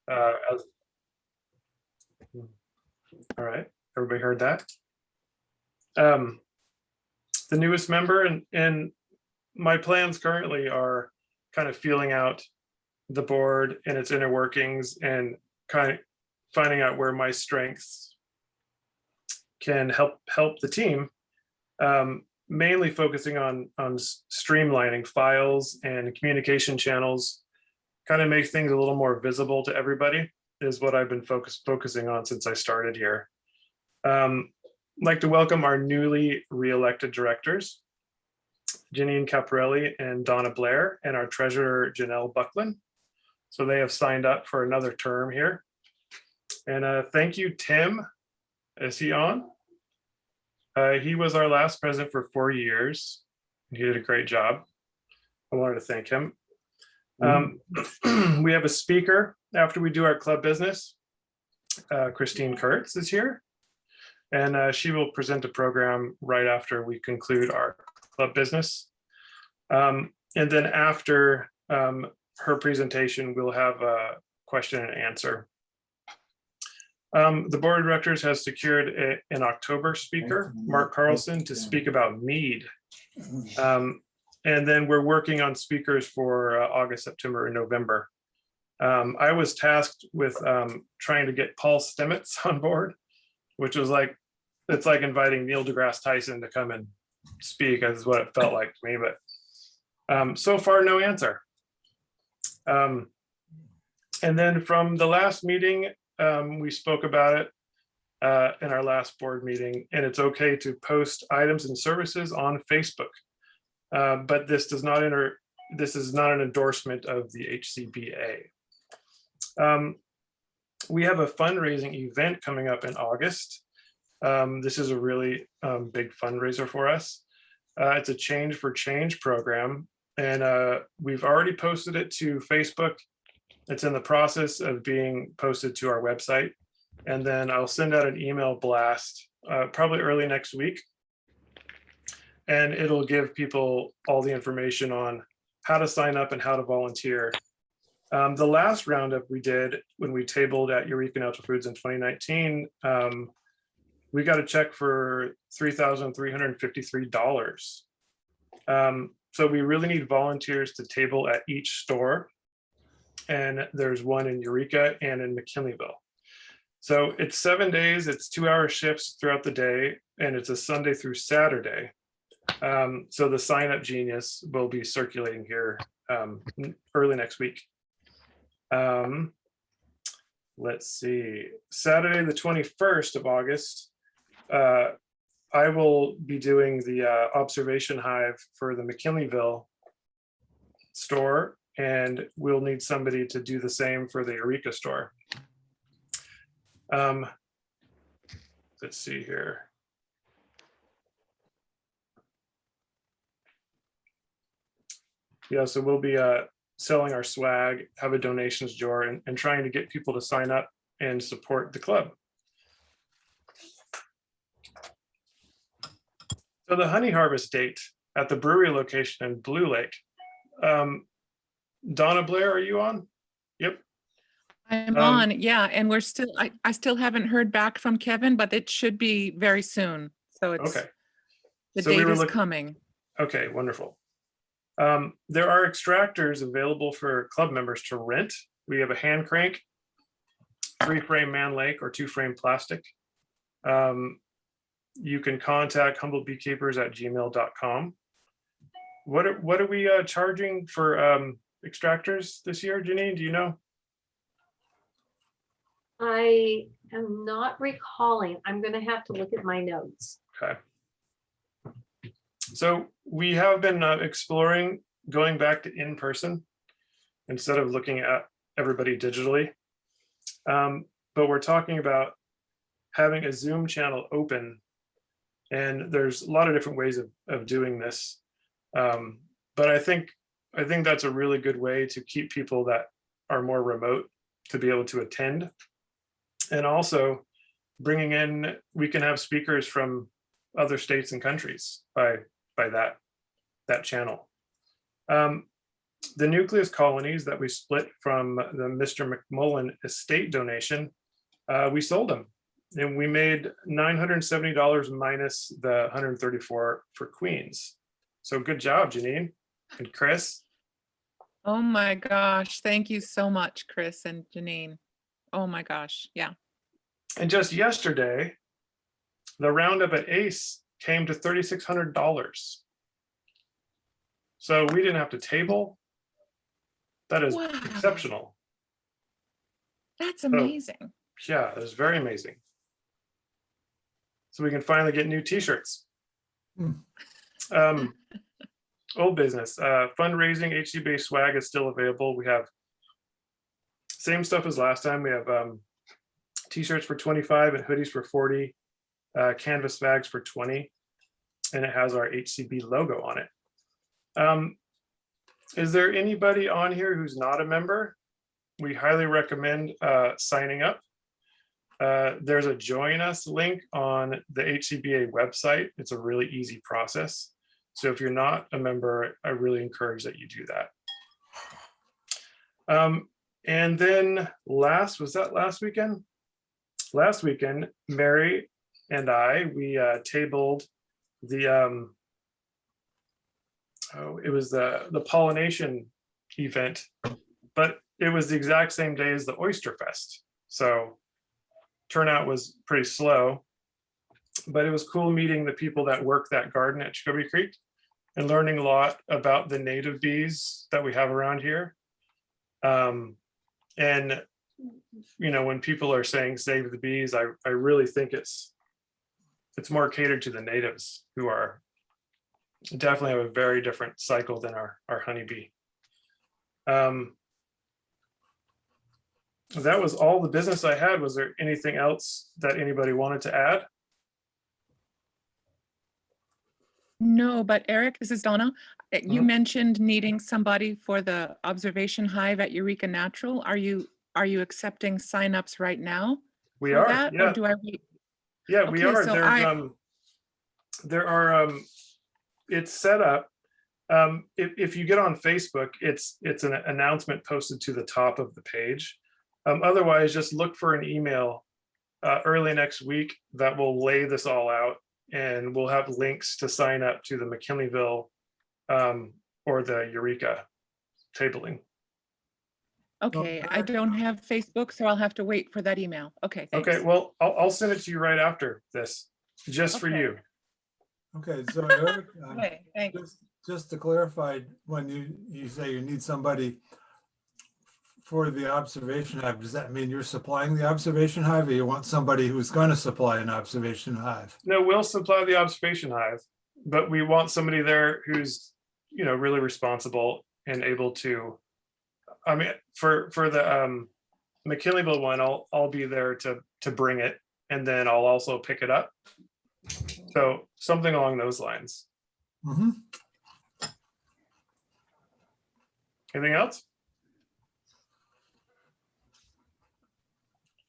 as, all right, everybody heard that. The newest member, and my plans currently are kind of feeling out the board and its inner workings and kind of finding out where my strengths can help the team, mainly focusing on streamlining files and communication channels, kind of make things a little more visible to everybody is what I've been focusing on since I started here. I'd like to welcome our newly re-elected directors, Janine Caparelli and Donna Blair, and our treasurer, Janelle Buckland. So they have signed up for another term here. And thank you, Tim. Is he on? He was our last president for 4 years. He did a great job. I wanted to thank him. We have a speaker after we do our club business. Christine Kurtz is here. And she will present a program right after we conclude our club business. And then after her presentation, we'll have a question and answer. The board of directors has secured an October speaker, Mark Carlson, to speak about mead. And then we're working on speakers for August, September, and November. I was tasked with trying to get Paul Stamets on board, which was like, it's like inviting Neil deGrasse Tyson to come and speak, is what it felt like to me, but so far, no answer. And then from the last meeting, we spoke about it in our last board meeting, and it's okay to post items and services on Facebook. But this is not an endorsement of the HCBA. We have a fundraising event coming up in August. This is a really big fundraiser for us. It's a Change for Change program, and we've already posted it to Facebook. It's in the process of being posted to our website. And then I'll send out an email blast probably early next week. And it'll give people all the information on how to sign up and how to volunteer. The last roundup we did when we tabled at Eureka Natural Foods in 2019, we got a check for $3,353. So we really need volunteers to table at each store. And there's one in Eureka and in McKinleyville. So it's 7 days, it's 2-hour shifts throughout the day, and it's a Sunday through Saturday. So the sign up genius will be circulating here early next week. Let's see, Saturday, the 21st of August, I will be doing the observation hive for the McKinleyville store, and we'll need somebody to do the same for the Eureka store. Let's see here. Yeah, so we'll be selling our swag, have a donations drawer, and trying to get people to sign up and support the club. So the honey harvest date at the brewery location in Blue Lake. Donna Blair, are you on? Yep. I'm on, yeah, and we're still, I still haven't heard back from Kevin, but it should be very soon. So it's, okay. The date is coming. Okay, wonderful. There are extractors available for club members to rent. We have a hand crank, 3-frame man lake or 2-frame plastic. You can contact humblebeekeepers@gmail.com. What are we charging for extractors this year, Janine? Do you know? I am not recalling. I'm going to have to look at my notes. Okay. So we have been exploring going back to in-person instead of looking at everybody digitally. But we're talking about having a Zoom channel open, and there's a lot of different ways of doing this. But I think that's a really good way to keep people that are more remote to be able to attend. And also bringing in, we can have speakers from other states and countries by that channel. The nucleus colonies that we split from the Mr. McMullen estate donation, we sold them. And we made $970 minus the $134 for queens. So good job, Janine and Chris. Oh my gosh. Thank you so much, Chris and Janine. Oh my gosh. Yeah. And just yesterday, the roundup at Ace came to $3,600. So we didn't have to table. That is Wow. exceptional. That's amazing. Yeah, it was very amazing. So we can finally get new t-shirts. Old business, fundraising, HCBA swag is still available. We have same stuff as last time. We have t-shirts for 25 and hoodies for 40, canvas bags for 20, and it has our HCB logo on it. Is there anybody on here who's not a member? We highly recommend signing up. There's a join us link on the HCBA website. It's a really easy process. So if you're not a member, I really encourage that you do that. And then was that last weekend? Last weekend, Mary and we tabled the, it was the pollination event, but it was the exact same day as the Oyster Fest. So turnout was pretty slow, but it was cool meeting the people that work that garden at Chicoby Creek and learning a lot about the native bees that we have around here. And, you know, when people are saying save the bees, I really think it's more catered to the natives who are definitely have a very different cycle than our honeybee. That was all the business I had. Was there anything else that anybody wanted to add? No, but Eric, this is Donna. You mentioned needing somebody for the observation hive at Eureka Natural. Are you accepting signups right now? We for are. that, Yeah. Or do I wait? Yeah, we Okay, are. so There are. It's set up. If you get on Facebook, it's an announcement posted to the top of the page. Otherwise, just look for an email early next week that will lay this all out, and we'll have links to sign up to the McKinleyville or the Eureka tabling. Okay, I don't have Facebook, so I'll have to wait for that email. Okay, thanks. Okay, well, I'll send it to you right after this, just for Okay. you. Okay, so Eric, Okay, thanks. just to clarify, when you say you need somebody for the observation hive, does that mean you're supplying the observation hive, or you want somebody who's going to supply an observation hive? No, we'll supply the observation hive, but we want somebody there who's, you know, really responsible and able to, I mean, for the McKinleyville one, I'll be there to bring it, and then I'll also pick it up. So something along those lines. Mm-hmm. Anything else?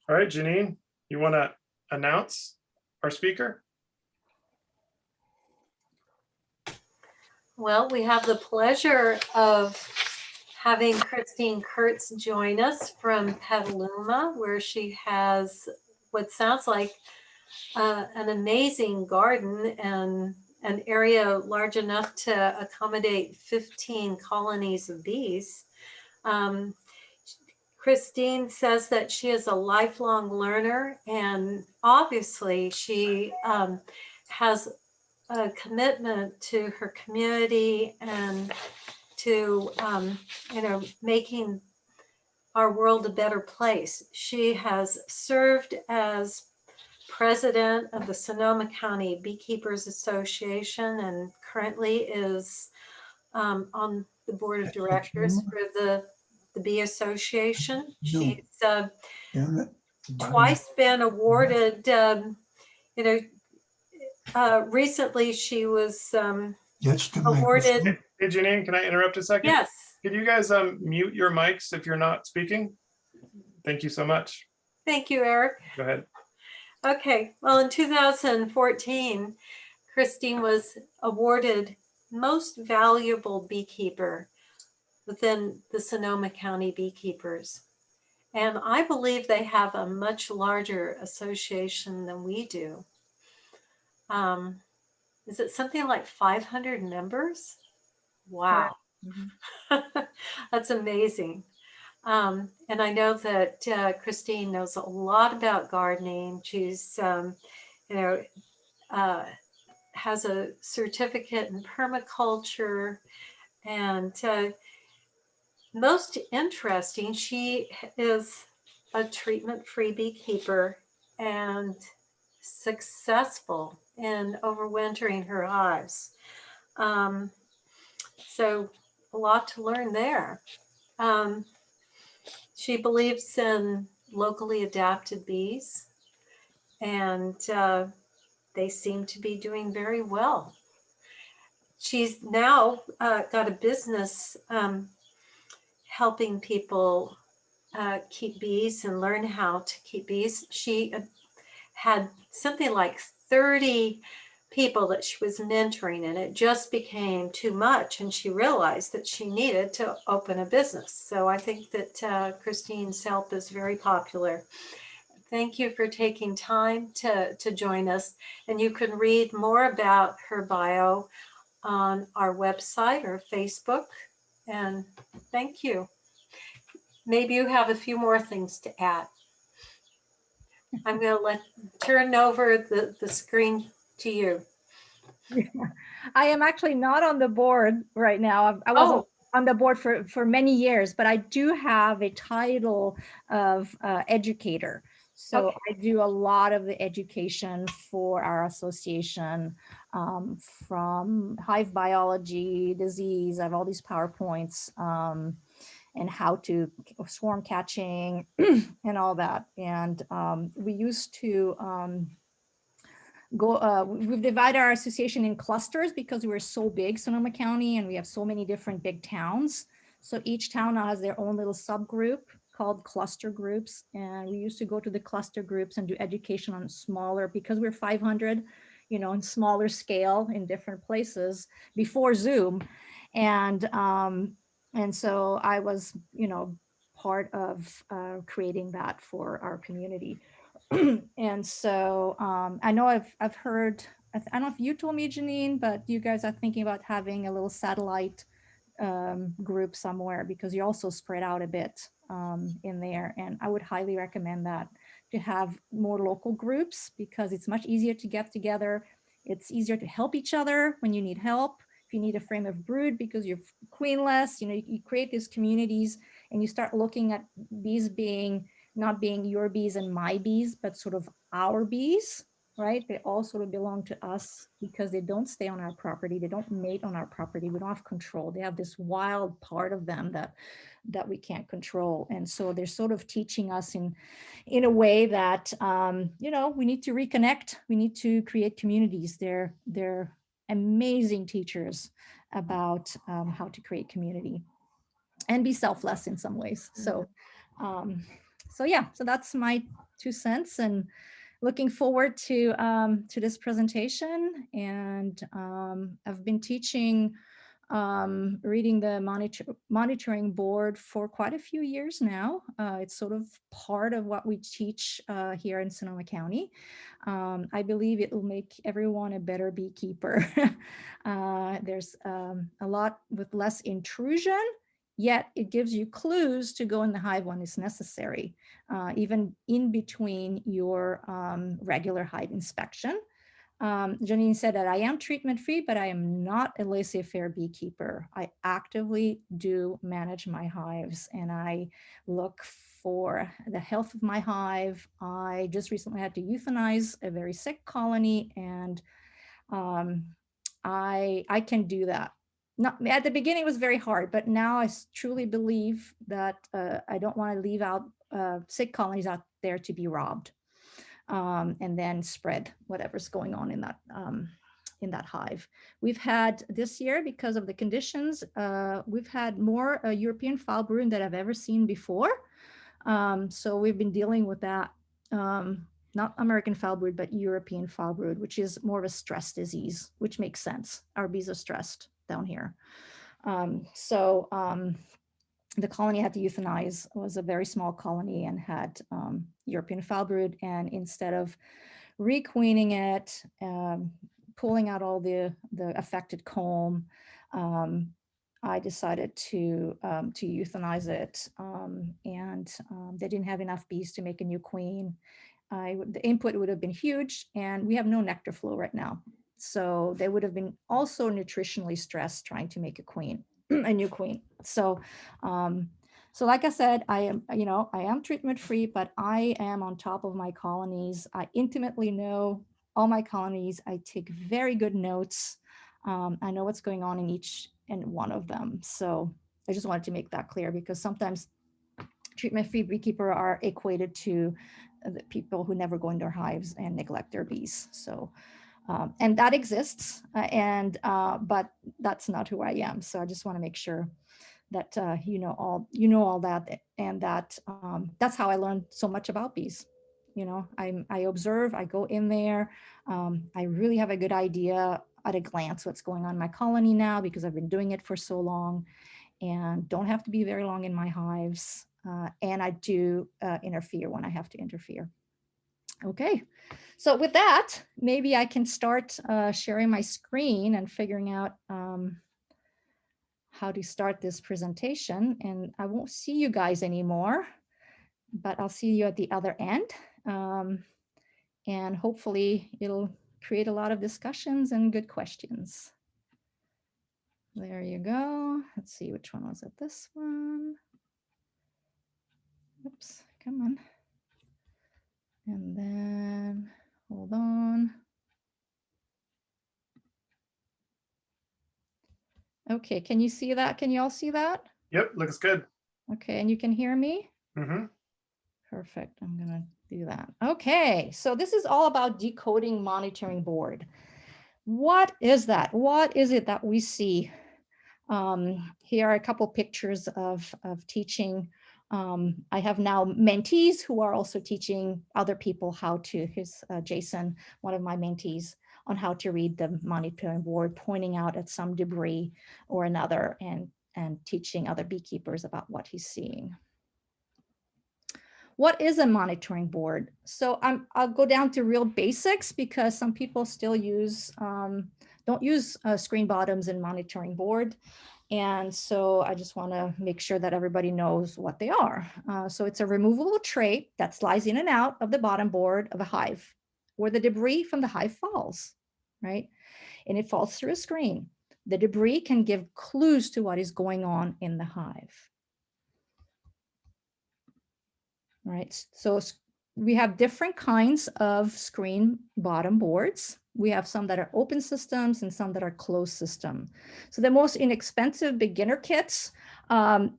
All right, Janine, you want to announce our speaker? Well, we have the pleasure of having Christine Kurtz join us from Petaluma, where she has what sounds like an amazing garden and an area large enough to accommodate 15 colonies of bees. Christine says that she is a lifelong learner, and obviously she has a commitment to her community and to making our world a better place. She has served as president of the Sonoma County Beekeepers Association and currently is on the board of directors for the Bee Association. She's twice been awarded, recently she was awarded. Hey, Janine, can I interrupt a second? Yes. Could you guys mute your mics if you're not speaking? Thank you so much. Thank you, Eric. Go ahead. Okay, well, in 2014, Christine was awarded Most Valuable Beekeeper within the Sonoma County Beekeepers. And I believe they have a much larger association than we do. Is it something like 500 members? Wow. Mhm. That's amazing. And I know that Christine knows a lot about gardening. She's, you know, has a certificate in permaculture, and most interesting, she is a treatment-free beekeeper and successful in overwintering her hives. So a lot to learn there. She believes in locally adapted bees, and they seem to be doing very well. She's now got a business helping people keep bees and learn how to keep bees. She had something like 30 people that she was mentoring, and it just became too much. And she realized that she needed to open a business. So I think that Christine's help is very popular. Thank you for taking time to join us. And you can read more about her bio on our website or Facebook. And thank you. Maybe you have a few more things to add. I'm going to turn over the screen to you. I am actually not on the board right now. I wasn't on the board for many years, but I do have a title of educator. So Okay. I do a lot of the education for our association, from hive biology, disease. I have all these PowerPoints, and how to swarm catching and all that. And we used to we've divided our association in clusters because we're so big, Sonoma County, and we have so many different big towns. So each town now has their own little subgroup called cluster groups. And we used to go to the cluster groups and do education on smaller, because we're 500, in smaller scale in different places before Zoom. And so I was, part of creating that for our community. And so I know I've heard, I don't know if you told me, Janine, but you guys are thinking about having a little satellite group somewhere, because you're also spread out a bit in there. And I would highly recommend that, to have more local groups, because it's much easier to get together. It's easier to help each other when you need help. If you need a frame of brood because you're queenless, you create these communities, and you start looking at bees not being your bees and my bees, but sort of our bees, right? They all sort of belong to us because they don't stay on our property. They don't mate on our property. We don't have control. They have this wild part of them that we can't control. And so they're sort of teaching us in a way that, we need to reconnect. We need to create communities. They're amazing teachers about how to create community and be selfless in some ways. So that's my 2 cents, and looking forward to this presentation. And I've been teaching, reading the monitoring board for quite a few years now. It's sort of part of what we teach here in Sonoma County. I believe it will make everyone a better beekeeper. There's a lot with less intrusion, yet it gives you clues to go in the hive when it's necessary, even in between your regular hive inspection. Janine said that I am treatment-free, but I am not a laissez-faire beekeeper. I actively do manage my hives, and I look for the health of my hive. I just recently had to euthanize a very sick colony, and I can do that. Not at the beginning, it was very hard, but now I truly believe that I don't want to leave out sick colonies out there to be robbed, and then spread whatever's going on in that hive. We've had this year, because of the conditions, we've had more European foul brood than I've ever seen before. So we've been dealing with that. Not American foul brood, but European foul brood, which is more of a stress disease, which makes sense. Our bees are stressed down here. The colony had to euthanize. It was a very small colony and had European foulbrood. And instead of requeening it, pulling out all the affected comb, I decided to euthanize it. They didn't have enough bees to make a new queen. The input would have been huge, and we have no nectar flow right now. So they would have been also nutritionally stressed trying to make a queen, a new queen. So, like I said, I am treatment free, but I am on top of my colonies. I intimately know all my colonies. I take very good notes. I know what's going on in each and one of them. So I just wanted to make that clear, because sometimes treatment-free beekeeper are equated to the people who never go in their hives and neglect their bees. So, and that exists, but that's not who I am. So I just want to make sure that you know all that, and that that's how I learned so much about bees. I observe, I go in there. I really have a good idea at a glance what's going on in my colony now, because I've been doing it for so long, and don't have to be very long in my hives. And I do interfere when I have to interfere. Okay, so with that, maybe I can start sharing my screen and figuring out how to start this presentation. And I won't see you guys anymore, but I'll see you at the other end. And hopefully it'll create a lot of discussions and good questions. There you go. Let's see, which one was it? This one. Oops, come on. And then, hold on. Okay, can you see that? Can you all see that? Yep, looks good. Okay, and you can hear me? Mm-hmm. Perfect, I'm gonna do that. Okay, so this is all about decoding monitoring board. What is that? What is it that we see? Here are a couple pictures of teaching. I have now mentees who are also teaching other people how to, here's Jason, one of my mentees, on how to read the monitoring board, pointing out at some debris or another, and teaching other beekeepers about what he's seeing. What is a monitoring board? So I'll go down to real basics, because some people still use, don't use screen bottoms in monitoring board. And so I just want to make sure that everybody knows what they are. So it's a removable tray that slides in and out of the bottom board of a hive, where the debris from the hive falls, right? And it falls through a screen. The debris can give clues to what is going on in the hive. Right, so we have different kinds of screen bottom boards. We have some that are open systems and some that are closed system. So the most inexpensive beginner kits are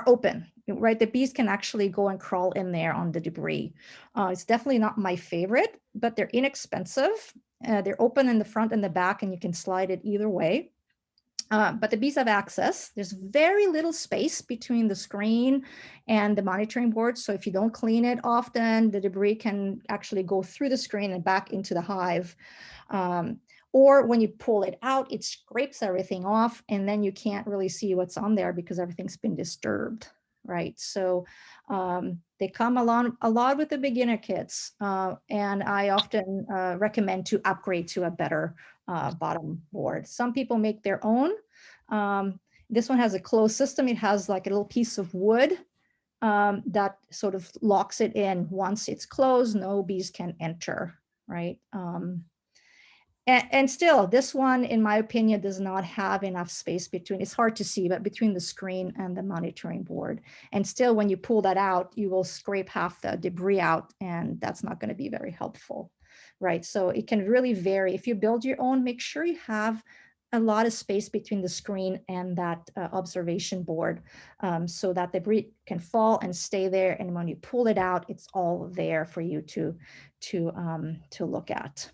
open, right? The bees can actually go and crawl in there on the debris. It's definitely not my favorite, but they're inexpensive. They're open in the front and the back, and you can slide it either way. But the bees have access. There's very little space between the screen and the monitoring board. So if you don't clean it often, the debris can actually go through the screen and back into the hive. Or when you pull it out, it scrapes everything off, and then you can't really see what's on there because everything's been disturbed, right? So they come along a lot with the beginner kits, and I often recommend to upgrade to a better bottom board. Some people make their own. This one has a closed system. It has like a little piece of wood that sort of locks it in. Once it's closed, no bees can enter, right? And still, this one, in my opinion, does not have enough space between, it's hard to see, but between the screen and the monitoring board. And still, when you pull that out, you will scrape half the debris out, and that's not going to be very helpful, right? So it can really vary. If you build your own, make sure you have a lot of space between the screen and that observation board, so that the debris can fall and stay there. And when you pull it out, it's all there for you to look at.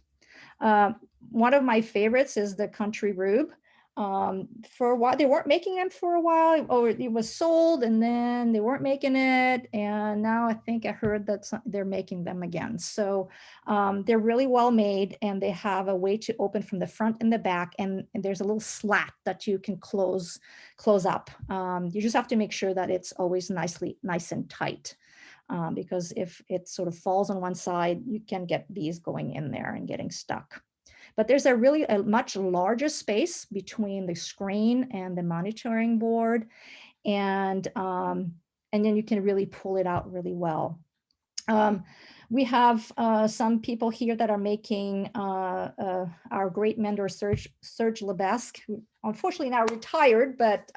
One of my favorites is the country rube. For a while. They weren't making them for a while, or it was sold and then they weren't making it. And now I think I heard that they're making them again. So they're really well made, and they have a way to open from the front and the back. And there's a little slat that you can close up. You just have to make sure that it's always nice and tight. Because if it sort of falls on one side, you can get bees going in there and getting stuck. But there's a much larger space between the screen and the monitoring board. And then you can really pull it out really well. We have some people here that are making our great mentor, Serge Lebesque, who unfortunately now retired, but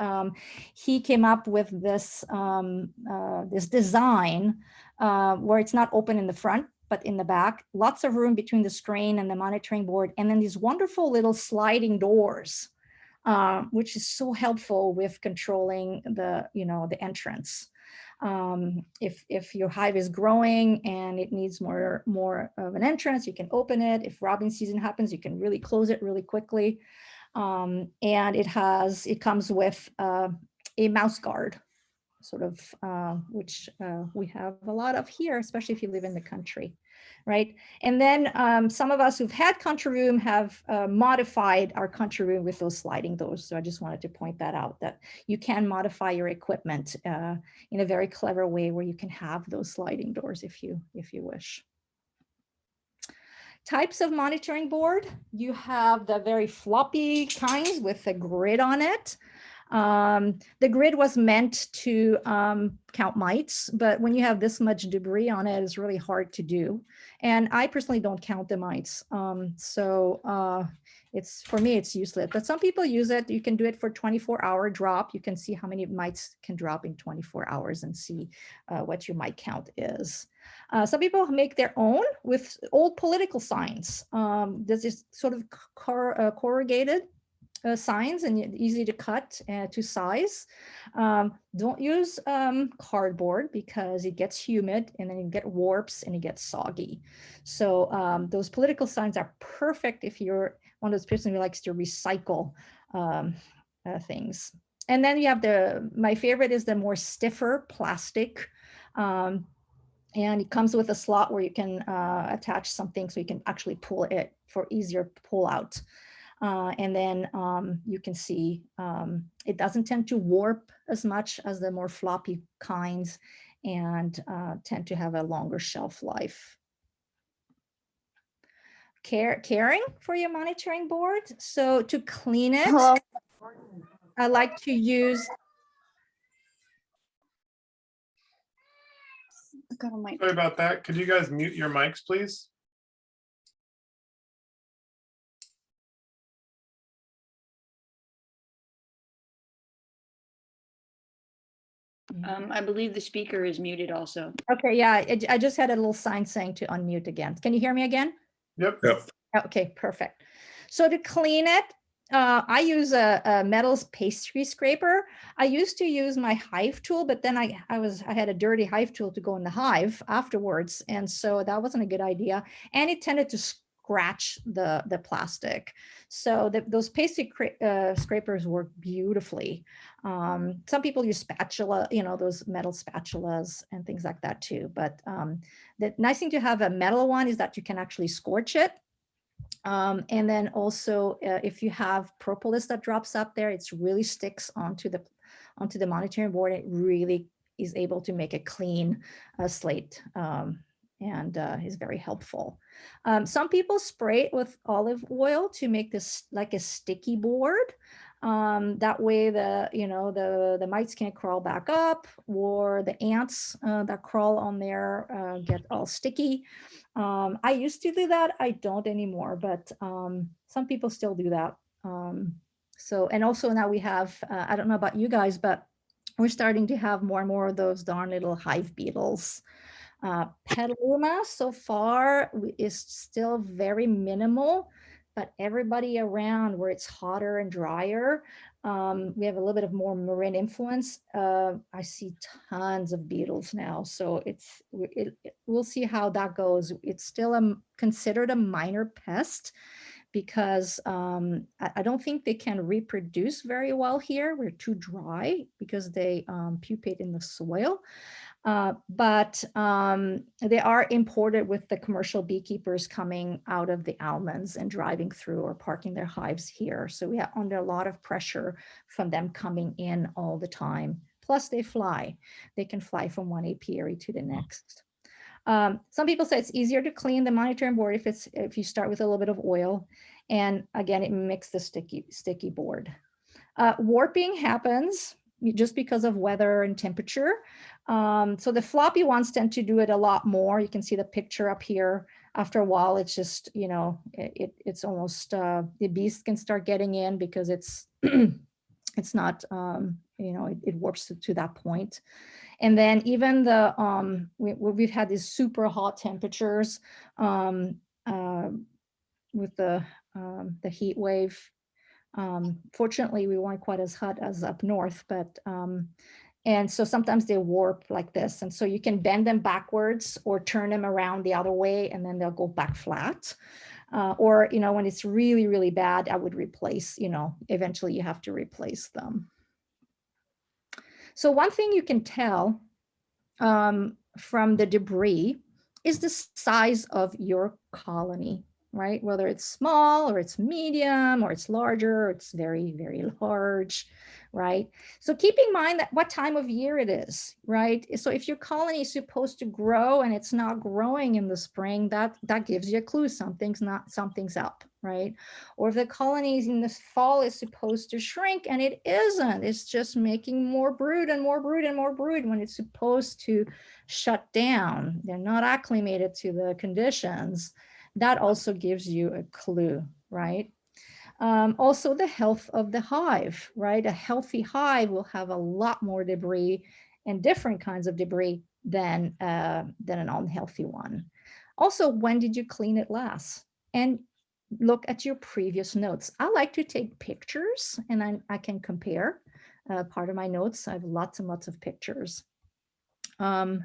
he came up with this, this design where it's not open in the front, but in the back, lots of room between the screen and the monitoring board, and then these wonderful little sliding doors, which is so helpful with controlling the, the entrance. If your hive is growing and it needs more of an entrance, you can open it. If robbing season happens, you can really close it really quickly. And it comes with a mouse guard, sort of, which we have a lot of here, especially if you live in the country, right? And then some of us who've had country room have modified our country room with those sliding doors. So I just wanted to point that out, that you can modify your equipment in a very clever way where you can have those sliding doors if you wish. Types of monitoring board. You have the very floppy kinds with a grid on it. The grid was meant to count mites, but when you have this much debris on it, it's really hard to do. And I personally don't count the mites. For me, it's useless, but some people use it. You can do it for 24-hour drop. You can see how many mites can drop in 24 hours and see what your mite count is. Some people make their own with old political signs. There's this sort of corrugated signs, and easy to cut to size. Don't use cardboard because it gets humid and then you get warps and it gets soggy. So those political signs are perfect if you're one of those persons who likes to recycle things. And then you have my favorite is the more stiffer plastic. And it comes with a slot where you can attach something so you can actually pull it for easier pull out. And then you can see it doesn't tend to warp as much as the more floppy kinds, and tend to have a longer shelf life. Caring for your monitoring board. So to clean it, hello. I like to use. Sorry about that. Could you guys mute your mics, please? I believe the speaker is muted also. Okay, yeah, I just had a little sign saying to unmute again. Can you hear me again? Yep. Okay, perfect. So to clean it, I use a metal pastry scraper. I used to use my hive tool, but then I had a dirty hive tool to go in the hive afterwards, and so that wasn't a good idea. And it tended to scratch the plastic. So those pastry scrapers work beautifully. Some people use spatula, those metal spatulas and things like that too. But the nice thing to have a metal one is that you can actually scorch it. And then also, if you have propolis that drops up there, it really sticks onto the monitoring board. It really is able to make a clean slate, and is very helpful. Some people spray it with olive oil to make this like a sticky board. That way the mites can't crawl back up, or the ants that crawl on there get all sticky. I used to do that. I don't anymore, but some people still do that. And also now we have, I don't know about you guys, but we're starting to have more and more of those darn little hive beetles. Petaluma so far is still very minimal, but everybody around where it's hotter and drier, we have a little bit of more marine influence. I see tons of beetles now, so we'll see how that goes. It's still considered a minor pest, because I don't think they can reproduce very well here. We're too dry because they pupate in the soil. But they are imported with the commercial beekeepers coming out of the almonds and driving through or parking their hives here. So we are under a lot of pressure from them coming in all the time. Plus they fly. They can fly from one apiary to the next. Some people say it's easier to clean the monitoring board if you start with a little bit of oil. And again, it mimics the sticky board. Warping happens just because of weather and temperature. So the floppy ones tend to do it a lot more. You can see the picture up here. After a while, it's just, you know, it's almost, the bees can start getting in because it's, it's not, you know, it warps to that point. And then even the, we've had these super hot temperatures with the heat wave. Fortunately, we weren't quite as hot as up north, but and so sometimes they warp like this. And so you can bend them backwards or turn them around the other way, and then they'll go back flat. Or, you know, when it's really, really bad, I would replace, you know, eventually you have to replace them. So one thing you can tell from the debris is the size of your colony, right? Whether it's small or it's medium or it's larger, or it's very, very large, right? So keep in mind that what time of year it is, right? So if your colony is supposed to grow and it's not growing in the spring, that gives you a clue something's up, right? Or if the colony in the fall is supposed to shrink and it isn't, it's just making more brood and more brood and more brood when it's supposed to shut down. They're not acclimated to the conditions. That also gives you a clue, right? Also the health of the hive, right? A healthy hive will have a lot more debris and different kinds of debris than an unhealthy one. Also, when did you clean it last? And look at your previous notes. I like to take pictures and I can compare part of my notes. I have lots and lots of pictures. And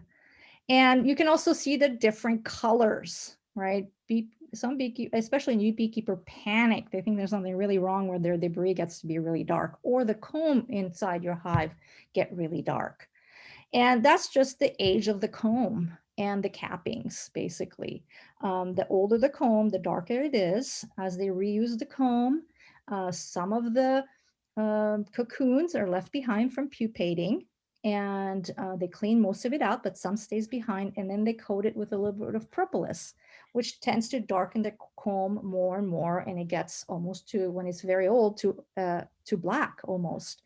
you can also see the different colors, right? Some beekeepers, especially new beekeeper, panic. They think there's something really wrong where their debris gets to be really dark, or the comb inside your hive get really dark. And that's just the age of the comb and the cappings, basically. The older the comb, the darker it is. As they reuse the comb, some of the cocoons are left behind from pupating, and they clean most of it out, but some stays behind, and then they coat it with a little bit of propolis, which tends to darken the comb more and more, and it gets almost to, when it's very old, to black almost.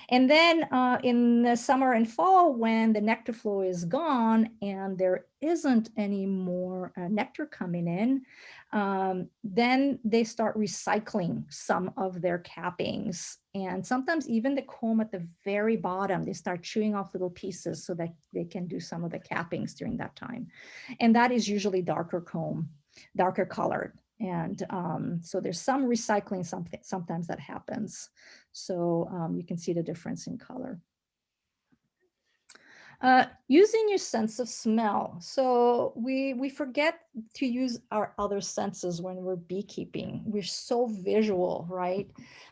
And then in the summer and fall, when the nectar flow is gone and there isn't any more nectar coming in, then they start recycling some of their cappings. And sometimes even the comb at the very bottom, they start chewing off little pieces so that they can do some of the cappings during that time. And that is usually darker comb, darker colored. And so there's some recycling sometimes that happens. So you can see the difference in color. Using your sense of smell. So we forget to use our other senses when we're beekeeping. We're so visual, right?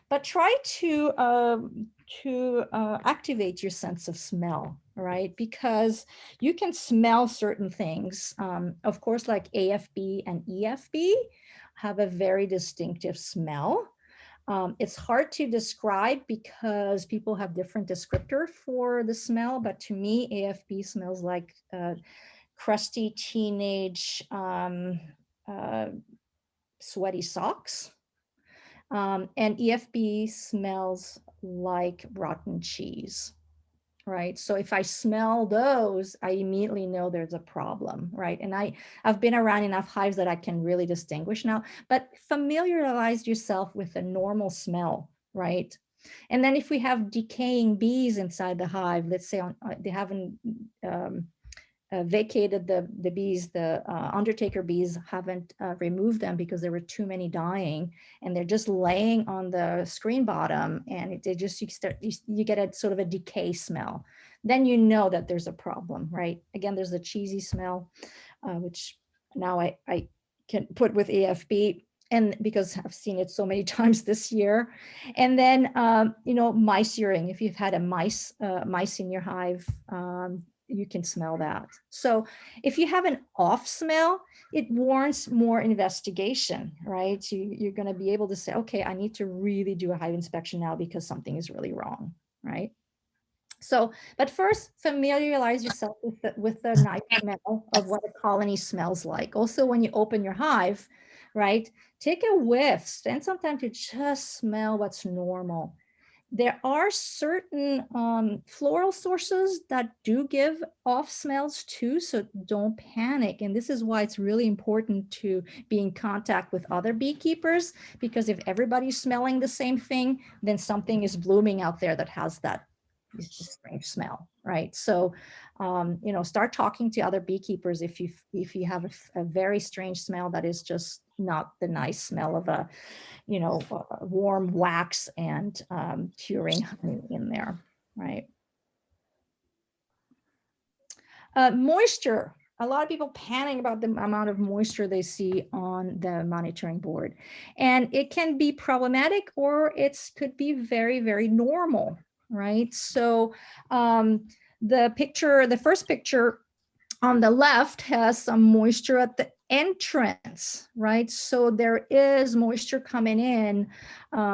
But try to activate your sense of smell, right? Because you can smell certain things. Of course, like AFB and EFB have a very distinctive smell. It's hard to describe because people have different descriptor for the smell, but to me, AFB smells like crusty teenage sweaty socks. And EFB smells like rotten cheese, right? So if I smell those, I immediately know there's a problem, right? And I've been around enough hives that I can really distinguish now, but familiarize yourself with a normal smell, right? And then if we have decaying bees inside the hive, let's say they haven't vacated the bees, the undertaker bees haven't removed them because there were too many dying, and they're just laying on the screen bottom, and you get a sort of a decay smell. Then you know that there's a problem, right? Again, there's the cheesy smell, which now I can put with AFB. And because I've seen it so many times this year. And then, mice urine. If you've had a mice in your hive, you can smell that. So if you have an off smell, it warrants more investigation, right? So you're going to be able to say, okay, I need to really do a hive inspection now because something is really wrong, right? So, but first, familiarize yourself with the nice smell of what a colony smells like. Also, when you open your hive, right, take a whiff, and sometimes you just smell what's normal. There are certain floral sources that do give off smells too, so don't panic. And this is why it's really important to be in contact with other beekeepers, because if everybody's smelling the same thing, then something is blooming out there that has that strange smell, right? So, start talking to other beekeepers if you have a very strange smell that is just not the nice smell of a warm wax and curing honey in there, right? Moisture. A lot of people panic about the amount of moisture they see on the monitoring board. And it can be problematic, or it could be very, very normal, right? So the first picture on the left has some moisture at the entrance, right? So there is moisture coming in,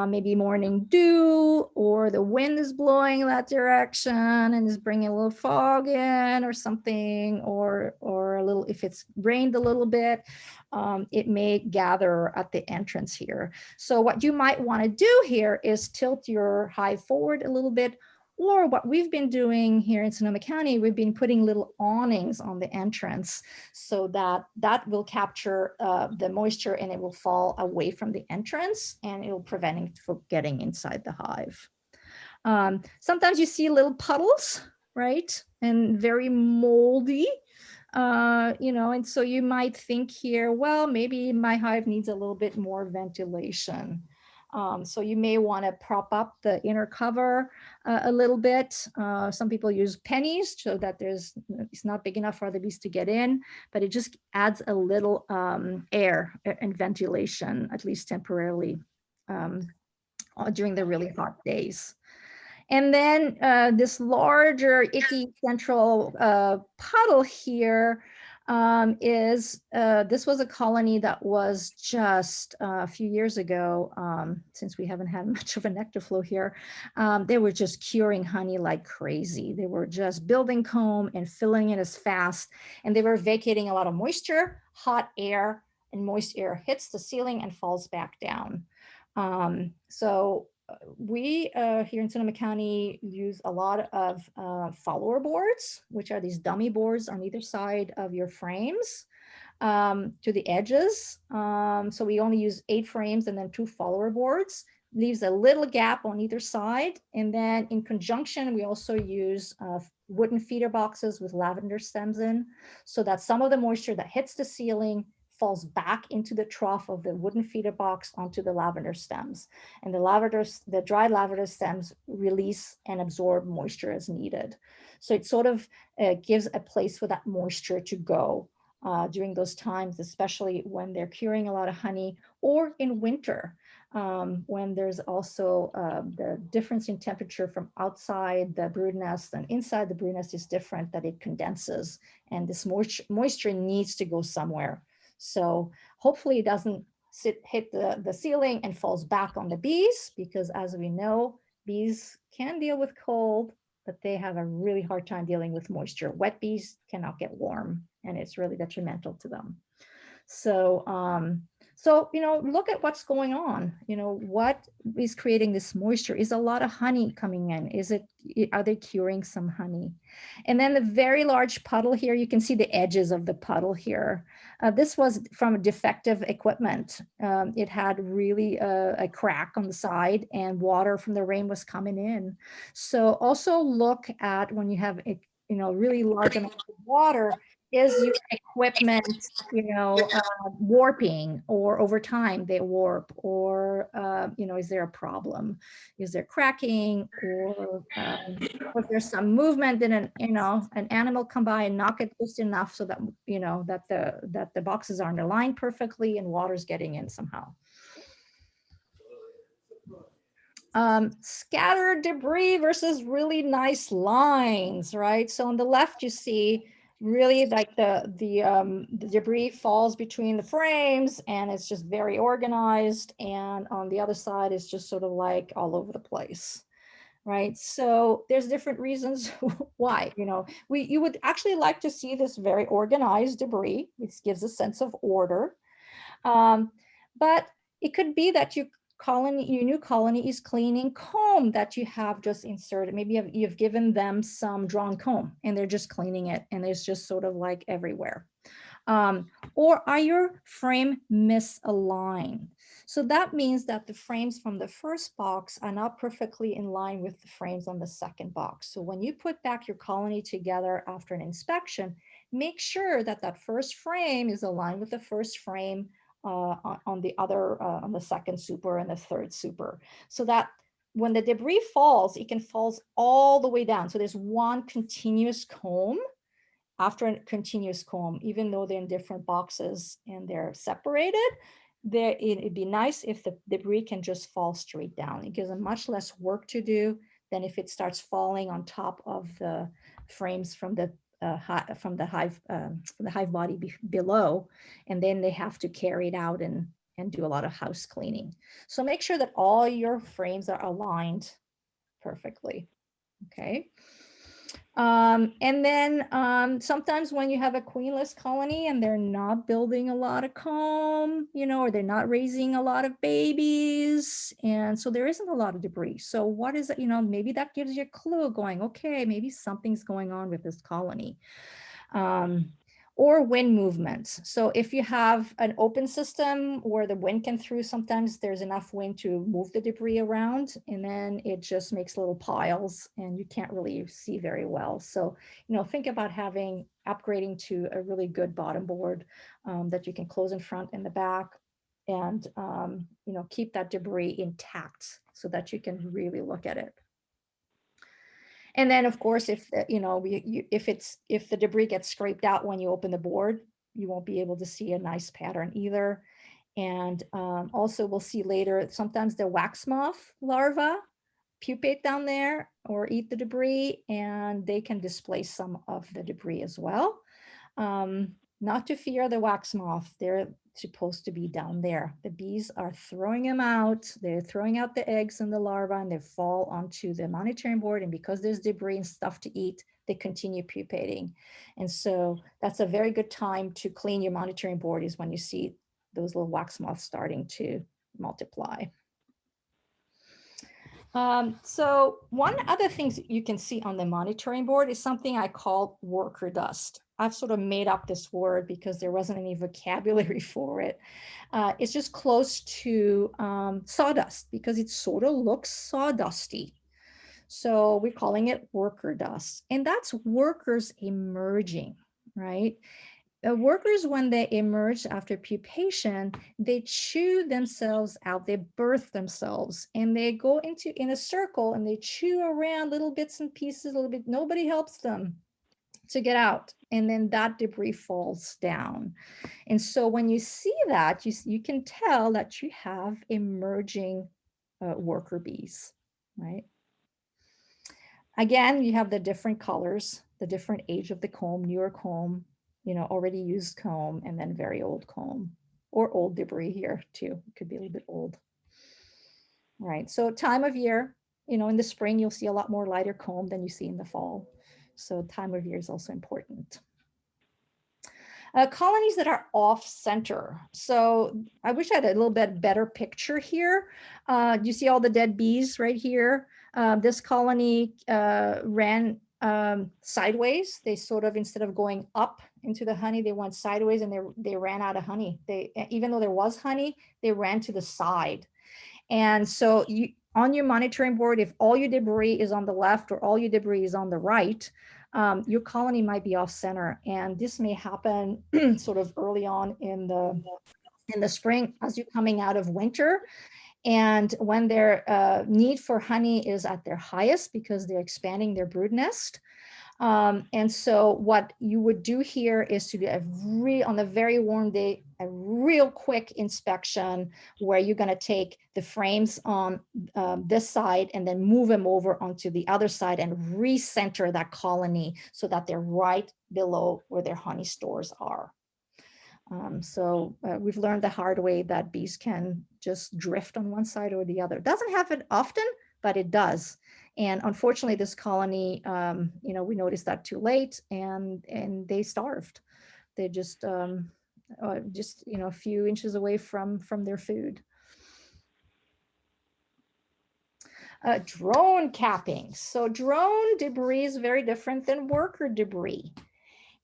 maybe morning dew, or the wind is blowing that direction and is bringing a little fog in or something, or a little, if it's rained a little bit, it may gather at the entrance here. So what you might want to do here is tilt your hive forward a little bit. Or what we've been doing here in Sonoma County, we've been putting little awnings on the entrance so that will capture the moisture and it will fall away from the entrance and it will prevent it from getting inside the hive. Sometimes you see little puddles, right? And very moldy, and so you might think here, well, maybe my hive needs a little bit more ventilation. So you may want to prop up the inner cover a little bit. Some people use pennies so that it's not big enough for other bees to get in, but it just adds a little air and ventilation, at least temporarily, during the really hot days. And then this larger icky central puddle here this was a colony that was just a few years ago, since we haven't had much of a nectar flow here, they were just curing honey like crazy. They were just building comb and filling it as fast, and they were vacating a lot of moisture. Hot air and moist air hits the ceiling and falls back down. So we here in Sonoma County use a lot of follower boards, which are these dummy boards on either side of your frames to the edges. So we only use 8 frames and then 2 follower boards, leaves a little gap on either side. And then in conjunction, we also use wooden feeder boxes with lavender stems in, so that some of the moisture that hits the ceiling falls back into the trough of the wooden feeder box onto the lavender stems. And the dried lavender stems release and absorb moisture as needed. So it sort of gives a place for that moisture to go during those times, especially when they're curing a lot of honey, or in winter, when there's also the difference in temperature from outside the brood nest and inside the brood nest is different, that it condenses, and this moisture needs to go somewhere. So hopefully it doesn't hit the ceiling and falls back on the bees, because as we know, bees can deal with cold, but they have a really hard time dealing with moisture. Wet bees cannot get warm, and it's really detrimental to them. So, look at what's going on. What is creating this moisture? Is a lot of honey coming in? Are they curing some honey? And then the very large puddle here, you can see the edges of the puddle here. This was from defective equipment. It had really a crack on the side, and water from the rain was coming in. So also look at when you have a really large amount of water, is your equipment, warping, or over time they warp, or, is there a problem? Is there cracking, or if there's some movement, then an animal come by and knock it just enough so that, that the boxes aren't aligned perfectly and water's getting in somehow. Scattered debris versus really nice lines, right? So on the left, you see really like the debris falls between the frames and it's just very organized. And on the other side is just sort of like all over the place, right? So there's different reasons why, you would actually like to see this very organized debris, which gives a sense of order. But it could be that your new colony is cleaning comb that you have just inserted. Maybe you've given them some drawn comb and they're just cleaning it and it's just sort of like everywhere. Or are your frame misaligned? So that means that the frames from the first box are not perfectly in line with the frames on the second box. So when you put back your colony together after an inspection, make sure that that first frame is aligned with the first frame on the second super and the third super, so that when the debris falls, it can fall all the way down. So there's one continuous comb after a continuous comb, even though they're in different boxes and they're separated. It'd be nice if the debris can just fall straight down. It gives them much less work to do than if it starts falling on top of the frames from the hive body below, and then they have to carry it out and do a lot of house cleaning. So make sure that all your frames are aligned perfectly. Okay. And then sometimes when you have a queenless colony and they're not building a lot of comb, or they're not raising a lot of babies, and so there isn't a lot of debris. So what is it? Maybe that gives you a clue going, okay, maybe something's going on with this colony. Or wind movements. So if you have an open system where the wind can through, sometimes there's enough wind to move the debris around, and then it just makes little piles and you can't really see very well. So, think about upgrading to a really good bottom board that you can close in front and the back, and, keep that debris intact so that you can really look at it. And then, of course, if the debris gets scraped out when you open the board, you won't be able to see a nice pattern either. And also, we'll see later, sometimes the wax moth larvae pupate down there or eat the debris, and they can displace some of the debris as well. Not to fear the wax moth. They're supposed to be down there. The bees are throwing them out. They're throwing out the eggs and the larvae, and they fall onto the monitoring board. And because there's debris and stuff to eat, they continue pupating. And so that's a very good time to clean your monitoring board, is when you see those little wax moths starting to multiply. So one other thing you can see on the monitoring board is something I call worker dust. I've sort of made up this word because there wasn't any vocabulary for it. It's just close to sawdust because it sort of looks sawdusty. So we're calling it worker dust. And that's workers emerging, right? Workers, when they emerge after pupation, they chew themselves out, they birth themselves, and they go in a circle and they chew around little bits and pieces, a little bit. Nobody helps them to get out. And then that debris falls down. And so when you see that, you can tell that you have emerging worker bees, right? Again, you have the different colors, the different age of the comb, newer comb, already used comb, and then very old comb, or old debris here too. It could be a little bit old. Right. So time of year, in the spring, you'll see a lot more lighter comb than you see in the fall. So time of year is also important. Colonies that are off center. So I wish I had a little bit better picture here. You see all the dead bees right here. This colony ran sideways. They sort of, instead of going up into the honey, they went sideways, and they ran out of honey. Even though there was honey, they ran to the side. And so on your monitoring board, if all your debris is on the left or all your debris is on the right, your colony might be off center. And this may happen sort of early on in the spring as you're coming out of winter. And when their need for honey is at their highest because they're expanding their brood nest. And so what you would do here is to do on a very warm day, a real quick inspection where you're going to take the frames on this side and then move them over onto the other side and recenter that colony so that they're right below where their honey stores are. So we've learned the hard way that bees can just drift on one side or the other. Doesn't happen often, but it does. And unfortunately, this colony, we noticed that too late, and they starved. They just a few inches away from their food. Drone cappings. So drone debris is very different than worker debris.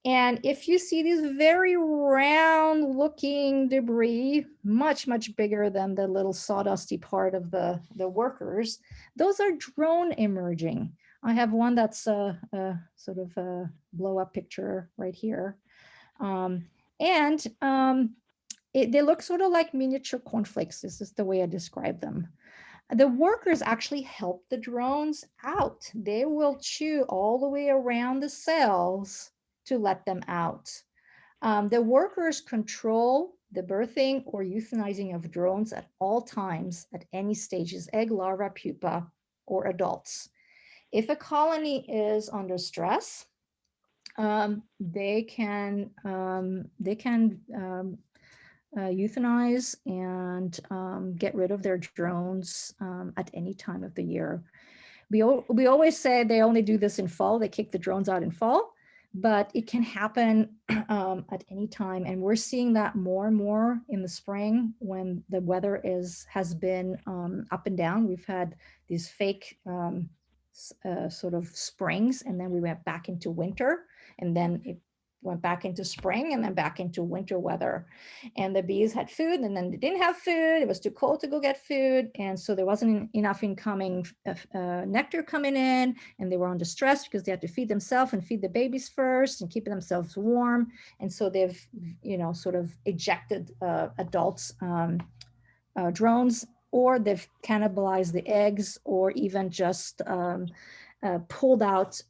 And if you see these very round looking debris, much, much bigger than the little sawdusty part of the workers, those are drone emerging. I have one that's a sort of a blow up picture right here. They look sort of like miniature cornflakes. This is the way I describe them. The workers actually help the drones out. They will chew all the way around the cells to let them out. The workers control the birthing or euthanizing of drones at all times, at any stages, egg, larva, pupa, or adults. If a colony is under stress, they can euthanize and get rid of their drones at any time of the year. We always say they only do this in fall. They kick the drones out in fall. But it can happen at any time. And we're seeing that more and more in the spring when the weather has been up and down. We've had these fake sort of springs, and then we went back into winter, and then it went back into spring and then back into winter weather. And the bees had food, and then they didn't have food. It was too cold to go get food. And so there wasn't enough incoming nectar coming in, and they were under stress because they had to feed themselves and feed the babies first and keep themselves warm. And so they've, sort of ejected adults drones, or they've cannibalized the eggs, or even just pulled out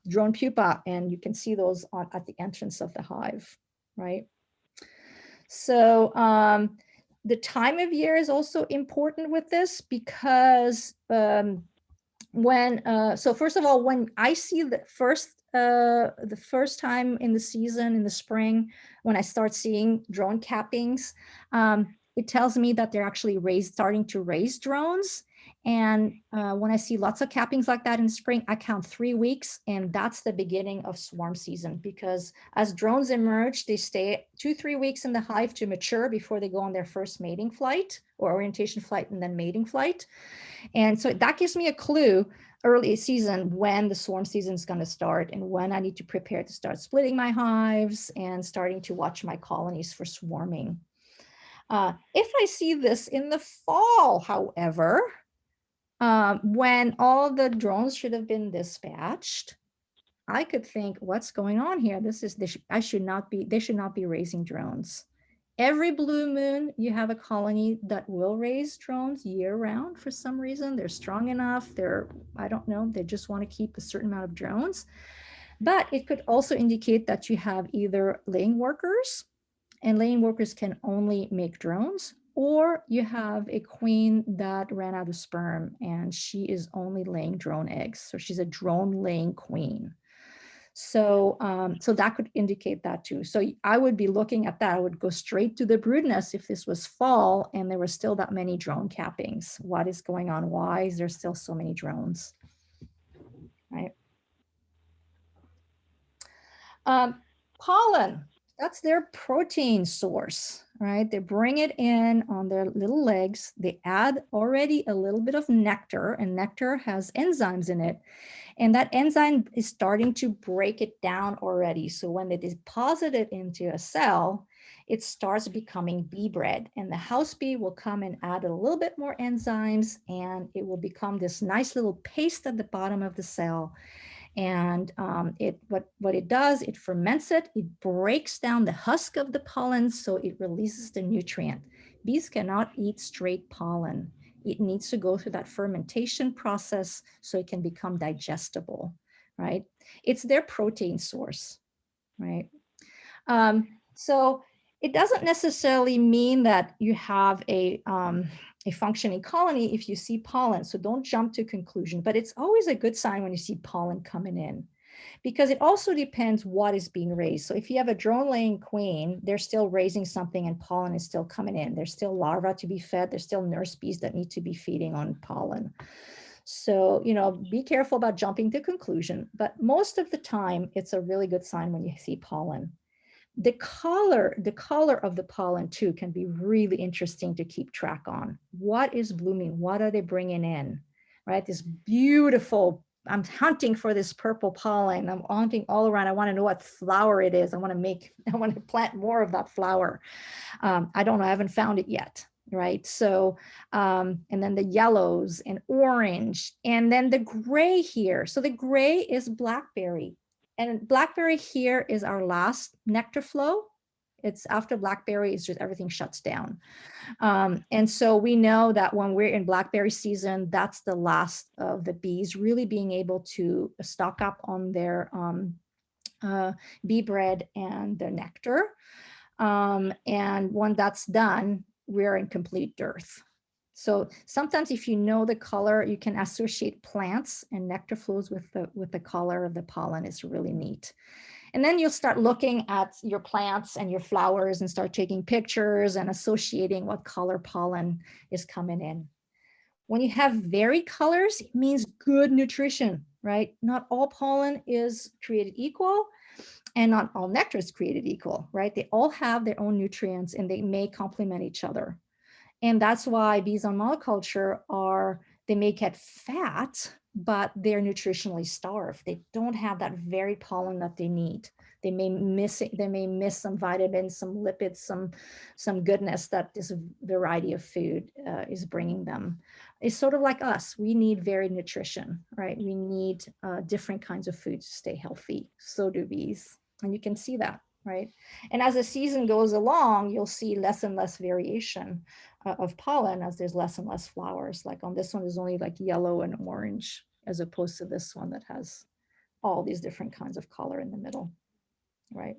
drone pupa, and you can see those at the entrance of the hive, right? So the time of year is also important with this, because so first of all, when I see the first time in the season, in the spring, when I start seeing drone cappings, it tells me that they're actually starting to raise drones. And when I see lots of cappings like that in spring, I count 3 weeks, and that's the beginning of swarm season, because as drones emerge, they stay 2-3 weeks in the hive to mature before they go on their first mating flight, or orientation flight, and then mating flight. And so that gives me a clue early season when the swarm season is going to start, and when I need to prepare to start splitting my hives and starting to watch my colonies for swarming. If I see this in the fall, however, when all the drones should have been dispatched, I could think, what's going on here? They should not be raising drones. Every blue moon, you have a colony that will raise drones year round for some reason. They're strong enough. I don't know, they just want to keep a certain amount of drones. But it could also indicate that you have either laying workers, and laying workers can only make drones, or you have a queen that ran out of sperm and she is only laying drone eggs. So she's a drone laying queen. So, so that could indicate that too. So I would be looking at that. I would go straight to the brood nest if this was fall and there were still that many drone cappings. What is going on? Why is there still so many drones? Right. Pollen. That's their protein source, right? They bring it in on their little legs. They add already a little bit of nectar, and nectar has enzymes in it. And that enzyme is starting to break it down already. So when they deposit it into a cell, it starts becoming bee bread. And the house bee will come and add a little bit more enzymes, and it will become this nice little paste at the bottom of the cell. And what it does, it ferments it, it breaks down the husk of the pollen, so it releases the nutrient. Bees cannot eat straight pollen. It needs to go through that fermentation process so it can become digestible, right? It's their protein source, right? So it doesn't necessarily mean that you have a functioning colony if you see pollen. So don't jump to conclusion, but it's always a good sign when you see pollen coming in, because it also depends what is being raised. So if you have a drone laying queen, they're still raising something and pollen is still coming in. There's still larvae to be fed. There's still nurse bees that need to be feeding on pollen. So, be careful about jumping to conclusion, but most of the time it's a really good sign when you see pollen. The color of the pollen too can be really interesting to keep track on. What is blooming? What are they bringing in, right? This beautiful, I'm hunting for this purple pollen. I'm hunting all around. I want to know what flower it is. I want to plant more of that flower. I don't know. I haven't found it yet. Right. So, and then the yellows and orange, and then the gray here. So the gray is blackberry. And blackberry here is our last nectar flow. It's after blackberry, it's just everything shuts down. And so we know that when we're in blackberry season, that's the last of the bees really being able to stock up on their bee bread and their nectar. And when that's done, we're in complete dearth. So sometimes if you know the color, you can associate plants and nectar flows with the color of the pollen. It's really neat. And then you'll start looking at your plants and your flowers and start taking pictures and associating what color pollen is coming in. When you have varied colors, it means good nutrition, right? Not all pollen is created equal. And not all nectar is created equal, right? They all have their own nutrients and they may complement each other. And that's why bees on monoculture they may get fat, but they're nutritionally starved. They don't have that varied pollen that they need. They may miss some vitamins, some lipids, some goodness that this variety of food is bringing them. It's sort of like us. We need varied nutrition, right? We need different kinds of food to stay healthy. So do bees. And you can see that, right? And as the season goes along, you'll see less and less variation of pollen as there's less and less flowers. Like on this one, there's only like yellow and orange, as opposed to this one that has all these different kinds of color in the middle, right?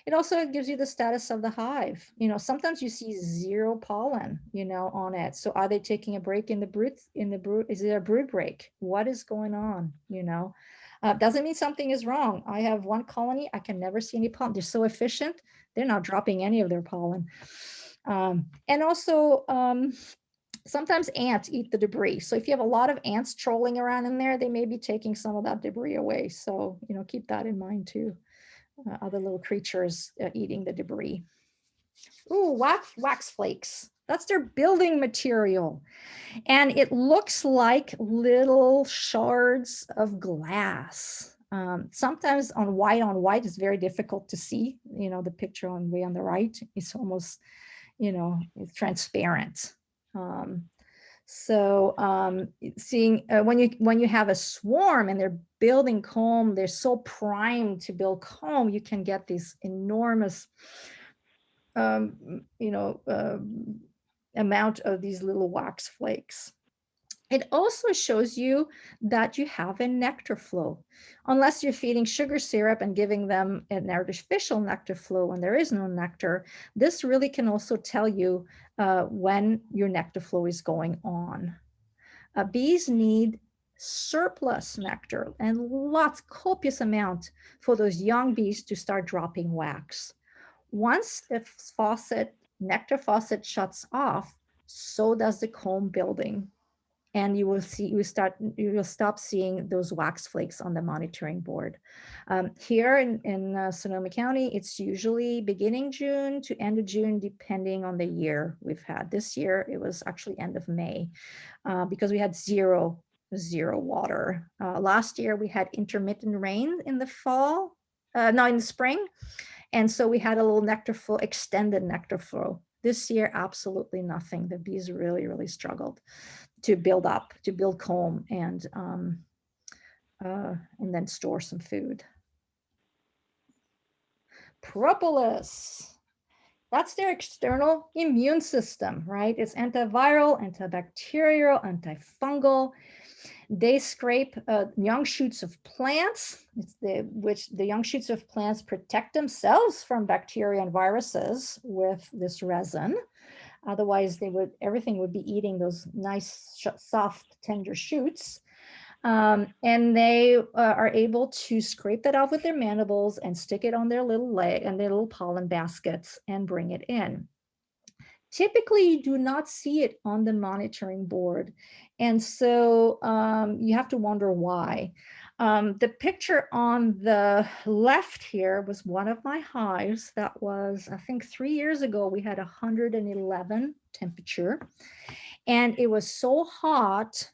It also gives you the status of the hive. Sometimes you see zero pollen, on it. So are they taking a break in the brood? Is there a brood break? What is going on? Doesn't mean something is wrong. I have one colony. I can never see any pollen. They're so efficient. They're not dropping any of their pollen. And also, sometimes ants eat the debris. So if you have a lot of ants trolling around in there, they may be taking some of that debris away. So, keep that in mind too. Other little creatures eating the debris. Ooh, wax flakes. That's their building material. And it looks like little shards of glass. Sometimes on white is very difficult to see. The picture way on the right, it's almost, it's transparent. Seeing when you have a swarm and they're building comb, they're so primed to build comb, you can get these enormous, amount of these little wax flakes. It also shows you that you have a nectar flow. Unless you're feeding sugar syrup and giving them an artificial nectar flow when there is no nectar, this really can also tell you when your nectar flow is going on. Bees need surplus nectar and copious amount for those young bees to start dropping wax. Once the nectar faucet shuts off, so does the comb building. And you will stop seeing those wax flakes on the monitoring board. Here in Sonoma County, it's usually beginning June to end of June, depending on the year we've had. This year, it was actually end of May because we had zero water. Last year, we had intermittent rain in the in the spring. And so we had a little nectar flow, extended nectar flow. This year, absolutely nothing. The bees really, really struggled to build comb and and then store some food. Propolis. That's their external immune system, right? It's antiviral, antibacterial, antifungal. They scrape young shoots of plants, which the young shoots of plants protect themselves from bacteria and viruses with this resin. Otherwise, everything would be eating those nice, soft, tender shoots. And they are able to scrape that off with their mandibles and stick it on their little leg and their little pollen baskets and bring it in. Typically, you do not see it on the monitoring board. And so you have to wonder why. The picture on the left here was one of my hives that was, I think 3 years ago, we had 111 temperature. And it was so hot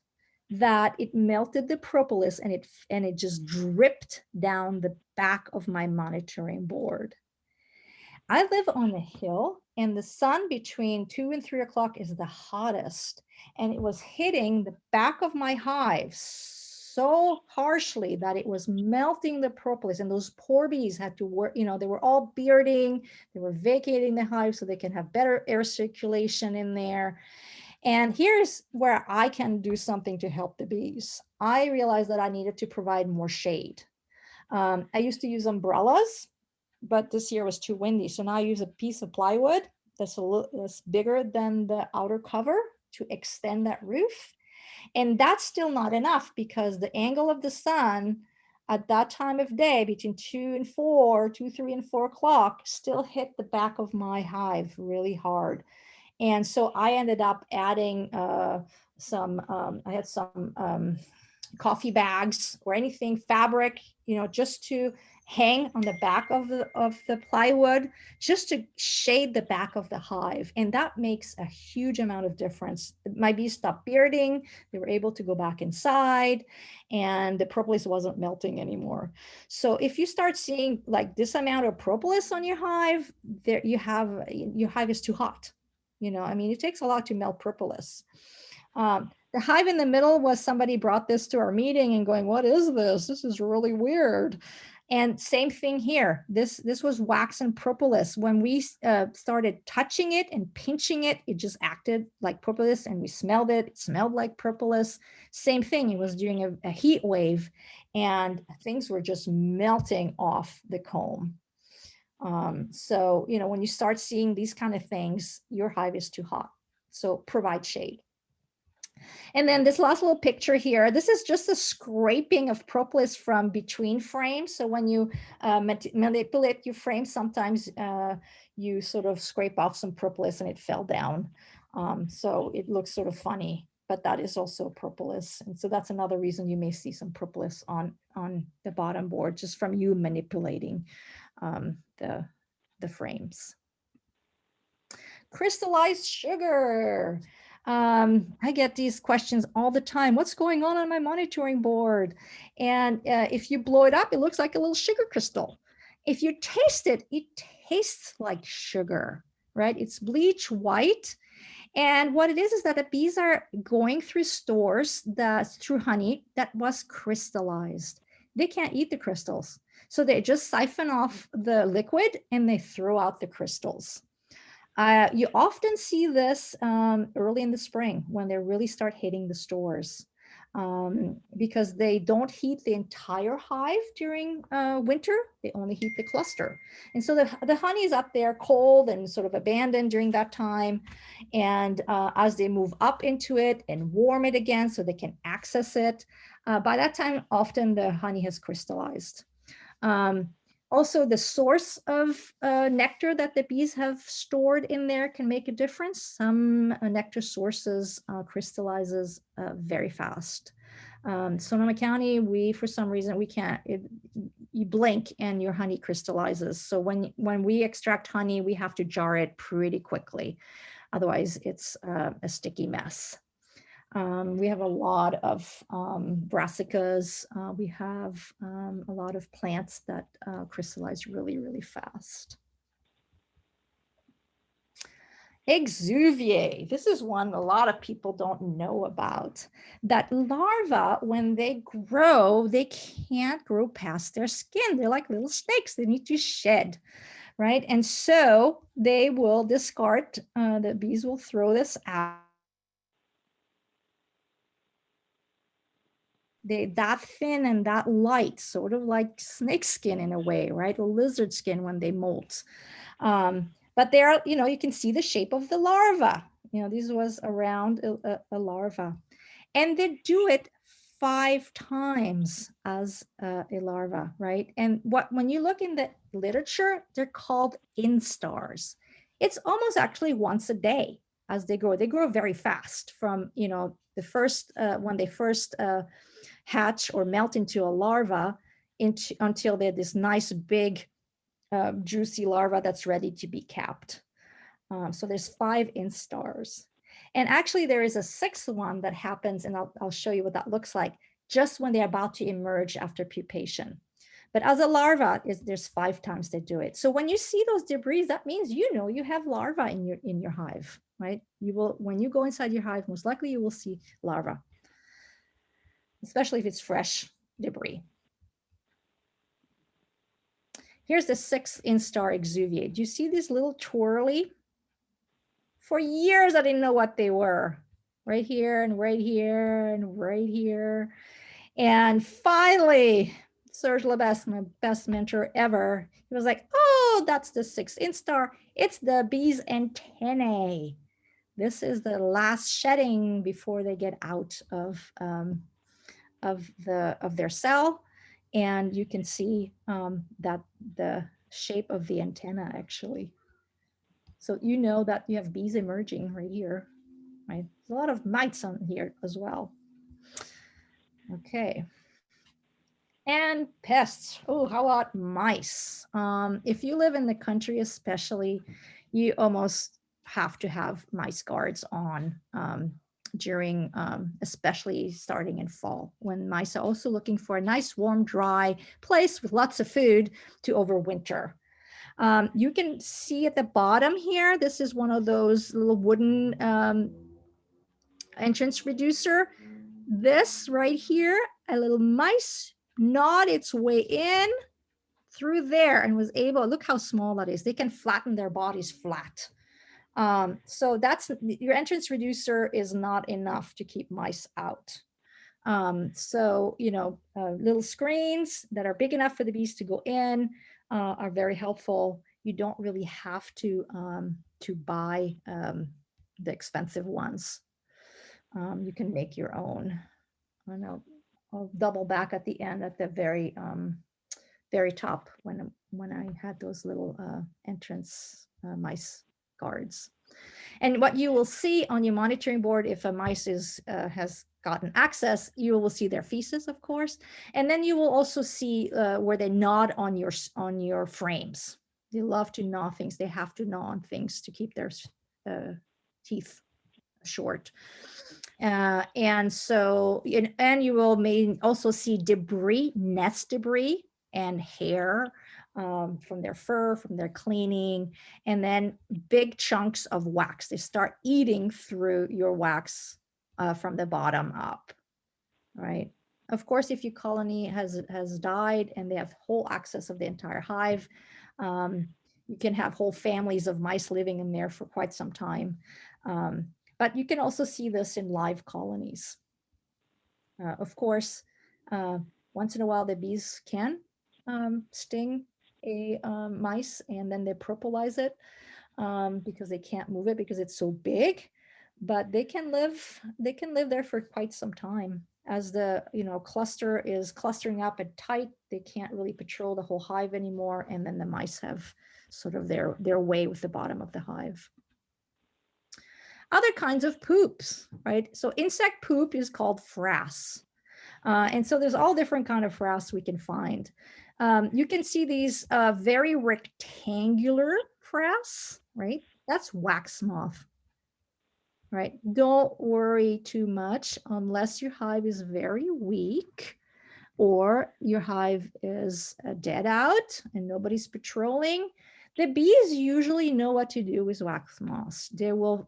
that it melted the propolis and it just dripped down the back of my monitoring board. I live on a hill and the sun between 2 and 3 o'clock is the hottest. And it was hitting the back of my hive so harshly that it was melting the propolis, and those poor bees had to work, they were all bearding, they were vacating the hive so they can have better air circulation in there. And here's where I can do something to help the bees. I realized that I needed to provide more shade. I used to use umbrellas, but this year was too windy. So now I use a piece of plywood that's bigger than the outer cover to extend that roof. And that's still not enough because the angle of the sun at that time of day between 2, 3 and 4 o'clock still hit the back of my hive really hard. And so I ended up adding I had some coffee bags or anything, fabric, just to hang on the back of the plywood, just to shade the back of the hive. And that makes a huge amount of difference. My bees stopped bearding, they were able to go back inside, and the propolis wasn't melting anymore. So if you start seeing like this amount of propolis on your hive, your hive is too hot. It takes a lot to melt propolis. The hive in the middle was somebody brought this to our meeting and going, what is this? This is really weird. And same thing here. This was waxen propolis. When we started touching it and pinching it, it just acted like propolis, and we smelled it. It smelled like propolis. Same thing. It was during a heat wave, and things were just melting off the comb. So, when you start seeing these kind of things, your hive is too hot. So provide shade. And then this last little picture here, this is just a scraping of propolis from between frames. So when you manipulate your frame, sometimes you sort of scrape off some propolis and it fell down. So it looks sort of funny, but that is also propolis. And so that's another reason you may see some propolis on the bottom board, just from you manipulating the frames. Crystallized sugar. I get these questions all the time. What's going on my monitoring board? And if you blow it up, it looks like a little sugar crystal. If you taste it, it tastes like sugar, right? It's bleach white. And what it is that the bees are going through stores through honey that was crystallized. They can't eat the crystals. So they just siphon off the liquid and they throw out the crystals. You often see this early in the spring when they really start hitting the stores because they don't heat the entire hive during winter. They only heat the cluster. And so the honey is up there cold and sort of abandoned during that time. And as they move up into it and warm it again so they can access it, by that time, often the honey has crystallized. Also, the source of nectar that the bees have stored in there can make a difference. Some nectar sources crystallizes very fast. Sonoma County, for some reason, we can't. You blink and your honey crystallizes. So when we extract honey, we have to jar it pretty quickly. Otherwise, it's a sticky mess. We have a lot of brassicas. We have a lot of plants that crystallize really, really fast. Exuviae. This is one a lot of people don't know about. That larva, when they grow, they can't grow past their skin. They're like little snakes. They need to shed, right? And so they will discard, the bees will throw this out. That thin and that light, sort of like snake skin in a way, right? Or lizard skin when they molt. But there, you can see the shape of the larva. This was around a larva. And they do it 5 times as a larva, right? And when you look in the literature, they're called instars. It's almost actually once a day as they grow. They grow very fast from, the first, when they first hatch or melt into a larva until they're this nice big juicy larva that's ready to be capped. So there's 5 instars. And actually there is a 6th one that happens, and I'll show you what that looks like, just when they're about to emerge after pupation. But as a larva, there's 5 times they do it. So when you see those debris, that means you have larvae in your hive, right? You will, when you go inside your hive, most likely you will see larvae, especially if it's fresh debris. Here's the 6th instar exuviae. Do you see these little twirly? For years, I didn't know what they were. Right here and right here and right here. And finally, Serge Lebesque, my best mentor ever, he was like, oh, that's the 6th instar. It's the bee's antennae. This is the last shedding before they get out of their cell. And you can see that the shape of the antenna actually. So that you have bees emerging right here, right? There's a lot of mites on here as well. Okay. And pests. Oh, how about mice? If you live in the country especially, you almost have to have mice guards on during, especially starting in fall, when mice are also looking for a nice, warm, dry place with lots of food to overwinter. You can see at the bottom here, this is one of those little wooden entrance reducer. This right here, a little mice gnawed its way in through there and was able, look how small that is. They can flatten their bodies flat. So that's, your entrance reducer is not enough to keep mice out. So, little screens that are big enough for the bees to go in are very helpful. You don't really have to buy the expensive ones. You can make your own. I know I'll double back at the end at the very top when I had those little entrance mice guards. And what you will see on your monitoring board, if a mice has gotten access, you will see their feces, of course, and then you will also see where they gnawed on your frames. They love to gnaw things. They have to gnaw on things to keep their teeth short. And so, and you will may also see debris, nest debris and hair from their fur, from their cleaning, and then big chunks of wax. They start eating through your wax from the bottom up, right? Of course, if your colony has died and they have whole access of the entire hive, you can have whole families of mice living in there for quite some time. But you can also see this in live colonies. Of course, once in a while, the bees can sting a mice, and then they purplize it because they can't move it because it's so big. But they can live there for quite some time. As the cluster is clustering up and tight, they can't really patrol the whole hive anymore, and then the mice have sort of their way with the bottom of the hive. Other kinds of poops, right? So insect poop is called frass. And so there's all different kind of frass we can find. You can see these very rectangular frass, right? That's wax moth, right? Don't worry too much unless your hive is very weak or your hive is dead out and nobody's patrolling. The bees usually know what to do with wax moths. They will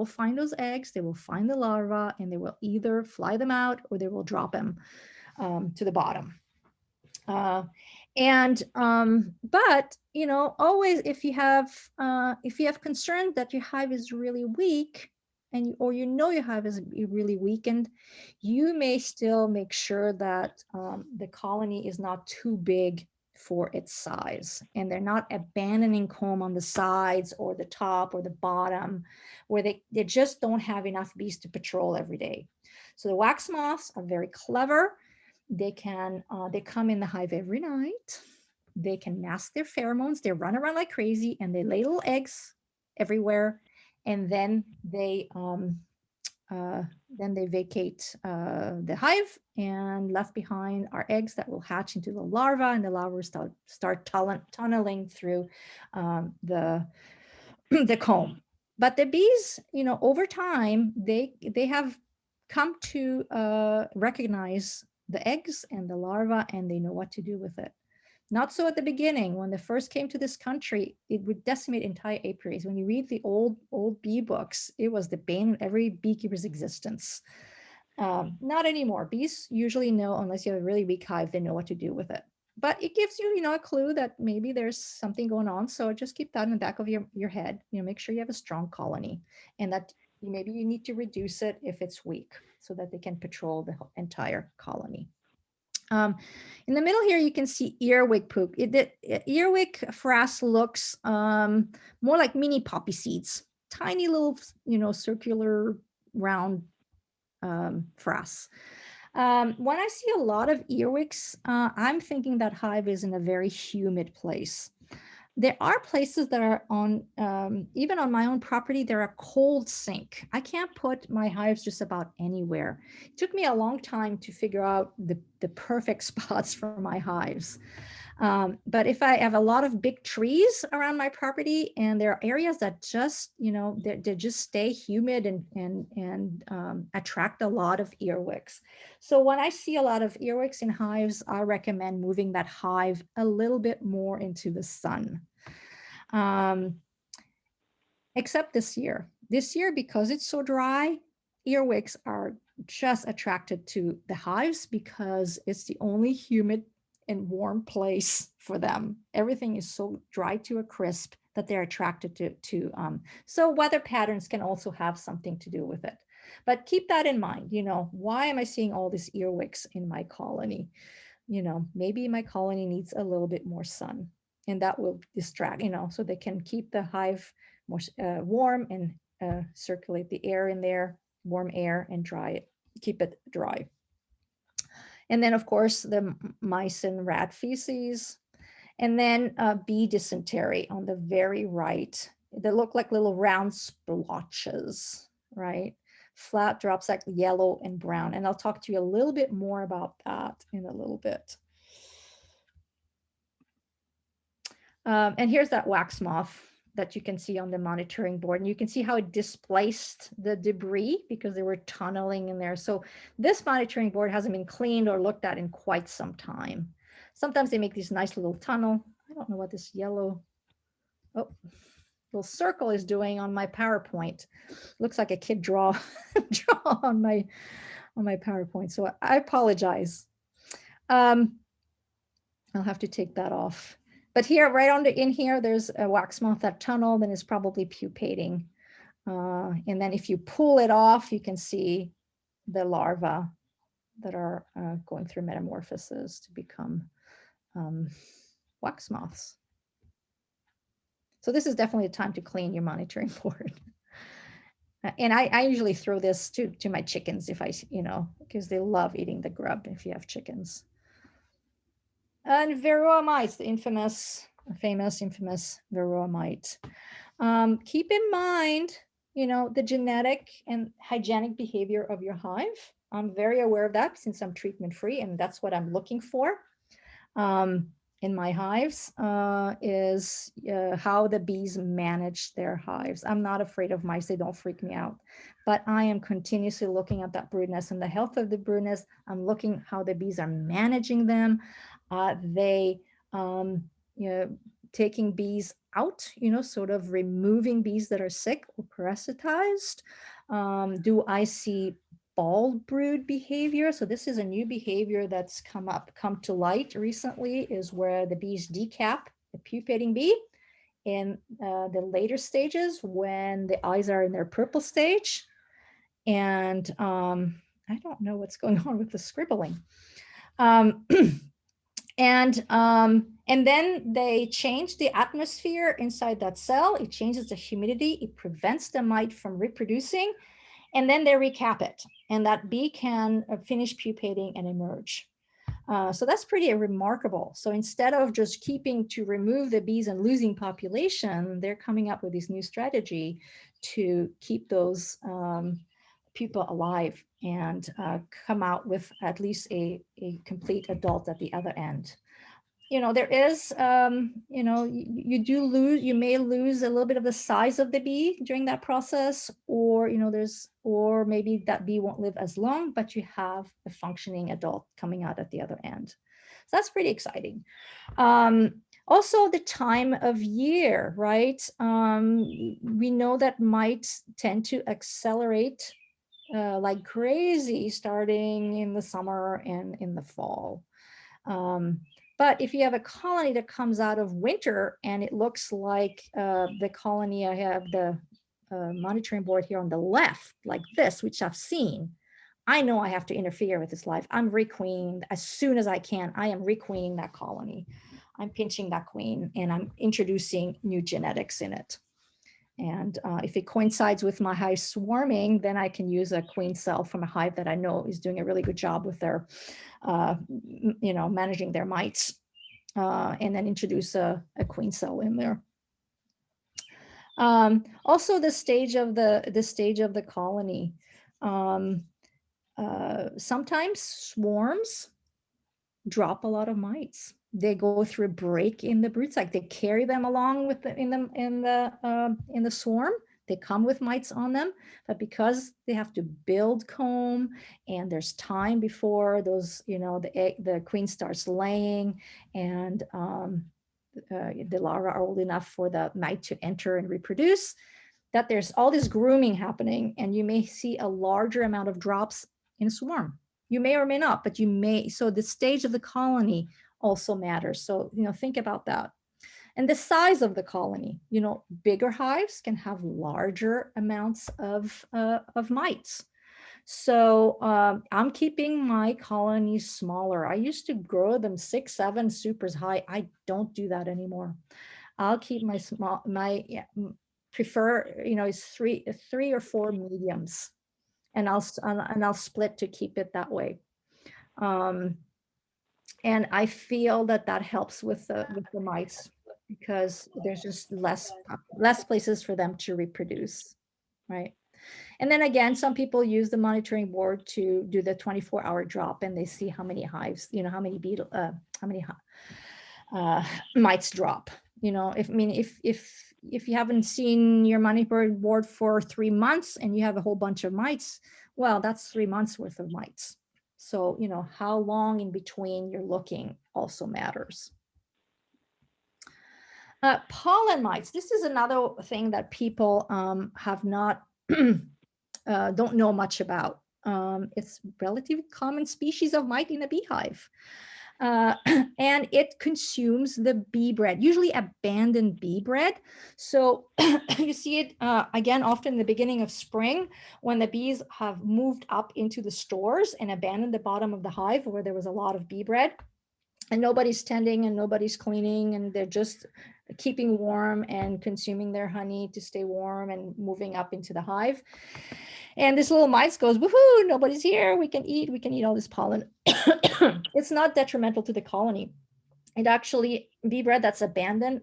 find those eggs, they will find the larva, and they will either fly them out or they will drop them to the bottom. But always if you have concern that your hive is really weak, or your hive is really weakened, you may still make sure that the colony is not too big for its size, and they're not abandoning comb on the sides or the top or the bottom, where they just don't have enough bees to patrol every day. So the wax moths are very clever. They come in the hive every night. They can mask their pheromones. They run around like crazy, and they lay little eggs everywhere, and then they vacate the hive, and left behind are eggs that will hatch into the larva, and the larva will start tunneling through the comb. But the bees, over time, they have come to recognize the eggs and the larva, and they know what to do with it. Not so at the beginning. When they first came to this country, it would decimate entire apiaries. When you read the old bee books, it was the bane of every beekeeper's existence. Not anymore. Bees usually know, unless you have a really weak hive, they know what to do with it. But it gives you, a clue that maybe there's something going on. So just keep that in the back of your head. Make sure you have a strong colony, and that maybe you need to reduce it if it's weak, so that they can patrol the entire colony. In the middle here, you can see earwig poop. Earwig frass looks more like mini poppy seeds, tiny little, circular round frass. When I see a lot of earwigs, I'm thinking that hive is in a very humid place. There are places that are on, even on my own property, they're a cold sink. I can't put my hives just about anywhere. It took me a long time to figure out the perfect spots for my hives. But if I have a lot of big trees around my property, and there are areas that just, they just stay humid and attract a lot of earwigs. So when I see a lot of earwigs in hives, I recommend moving that hive a little bit more into the sun. Except this year. This year, because it's so dry, earwigs are just attracted to the hives because it's the only humid and warm place for them. Everything is so dry to a crisp that they're attracted to. So weather patterns can also have something to do with it. But keep that in mind, why am I seeing all these earwigs in my colony? Maybe my colony needs a little bit more sun, and that will distract, so they can keep the hive more warm and circulate the air in there, warm air, and keep it dry. And then, of course, the mice and rat feces. And then bee dysentery on the very right. They look like little round splotches, right? Flat drops like yellow and brown. And I'll talk to you a little bit more about that in a little bit. And here's that wax moth that you can see on the monitoring board. And you can see how it displaced the debris because they were tunneling in there. So this monitoring board hasn't been cleaned or looked at in quite some time. Sometimes they make these nice little tunnel. I don't know what this yellow little circle is doing on my PowerPoint. Looks like a kid draw on my PowerPoint. So I apologize. I'll have to take that off. But here, right in here, there's a wax moth that tunneled and is probably pupating. And then if you pull it off, you can see the larvae that are going through metamorphosis to become wax moths. So this is definitely a time to clean your monitoring board. And I usually throw this to my chickens if because they love eating the grub if you have chickens. And varroa mites, the famous varroa mite. Keep in mind, the genetic and hygienic behavior of your hive. I'm very aware of that since I'm treatment free, and that's what I'm looking for in my hives is how the bees manage their hives. I'm not afraid of mice. They don't freak me out, but I am continuously looking at that brood nest and the health of the brood nest. I'm looking how the bees are managing them. Taking bees out, sort of removing bees that are sick or parasitized? Do I see bald brood behavior? So this is a new behavior that's come to light recently, is where the bees decap the pupating bee in the later stages when the eyes are in their purple stage. And I don't know what's going on with the scribbling. And then they change the atmosphere inside that cell. It changes the humidity. It prevents the mite from reproducing. And then they recap it. And that bee can finish pupating and emerge. So that's pretty remarkable. So instead of just keeping to remove the bees and losing population, they're coming up with this new strategy to keep those pupa alive and come out with at least a complete adult at the other end. There is, you may lose a little bit of the size of the bee during that process, or, or maybe that bee won't live as long, but you have a functioning adult coming out at the other end. So that's pretty exciting. Also the time of year, right? We know that mites tend to accelerate like crazy starting in the summer and in the fall. But if you have a colony that comes out of winter and it looks like the colony, I have the monitoring board here on the left, like this, which I've seen, I know I have to interfere with this life. I'm requeening as soon as I can. I am requeening that colony. I'm pinching that queen and I'm introducing new genetics in it. And if it coincides with my hive swarming, then I can use a queen cell from a hive that I know is doing a really good job with their, managing their mites, and then introduce a queen cell in there. Also, the stage of the colony. Sometimes swarms drop a lot of mites. They go through a break in the brood cycle. They carry them along with in the swarm. They come with mites on them, but because they have to build comb and there's time before those, the queen starts laying and the larvae are old enough for the mite to enter and reproduce, that there's all this grooming happening, and you may see a larger amount of drops in a swarm. You may or may not, but you may. So the stage of the colony also matters. So, think about that. And the size of the colony, bigger hives can have larger amounts of mites. So I'm keeping my colonies smaller. I used to grow them 6, 7 supers high. I don't do that anymore. I'll keep prefer, is 3 or 4 mediums, and I'll split to keep it that way. And I feel that helps with the mites, because there's just less places for them to reproduce, right? And then again, some people use the monitoring board to do the 24-hour drop, and they see how many hives, how many mites drop. If you haven't seen your monitoring board for 3 months and you have a whole bunch of mites, well, that's 3 months worth of mites. So, how long in between you're looking also matters. Pollen mites. This is another thing that people have not, don't know much about. It's a relatively common species of mite in a beehive. And it consumes the bee bread, usually abandoned bee bread. So you see it again, often in the beginning of spring, when the bees have moved up into the stores and abandoned the bottom of the hive where there was a lot of bee bread, and nobody's tending and nobody's cleaning, and they're just keeping warm and consuming their honey to stay warm and moving up into the hive. And this little mites goes, woohoo, nobody's here. We can eat all this pollen. It's not detrimental to the colony. It actually, bee bread that's abandoned,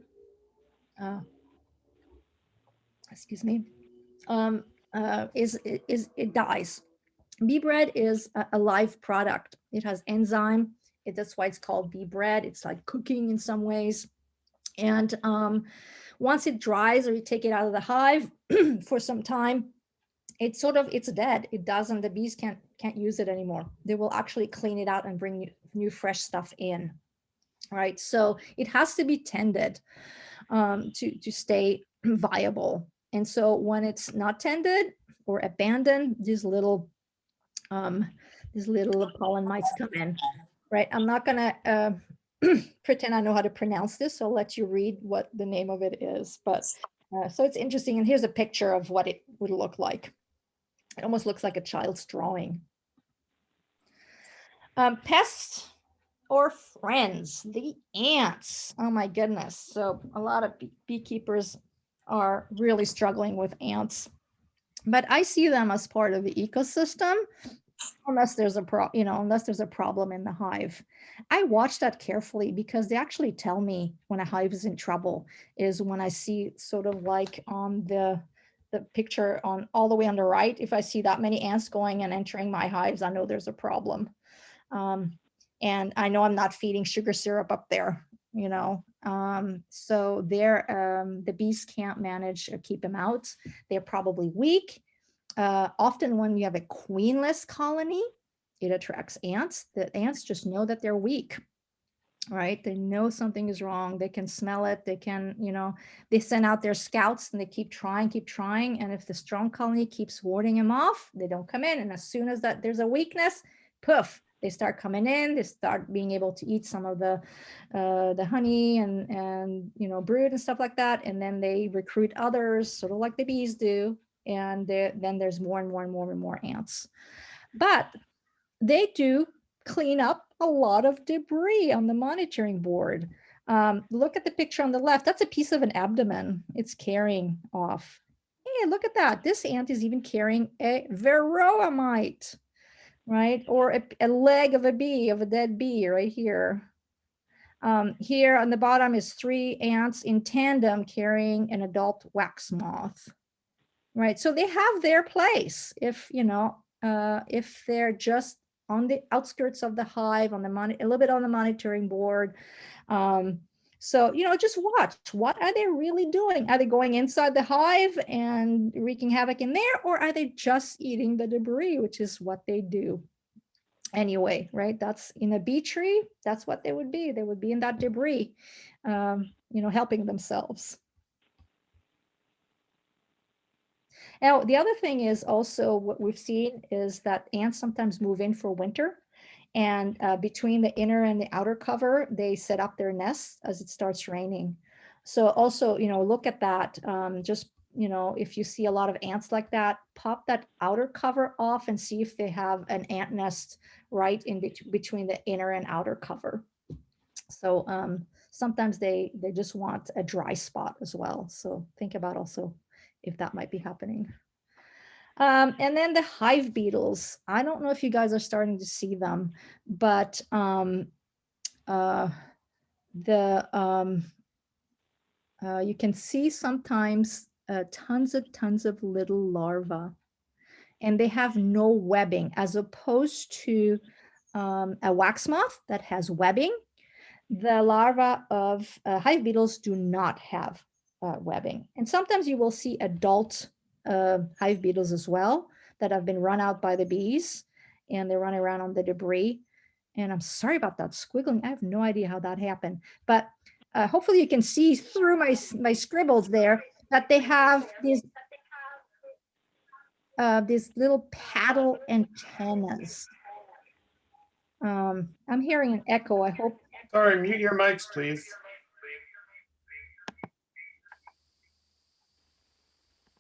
it dies. Bee bread is a live product. It has enzyme. That's why it's called bee bread. It's like cooking in some ways. And once it dries, or you take it out of the hive for some time, it's dead. It doesn't, the bees can't use it anymore. They will actually clean it out and bring new fresh stuff in. Right. So it has to be tended. to stay viable. And so when it's not tended or abandoned, these little pollen mites come in, right? I'm not gonna pretend I know how to pronounce this, so I'll let you read what the name of it is. But so it's interesting, and here's a picture of what it would look like. It almost looks like a child's drawing. Pests or friends, the ants. Oh my goodness. So a lot of beekeepers are really struggling with ants, but I see them as part of the ecosystem unless there's a problem in the hive. I watch that carefully because they actually tell me when a hive is in trouble is when I see sort of like on the picture on all the way on the right, if I see that many ants going and entering my hives, I know there's a problem. And I know I'm not feeding sugar syrup up there, you know. So the bees can't manage or keep them out. They're probably weak. Often when you have a queenless colony, it attracts ants. The ants just know that they're weak, right? They know something is wrong. They can smell it. They can, you know, they send out their scouts and they keep trying. And if the strong colony keeps warding them off, they don't come in. And as soon as that there's a weakness, poof, they start coming in. They start being able to eat some of the honey and you know, brood and stuff like that. And then they recruit others, sort of like the bees do. And then there's more and more ants. But they do clean up a lot of debris on the monitoring board. Look at the picture on the left. That's a piece of an abdomen it's carrying off. Hey, look at that. This ant is even carrying a varroa mite, right? Or a leg of a bee, of a dead bee right here. Here on the bottom is 3 ants in tandem carrying an adult wax moth, right? So they have their place if, you know, if they're just on the outskirts of the hive, on the a little bit on the monitoring board. So, you know, just watch. What are they really doing? Are they going inside the hive and wreaking havoc in there, or are they just eating the debris, which is what they do anyway, right? That's in a bee tree. That's what they would be. They would be in that debris, you know, helping themselves. Now, the other thing is also what we've seen is that ants sometimes move in for winter, and between the inner and the outer cover, they set up their nests as it starts raining. So also, you know, look at that. Just, you know, if you see a lot of ants like that, pop that outer cover off and see if they have an ant nest right in between the inner and outer cover. So sometimes they just want a dry spot as well. So think about also if that might be happening. And then the hive beetles. I don't know if you guys are starting to see them, but you can see sometimes tons of little larvae, and they have no webbing, as opposed to a wax moth that has webbing. The larvae of hive beetles do not have webbing. And sometimes you will see adult hive beetles as well that have been run out by the bees, and they run around on the debris. And I'm sorry about that squiggling. I have no idea how that happened, but hopefully you can see through my scribbles there that they have these little paddle antennas. I'm hearing an echo. I hope. Sorry, mute your mics, please.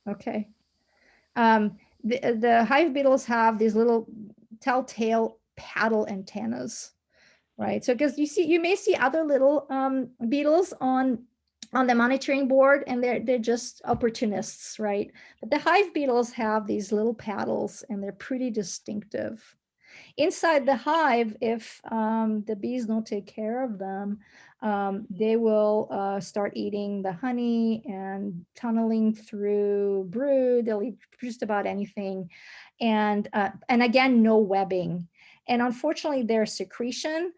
Okay. The hive beetles have these little telltale paddle antennas, right? So because you may see other little beetles on the monitoring board, and they're just opportunists, right? But the hive beetles have these little paddles, and they're pretty distinctive. Inside the hive, if the bees don't take care of them, they will start eating the honey and tunneling through brood. They'll eat just about anything. And again, no webbing. And unfortunately, their secretion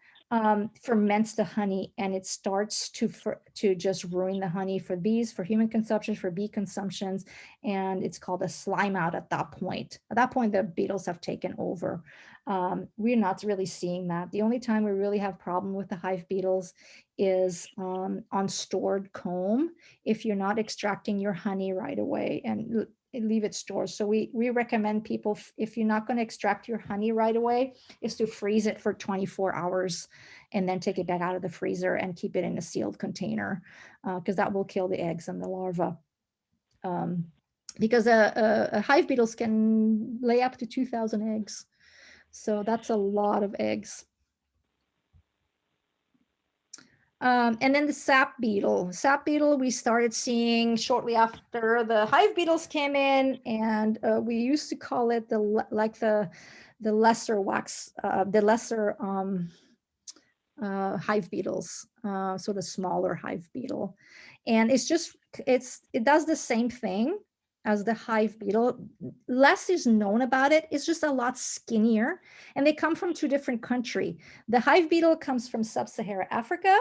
ferments the honey, and it starts to just ruin the honey for bees, for human consumption, for bee consumptions. And it's called a slime out at that point. At that point, the beetles have taken over. We're not really seeing that. The only time we really have problem with the hive beetles is on stored comb, if you're not extracting your honey right away and leave it stored. So we recommend people, if you're not going to extract your honey right away, is to freeze it for 24 hours and then take it back out of the freezer and keep it in a sealed container, because that will kill the eggs and the larva. Because a hive beetles can lay up to 2,000 eggs. So that's a lot of eggs. And then the sap beetle. Sap beetle we started seeing shortly after the hive beetles came in, and we used to call it the lesser wax, the lesser hive beetles, so the smaller hive beetle. And it does the same thing as the hive beetle. Less is known about it. It's just a lot skinnier, and they come from 2 different countries. The hive beetle comes from sub-Saharan Africa,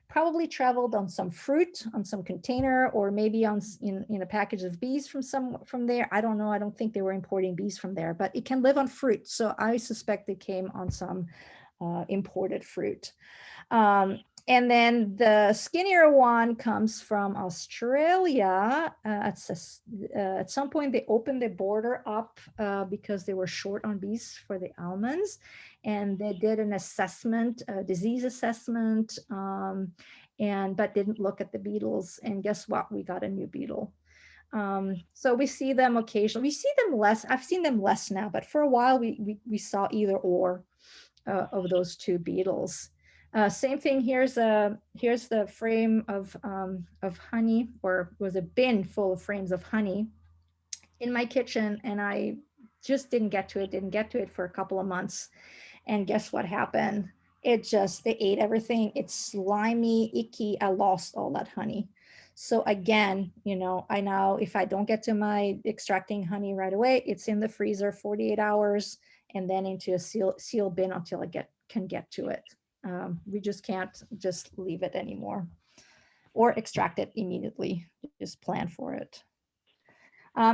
probably traveled on some fruit, on some container, or maybe in a package of bees from there. I don't know. I don't think they were importing bees from there, but it can live on fruit. So I suspect it came on some imported fruit. And then the skinnier one comes from Australia. At some point, they opened the border up because they were short on bees for the almonds. And they did an assessment, a disease assessment, but didn't look at the beetles. And guess what? We got a new beetle. So we see them occasionally. We see them less. I've seen them less now, but for a while we saw either or of those 2 beetles. Same thing. Here's the frame of honey, or was a bin full of frames of honey in my kitchen, and I just didn't get to it for a couple of months. And guess what happened? They ate everything. It's slimy, icky. I lost all that honey. So again, I now, if I don't get to my extracting honey right away, it's in the freezer 48 hours and then into a seal bin until I can get to it. We just can't just leave it anymore or extract it immediately. Just plan for it.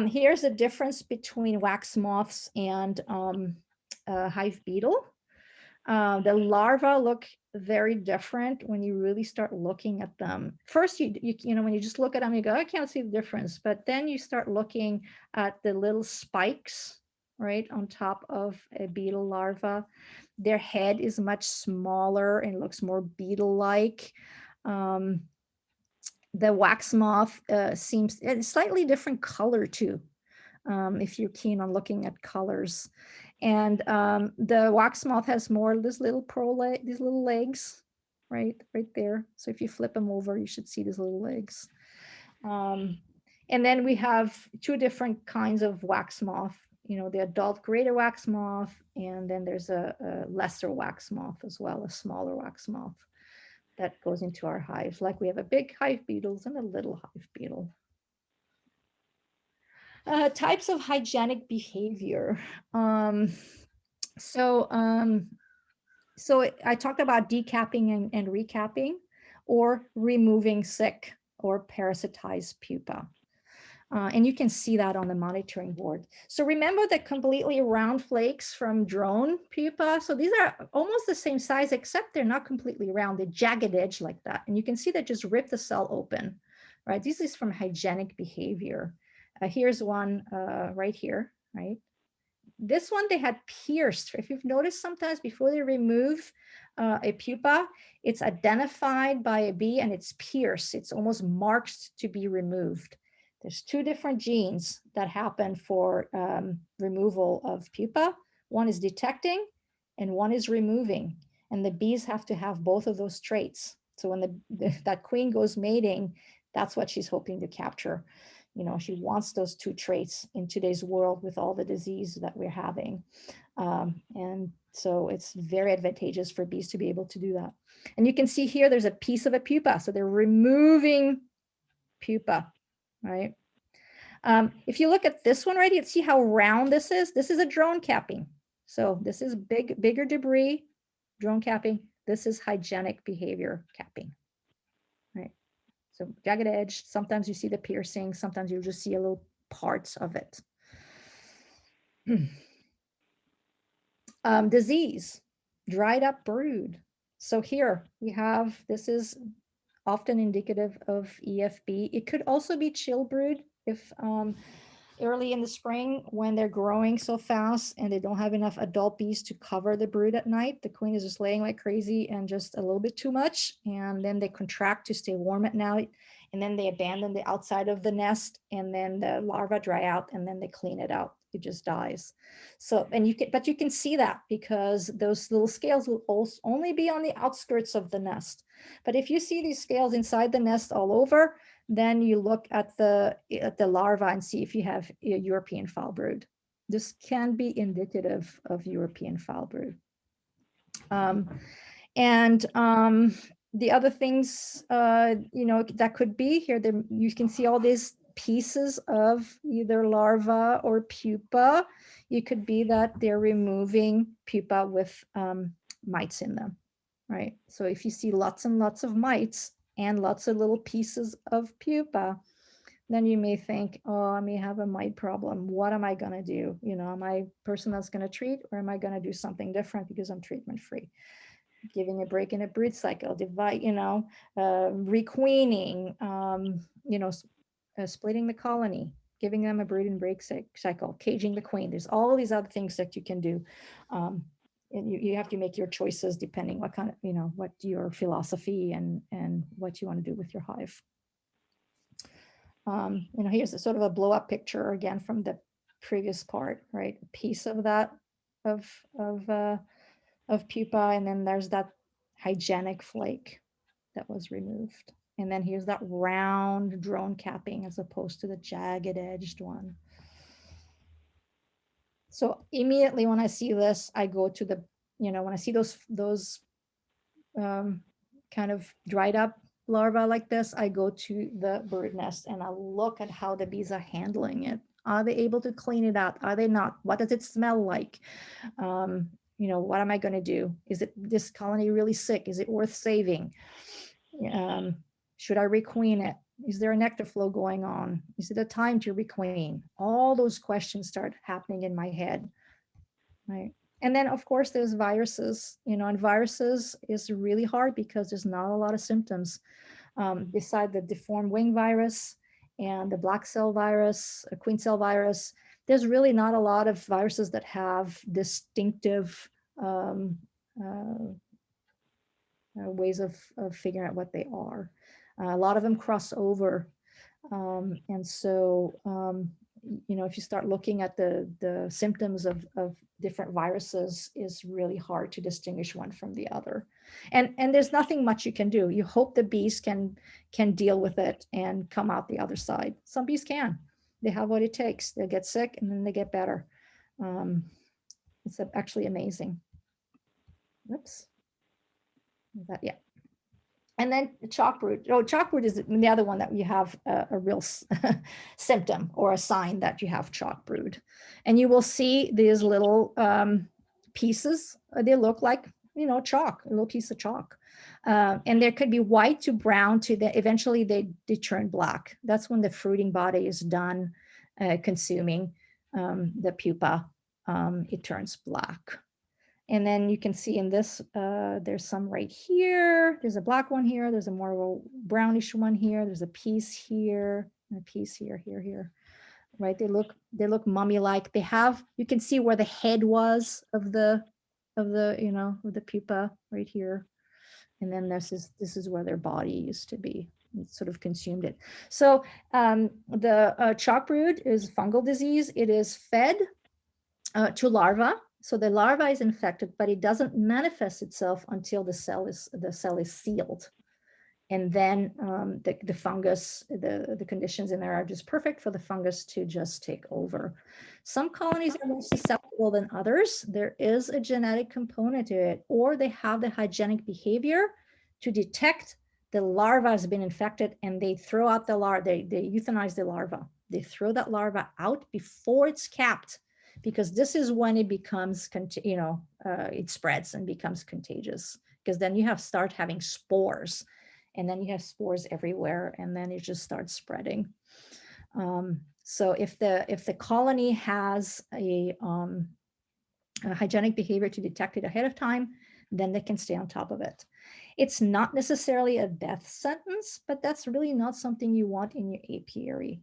Here's the difference between wax moths and hive beetle. The larvae look very different when you really start looking at them. First, when you just look at them, you go, I can't see the difference. But then you start looking at the little spikes right on top of a beetle larva. Their head is much smaller and looks more beetle-like. The wax moth seems a slightly different color too, if you're keen on looking at colors. And the wax moth has more these little legs, right there. So if you flip them over, you should see these little legs. And then we have 2 different kinds of wax moth. The adult greater wax moth, and then there's a lesser wax moth as well, a smaller wax moth that goes into our hives. Like we have a big hive beetles and a little hive beetle. Types of hygienic behavior. So I talked about decapping and recapping, or removing sick or parasitized pupa. And you can see that on the monitoring board. So remember the completely round flakes from drone pupa. So these are almost the same size, except they're not completely round, they're jagged edge like that. And you can see that just rip the cell open, right? This is from hygienic behavior. Here's one right here, right? This one they had pierced. If you've noticed, sometimes before they remove a pupa, it's identified by a bee and it's pierced. It's almost marked to be removed. There's 2 different genes that happen for removal of pupa. One is detecting and one is removing. And the bees have to have both of those traits. So when that queen goes mating, that's what she's hoping to capture. She wants those 2 traits in today's world with all the disease that we're having. And so it's very advantageous for bees to be able to do that. And you can see here, there's a piece of a pupa. So they're removing pupa, right? If you look at this one, right, you see how round this is. This is a drone capping. So this is bigger debris, drone capping. This is hygienic behavior capping, right? So jagged edge, sometimes you see the piercing, sometimes you just see a little parts of it. Disease, dried up brood. So here we have, this is often indicative of EFB. It could also be chill brood if early in the spring when they're growing so fast and they don't have enough adult bees to cover the brood at night. The queen is just laying like crazy and just a little bit too much. And then they contract to stay warm at night. And then they abandon the outside of the nest, and then the larvae dry out, and then they clean it out. It just dies. So, and you can, but you can see that because those little scales will also only be on the outskirts of the nest. But if you see these scales inside the nest all over, then you look at the larva and see if you have a European foul brood. This can be indicative of European foul brood. The other things, that could be here, you can see all these pieces of either larva or pupa. It could be that they're removing pupa with mites in them, right? So if you see lots and lots of mites and lots of little pieces of pupa, then you may think, oh, I may have a mite problem. What am I going to do? Am I a person that's going to treat, or am I going to do something different because I'm treatment free? Giving a break in a brood cycle, requeening, splitting the colony, giving them a brood and break cycle, caging the queen. There's all these other things that you can do. And you have to make your choices depending what kind of, what your philosophy and what you want to do with your hive. Here's a sort of a blow up picture again from the previous part, right? A piece of that of pupa, and then there's that hygienic flake that was removed. And then here's that round drone capping as opposed to the jagged edged one. So immediately when I see this, I go to the, when I see those kind of dried up larvae like this, I go to the bird nest and I look at how the bees are handling it. Are they able to clean it out? Are they not? What does it smell like? What am I going to do? Is this colony really sick? Is it worth saving? Should I requeen it? Is there a nectar flow going on? Is it a time to requeen? All those questions start happening in my head, right? And then of course there's viruses, and viruses is really hard because there's not a lot of symptoms. Beside the deformed wing virus and the black cell virus, a queen cell virus, there's really not a lot of viruses that have distinctive ways of figuring out what they are. A lot of them cross over. And so, if you start looking at the symptoms of different viruses, is really hard to distinguish one from the other. And there's nothing much you can do. You hope the bees can deal with it and come out the other side. Some bees can. They have what it takes. They get sick and then they get better. It's actually amazing. Whoops. Yeah. And then chalk brood. Oh, chalk brood is the other one that you have a real symptom or a sign that you have chalk brood. And you will see these little pieces. They look like, chalk, a little piece of chalk. And there could be white to brown to eventually they turn black. That's when the fruiting body is done consuming the pupa. It turns black. And then you can see in this, there's some right here. There's a black one here. There's a more of a brownish one here. There's a piece here, and a piece here, right? They look mummy-like. They have, you can see where the head was of the pupa right here. And then this is where their body used to be. It sort of consumed it. So the chalk brood is fungal disease. It is fed to larvae. So the larva is infected, but it doesn't manifest itself until the cell is sealed. And then the fungus, the conditions in there are just perfect for the fungus to just take over. Some colonies are more susceptible than others. There is a genetic component to it, or they have the hygienic behavior to detect the larva has been infected and they throw out the larva, they euthanize the larva. They throw that larva out before it's capped, because this is when it becomes, it spreads and becomes contagious, because then you start having spores, and then you have spores everywhere, and then it just starts spreading. So if the colony has a hygienic behavior to detect it ahead of time, then they can stay on top of it. It's not necessarily a death sentence, but that's really not something you want in your apiary.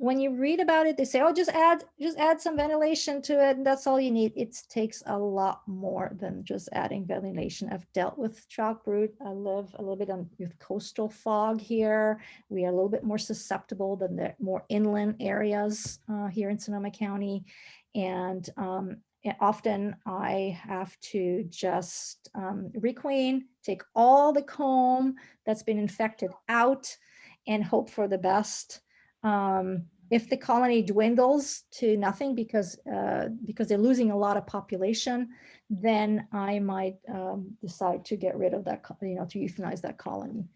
When you read about it, they say, oh, just add some ventilation to it, and that's all you need. It takes a lot more than just adding ventilation. I've dealt with chalk brood. I live a little bit with coastal fog here. We are a little bit more susceptible than the more inland areas here in Sonoma County. And often I have to just requeen, take all the comb that's been infected out and hope for the best. If the colony dwindles to nothing because they're losing a lot of population, then I might decide to get rid of that, to euthanize that colony.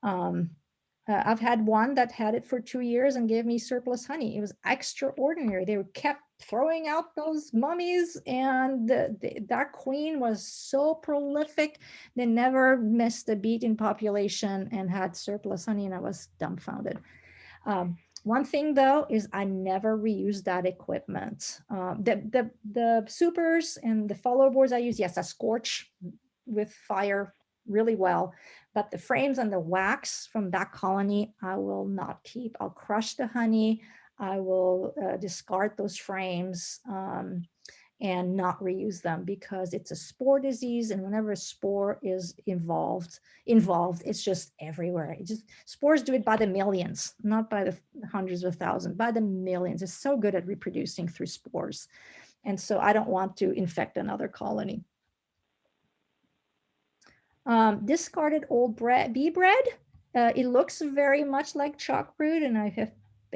I've had one that had it for 2 years and gave me surplus honey. It was extraordinary. They kept throwing out those mummies, and that queen was so prolific. They never missed a beat in population and had surplus honey, and I was dumbfounded. One thing though is I never reuse that equipment. The supers and the follower boards I use, yes, I scorch with fire really well, but the frames and the wax from that colony, I will not keep. I'll crush the honey. I will discard those frames and not reuse them, because it's a spore disease, and whenever a spore is involved, it's just everywhere. Spores do it by the millions, not by the hundreds of thousands, by the millions. It's so good at reproducing through spores. And so I don't want to infect another colony. Discarded old bee bread. It looks very much like chalk brood, and I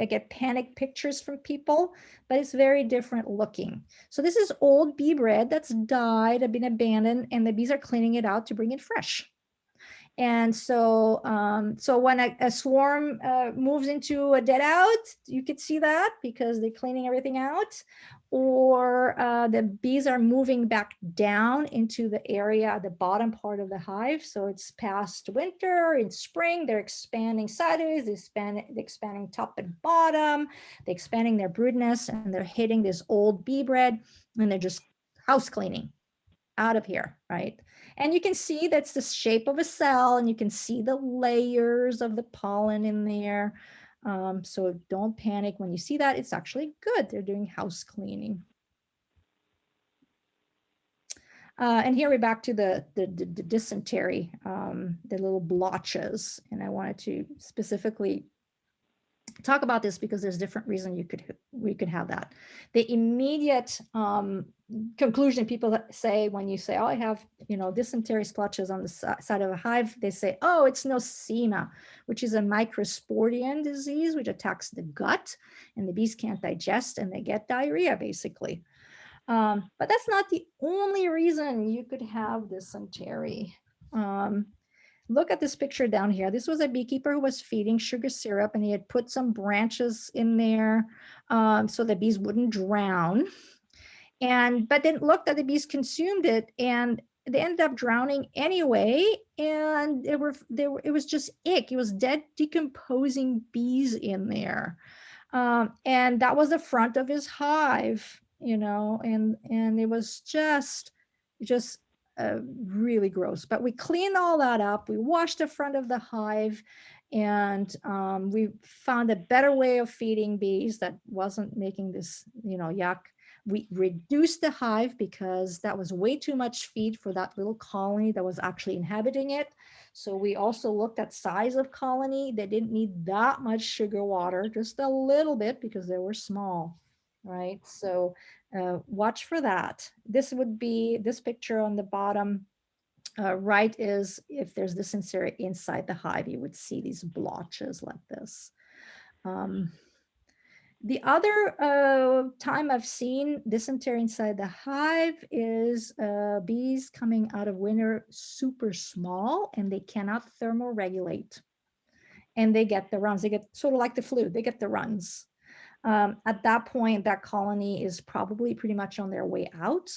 get panic pictures from people, but it's very different looking. So this is old bee bread that's died, have been abandoned, and the bees are cleaning it out to bring it fresh. And so, so when a swarm moves into a dead out, you could see that because they're cleaning everything out, or the bees are moving back down into the area, the bottom part of the hive. So it's past winter, in spring, they're expanding sideways, they're expanding top and bottom, they're expanding their brood nest, and they're hitting this old bee bread, and they're just house cleaning out of here, right? And you can see that's the shape of a cell, and you can see the layers of the pollen in there. So don't panic when you see that. It's actually good. They're doing house cleaning. And here we're back to the dysentery, the little blotches. And I wanted to specifically talk about this because there's different reasons we could have that. The immediate conclusion people say when you say, oh, I have dysentery splotches on the side of a hive, they say, oh, it's nosema, which is a microsporidian disease which attacks the gut, and the bees can't digest and they get diarrhea basically. But that's not the only reason you could have dysentery. Look at this picture down here. This was a beekeeper who was feeding sugar syrup, and he had put some branches in there so the bees wouldn't drown. But then look that the bees consumed it, and they ended up drowning anyway. And it was just ick. It was dead, decomposing bees in there. And that was the front of his hive, and it was just really gross. But we cleaned all that up. We washed the front of the hive, and we found a better way of feeding bees that wasn't making this, yuck. We reduced the hive because that was way too much feed for that little colony that was actually inhabiting it. So we also looked at size of colony. They didn't need that much sugar water, just a little bit because they were small, right? So watch for that. This would be this picture on the bottom right is if there's dysentery inside the hive, you would see these blotches like this. The other time I've seen dysentery inside the hive is bees coming out of winter super small, and they cannot thermoregulate. And they get the runs. They get sort of like the flu. They get the runs. At that point, that colony is probably pretty much on their way out.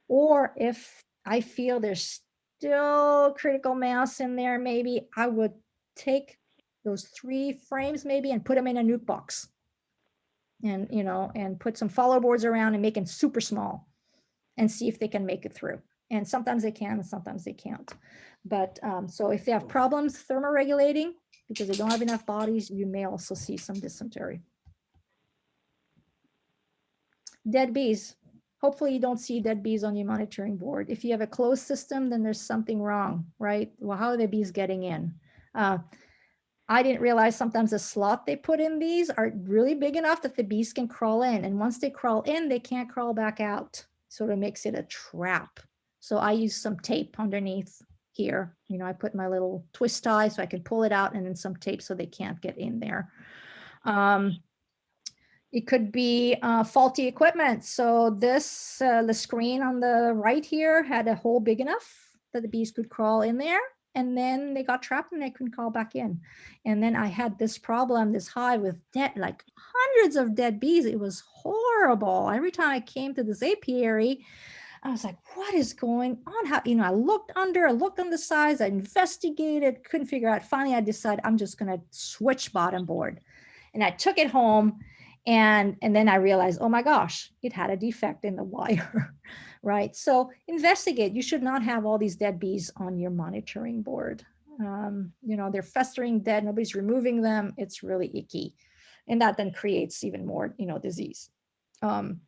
Or if I feel there's still critical mass in there, maybe I would take those 3 frames maybe and put them in a nuke box. And, and put some follow boards around and make them super small. and see if they can make it through. And sometimes they can, and sometimes they can't. But so if they have problems thermoregulating because they don't have enough bodies, you may also see some dysentery. Dead bees. Hopefully you don't see dead bees on your monitoring board. If you have a closed system, then there's something wrong, right? Well, how are the bees getting in? I didn't realize sometimes the slot they put in these are really big enough that the bees can crawl in. And once they crawl in, they can't crawl back out. Sort of makes it a trap. So I use some tape underneath here. You know, I put my little twist tie so I can pull it out, and then some tape so they can't get in there. It could be faulty equipment. So this, the screen on the right here had a hole big enough that the bees could crawl in there, and then they got trapped and they couldn't crawl back in. And then I had this problem, this hive with dead, like hundreds of dead bees. It was horrible. Every time I came to this apiary, I was like, what is going on? How, you know, I looked on the sides, I investigated, couldn't figure out. Finally, I decided I'm just going to switch bottom board. And I took it home, and then I realized, oh my gosh, it had a defect in the wire, right? So investigate. You should not have all these dead bees on your monitoring board. You know, they're festering dead, nobody's removing them. It's really icky. And that then creates even more, you know, disease. And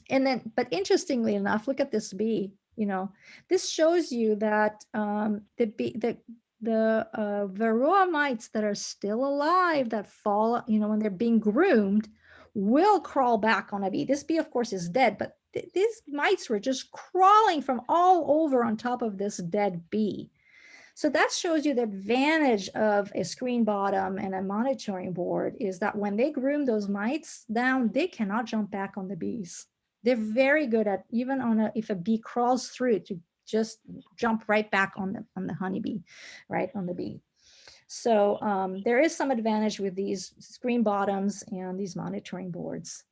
then, but interestingly enough, look at this bee. You know, this shows you that the varroa mites that are still alive, that fall, you know, when they're being groomed, will crawl back on a bee. This bee, of course, is dead, but these mites were just crawling from all over on top of this dead bee. So that shows you the advantage of a screen bottom and a monitoring board is that when they groom those mites down, they cannot jump back on the bees. They're very good at, even on if a bee crawls through, to just jump right back on the honeybee, right on the bee. So there is some advantage with these screen bottoms and these monitoring boards.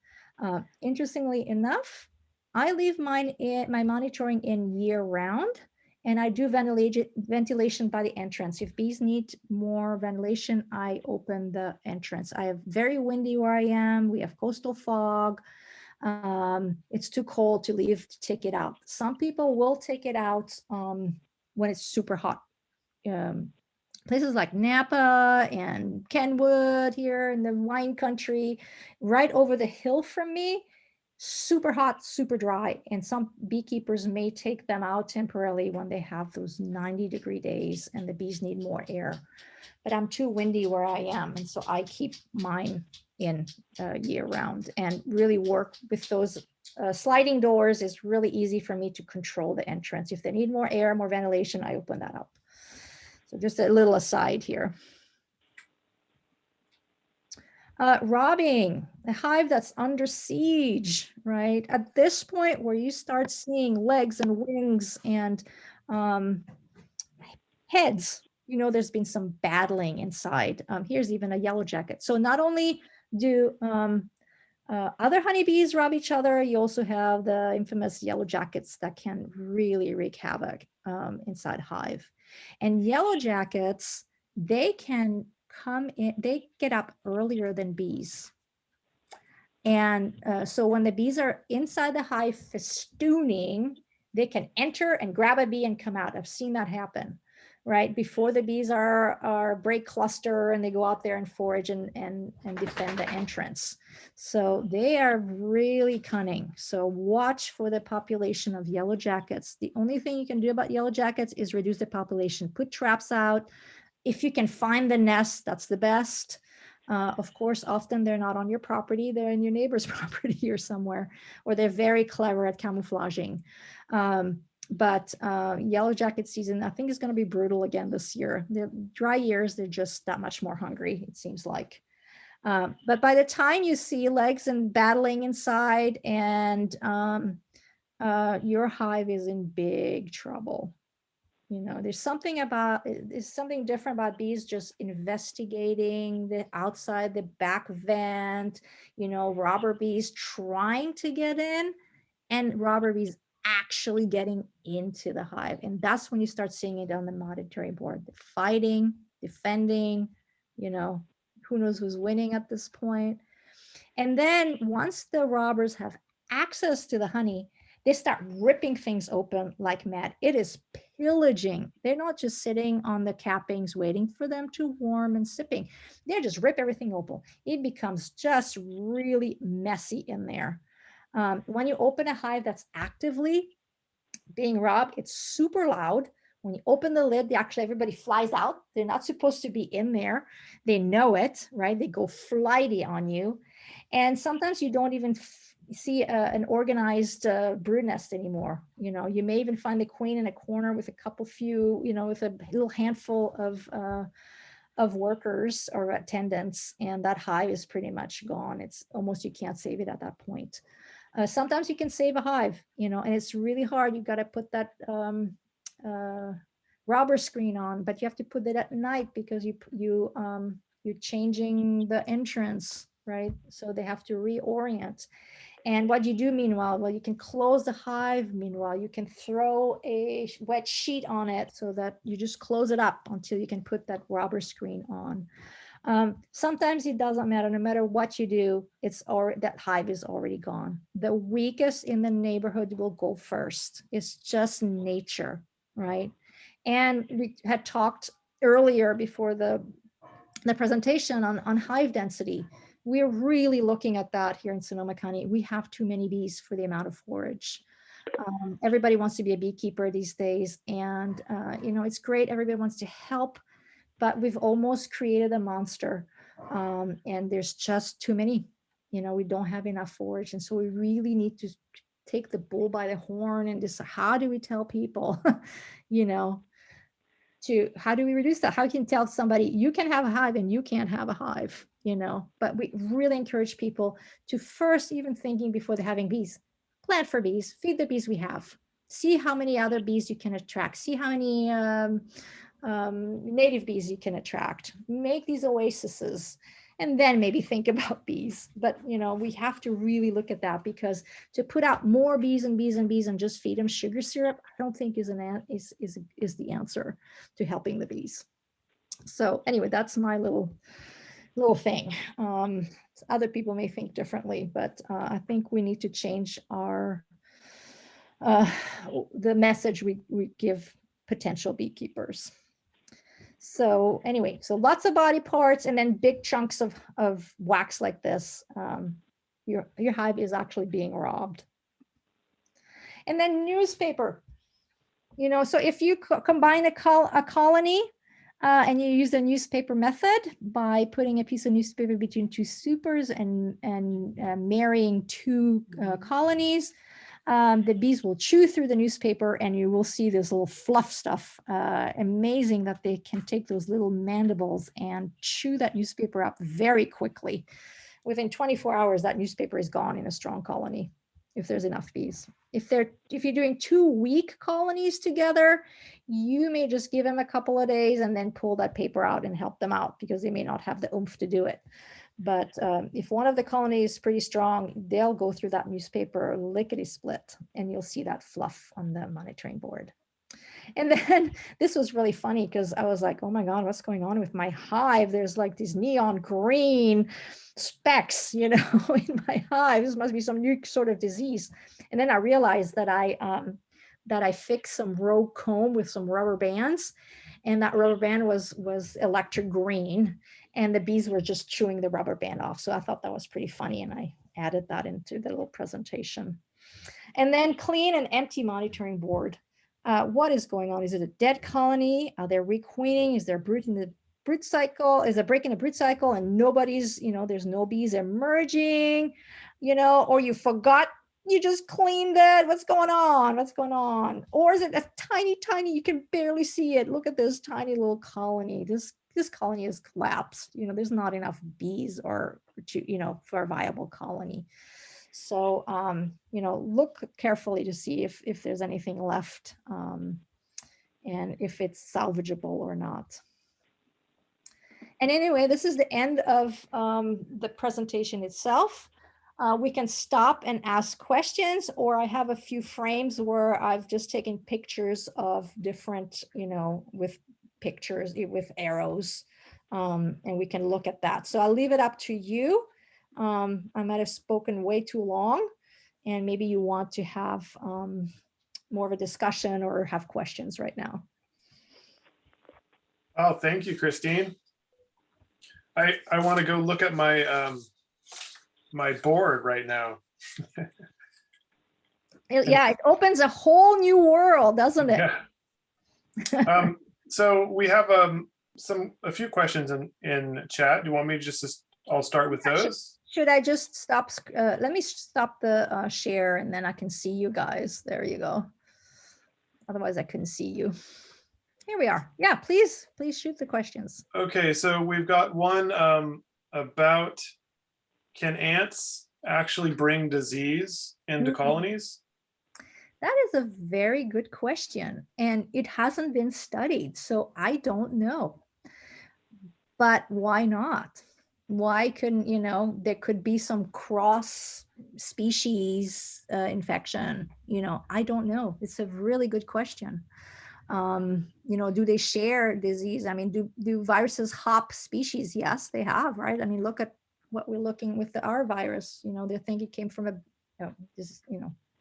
Interestingly enough, I leave my monitoring in year round, and I do ventilation by the entrance. If bees need more ventilation, I open the entrance. I have very windy where I am. We have coastal fog. It's too cold to take it out. Some people will take it out when it's super hot. Places like Napa and Kenwood here in the wine country, right over the hill from me, super hot, super dry. And some beekeepers may take them out temporarily when they have those 90-degree days and the bees need more air. But I'm too windy where I am. And so I keep mine in year round and really work with those sliding doors. Is really easy for me to control the entrance. If they need more air, more ventilation, I open that up. So just a little aside here. Robbing, a hive that's under siege, right? At this point where you start seeing legs and wings and heads, you know, there's been some battling inside. Here's even a yellow jacket. So not only do other honeybees rob each other, you also have the infamous yellow jackets that can really wreak havoc inside hive. And yellow jackets, they can come in, they get up earlier than bees. And so when the bees are inside the hive festooning, they can enter and grab a bee and come out. I've seen that happen, right? Before the bees are break cluster and they go out there and forage and defend the entrance. So they are really cunning. So watch for the population of yellow jackets. The only thing you can do about yellow jackets is reduce the population, put traps out. If you can find the nest, that's the best. Of course, often they're not on your property, they're in your neighbor's property or somewhere, or they're very clever at camouflaging. But yellow jacket season, I think, is going to be brutal again this year. The dry years, they're just that much more hungry, it seems like. But by the time you see legs and battling inside, and your hive is in big trouble. You know, there's something different about bees just investigating the outside, the back vent, you know, robber bees trying to get in, and robber bees actually getting into the hive. And that's when you start seeing it on the monitoring board, the fighting, defending, you know, who knows who's winning at this point. And then once the robbers have access to the honey, They start ripping things open like mad. It is pillaging. They're not just sitting on the cappings waiting for them to warm and sipping. They just rip everything open. It becomes just really messy in there. When you open a hive that's actively being robbed, it's super loud. When you open the lid, everybody flies out. They're not supposed to be in there. They know it, right? They go flighty on you. And sometimes you don't even see an organized brood nest anymore. You may even find the queen in a corner with a few, with a little handful of workers or attendants, and that hive is pretty much gone. It's almost, you can't save it at that point. Sometimes you can save a hive, and it's really hard. You've got to put that robber screen on, but you have to put it at night because you're changing the entrance, right? So they have to reorient. And what you do meanwhile, well, you can close the hive. Meanwhile, you can throw a wet sheet on it so that you just close it up until you can put that robber screen on. Sometimes it doesn't matter. No matter what you do, that hive is already gone. The weakest in the neighborhood will go first. It's just nature, right? And we had talked earlier before the presentation on hive density. We're really looking at that here in Sonoma County. We have too many bees for the amount of forage. Everybody wants to be a beekeeper these days, and it's great. Everybody wants to help, but we've almost created a monster, and there's just too many. We don't have enough forage, and so we really need to take the bull by the horn and just, how do we tell people, how do we reduce that? How can you tell somebody you can have a hive and you can't have a hive, but we really encourage people to first, even thinking before they're having bees, plant for bees, feed the bees we have, see how many other bees you can attract, see how many native bees you can attract, make these oases, and then maybe think about bees. But we have to really look at that, because to put out more bees and bees and bees and just feed them sugar syrup, I don't think is the answer to helping the bees. So anyway, that's my little thing. Other people may think differently, but I think we need to change the message we give potential beekeepers. So anyway, so lots of body parts and then big chunks of wax like this. Your hive is actually being robbed. And then newspaper. So if you combine a colony and you use the newspaper method by putting a piece of newspaper between two supers and marrying two colonies, the bees will chew through the newspaper, and you will see this little fluff stuff. Amazing that they can take those little mandibles and chew that newspaper up very quickly. Within 24 hours, that newspaper is gone in a strong colony, if there's enough bees. If you're doing 2 weak colonies together, you may just give them a couple of days and then pull that paper out and help them out, because they may not have the oomph to do it. But if one of the colonies is pretty strong, they'll go through that newspaper lickety split, and you'll see that fluff on the monitoring board. And then this was really funny, because I was like, oh my God, what's going on with my hive? There's like these neon green specks, in my hive. This must be some new sort of disease. And then I realized that I fixed some row comb with some rubber bands, and that rubber band was electric green, and the bees were just chewing the rubber band off. So I thought that was pretty funny, and I added that into the little presentation. And then clean and empty monitoring board. What is going on? Is it a dead colony? Are they requeening? Is there brood in the brood cycle? Is it breaking the brood cycle and nobody's, there's no bees emerging, or you forgot, you just cleaned it. What's going on? What's going on? Or is it a tiny, you can barely see it. Look at this tiny little colony. This colony has collapsed. There's not enough bees for a viable colony. So, look carefully to see if there's anything left and if it's salvageable or not. And anyway, this is the end of the presentation itself. We can stop and ask questions, or I have a few frames where I've just taken pictures of different, with pictures, with arrows, and we can look at that. So I'll leave it up to you. I might have spoken way too long, and maybe you want to have more of a discussion or have questions right now. Oh, thank you, Christine. I want to go look at my my board right now. Yeah, it opens a whole new world, doesn't it? Yeah. So we have a few questions in chat. Do you want me to just I'll start with those? Should I just stop? Let me stop the share and then I can see you guys. There you go. Otherwise I couldn't see you. Here we are. Yeah, please shoot the questions. Okay, so we've got one about, can ants actually bring disease into colonies? That is a very good question, and it hasn't been studied, so I don't know. But why not? Why couldn't, there could be some cross species infection, I don't know. It's a really good question. Do they share disease? I mean, do viruses hop species? Yes, they have, right? I mean, look at what we're looking with our virus. They think it came from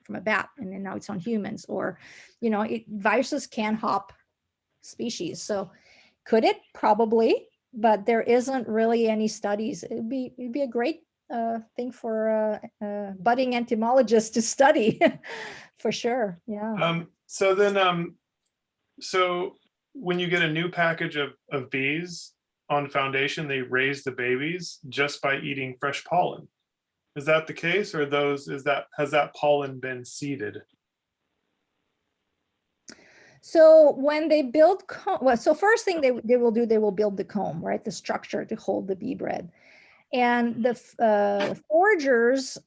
from a bat, and then now it's on humans. Or, viruses can hop species. So, could it? Probably, but there isn't really any studies. It'd be a great thing for budding entomologists to study, for sure. Yeah. So then so when you get a new package of bees on foundation, they raise the babies just by eating fresh pollen. Is that the case, or has that pollen been seeded? So when they build so first thing they will do, they will build the comb, right? The structure to hold the bee bread. And the foragers,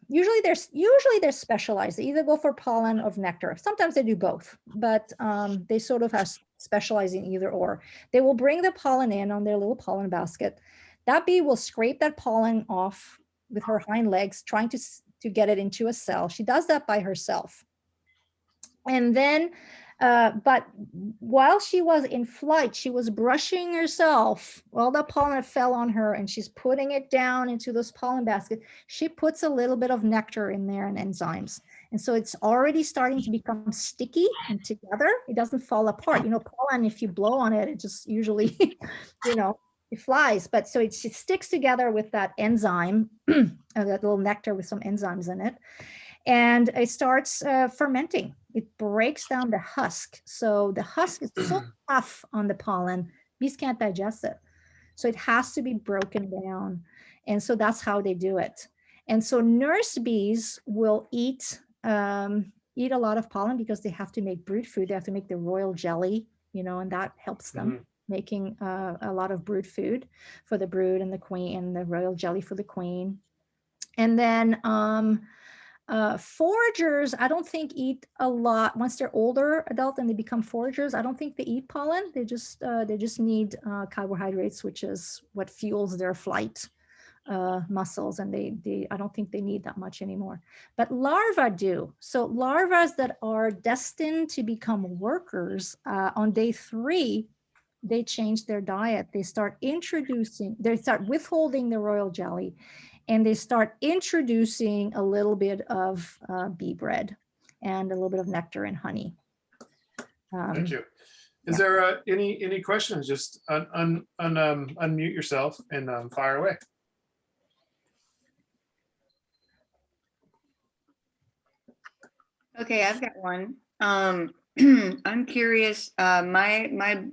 usually they're specialized. They either go for pollen or nectar. Sometimes they do both, but they sort of have specialized in either or. They will bring the pollen in on their little pollen basket. That bee will scrape that pollen off with her hind legs, trying to get it into a cell. She does that by herself. And then, but while she was in flight, she was brushing herself. All the pollen fell on her, and she's putting it down into this pollen basket. She puts a little bit of nectar in there and enzymes. And so it's already starting to become sticky and together. It doesn't fall apart. Pollen, if you blow on it, it just usually, it flies. But so it sticks together with that enzyme, that little nectar with some enzymes in it. And it starts fermenting. It breaks down the husk. So the husk is so tough on the pollen, bees can't digest it. So it has to be broken down. And so that's how they do it. And so nurse bees will eat a lot of pollen because they have to make brood food. They have to make the royal jelly, and that helps them making a lot of brood food for the brood and the queen, and the royal jelly for the queen. And then foragers, I don't think eat a lot. Once they're older adult and they become foragers, I don't think they eat pollen. They just need carbohydrates, which is what fuels their flight muscles, and I don't think they need that much anymore. But larvae do. So larvae that are destined to become workers, on day 3, they change their diet. They start withholding the royal jelly, and they start introducing a little bit of bee bread and a little bit of nectar and honey. Thank you. Is there any questions? Just unmute yourself and fire away. Okay, I've got one. I'm curious. My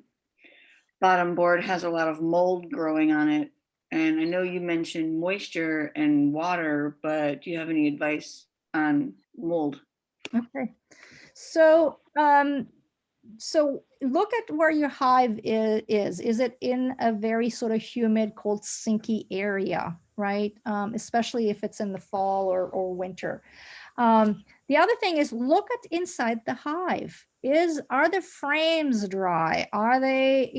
bottom board has a lot of mold growing on it, and I know you mentioned moisture and water, but do you have any advice on mold? Okay, so look at where your hive is. Is it in a very sort of humid, cold, sinky area, right? Especially if it's in the fall or winter. The other thing is, look at inside the hive. Are the frames dry? Are they,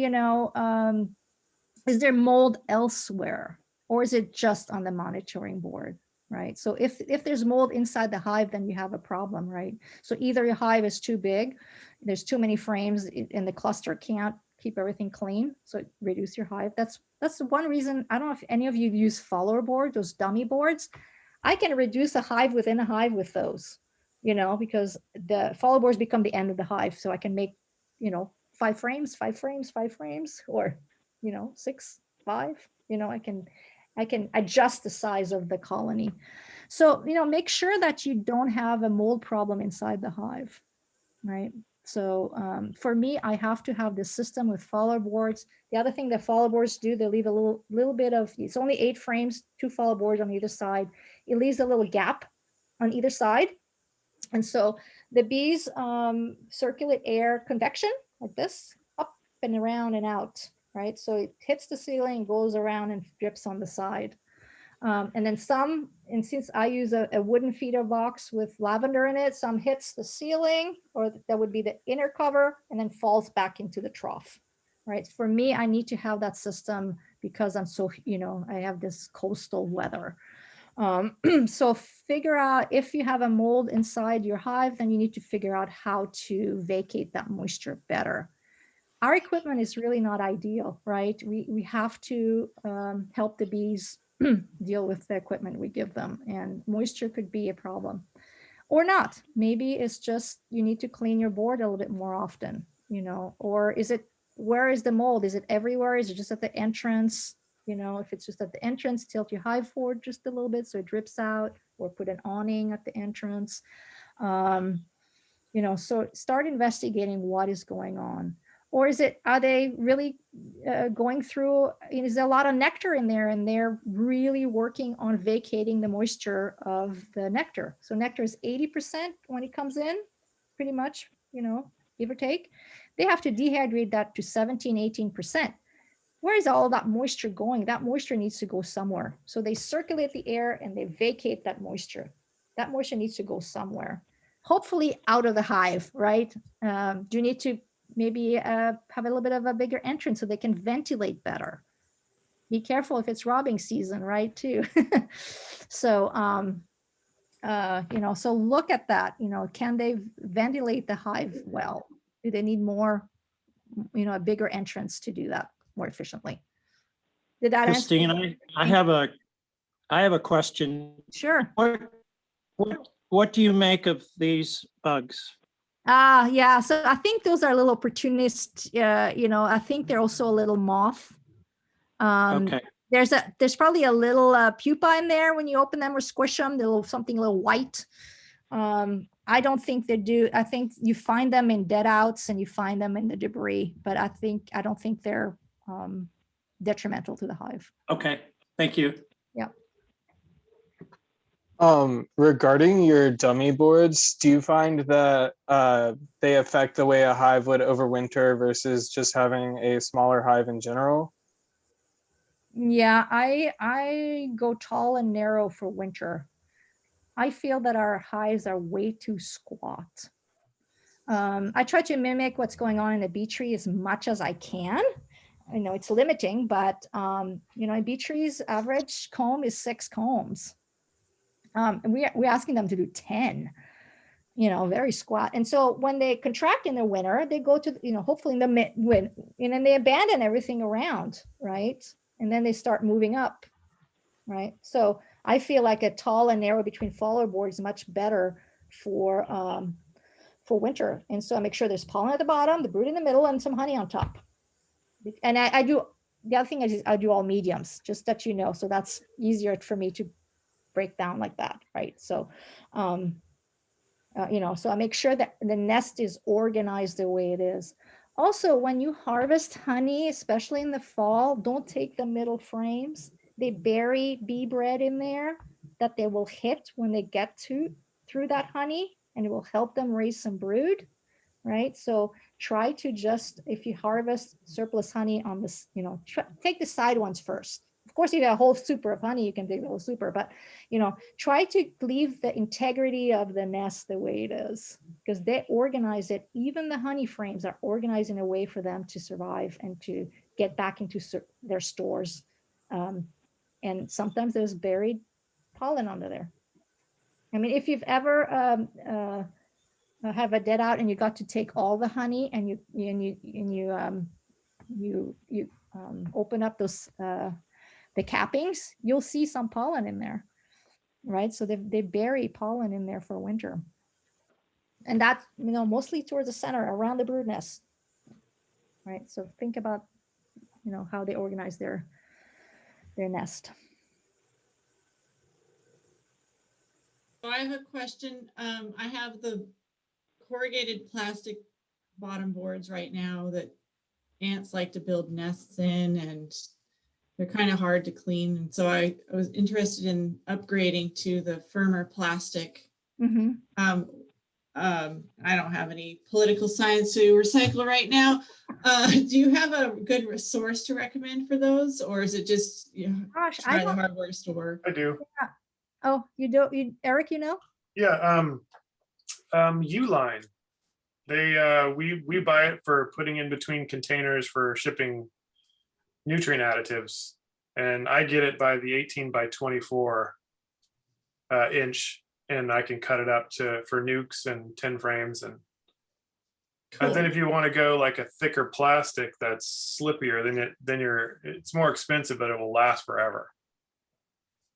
is there mold elsewhere, or is it just on the monitoring board, right? So if there's mold inside the hive, then you have a problem, right? So either your hive is too big, there's too many frames, and the cluster can't keep everything clean, so reduce your hive. That's one reason. I don't know if any of you use follower boards, those dummy boards. I can reduce a hive within a hive with those, because the follow boards become the end of the hive. So I can make, 5 frames, 5 frames, 5 frames, or, 6, 5, I can adjust the size of the colony. So, make sure that you don't have a mold problem inside the hive, right? So for me, I have to have this system with follow boards. The other thing that follow boards do, they leave a little bit of, it's only 8 frames, 2 follow boards on either side. It leaves a little gap on either side. And so the bees circulate air convection like this, up and around and out, right? So it hits the ceiling, goes around and drips on the side. And then some, and since I use a wooden feeder box with lavender in it, some hits the ceiling, or that would be the inner cover, and then falls back into the trough, right? For me, I need to have that system because I'm so, I have this coastal weather. So figure out if you have a mold inside your hive, then you need to figure out how to vacate that moisture better. Our equipment is really not ideal, right? We have to help the bees deal with the equipment we give them, and moisture could be a problem or not. Maybe it's just you need to clean your board a little bit more often, or is it, where is the mold? Is it everywhere? Is it just at the entrance? If it's just at the entrance, tilt your hive forward just a little bit so it drips out, or put an awning at the entrance. So start investigating what is going on. Or are they really going through, is there a lot of nectar in there and they're really working on vacating the moisture of the nectar? So nectar is 80% when it comes in, pretty much, give or take. They have to dehydrate that to 17, 18%. Where is all that moisture going? That moisture needs to go somewhere. So they circulate the air and they vacate that moisture. That moisture needs to go somewhere, hopefully out of the hive, right? Do you need to maybe have a little bit of a bigger entrance so they can ventilate better? Be careful if it's robbing season, right, too. So, so look at that, can they ventilate the hive well? Do they need more, a bigger entrance to do that more efficiently? Did that answer? Christine, I have a question. Sure. What do you make of these bugs? Yeah, so I think those are a little opportunist, I think they're also a little moth. Okay. There's probably a little pupa in there when you open them or squish them, something a little white. I don't think they do. I think you find them in dead outs and you find them in the debris, but I don't think they're detrimental to the hive. Okay, thank you. Yeah. Regarding your dummy boards, do you find that they affect the way a hive would overwinter versus just having a smaller hive in general? Yeah, I go tall and narrow for winter. I feel that our hives are way too squat. I try to mimic what's going on in a bee tree as much as I can. I know it's limiting, but a bee tree's average comb is 6 combs. And we're asking them to do 10, very squat. And so when they contract in the winter, they go to, hopefully in the mid-winter, and then they abandon everything around, right? And then they start moving up, right? So I feel like a tall and narrow between follower board is much better for winter. And so I make sure there's pollen at the bottom, the brood in the middle, and some honey on top. And I do, the other thing is I do all mediums, just that so that's easier for me to break down like that, right? So, so I make sure that the nest is organized the way it is. Also, when you harvest honey, especially in the fall, don't take the middle frames. They bury bee bread in there that they will hit when they get through that honey, and it will help them raise some brood, right? So try to just, if you harvest surplus honey on this, take the side ones first. Of course, if you have a whole super of honey, you can take the whole super, but, try to leave the integrity of the nest the way it is, because they organize it. Even the honey frames are organized in a way for them to survive and to get back into their stores. And sometimes there's buried pollen under there. I mean, if you've ever have a dead out and you got to take all the honey and you open up those the cappings, you'll see some pollen in there. right? So they bury pollen in there for winter. And that's, mostly towards the center, around the brood nest, right? So think about, how they organize their nest. So I have a question. I have the corrugated plastic bottom boards right now that ants like to build nests in, and they're kind of hard to clean. And so I was interested in upgrading to the firmer plastic. Mm-hmm. I don't have any political science to recycle right now. Do you have a good resource to recommend for those, or is it just Gosh, try the hardware store? I do. Oh, you do, Eric, Yeah, Uline. They we buy it for putting in between containers for shipping nutrient additives, and I get it by the 18 by 24 inch, and I can cut it up for nukes and 10 frames, and then if you want to go like a thicker plastic that's slippier, then it's more expensive, but it will last forever.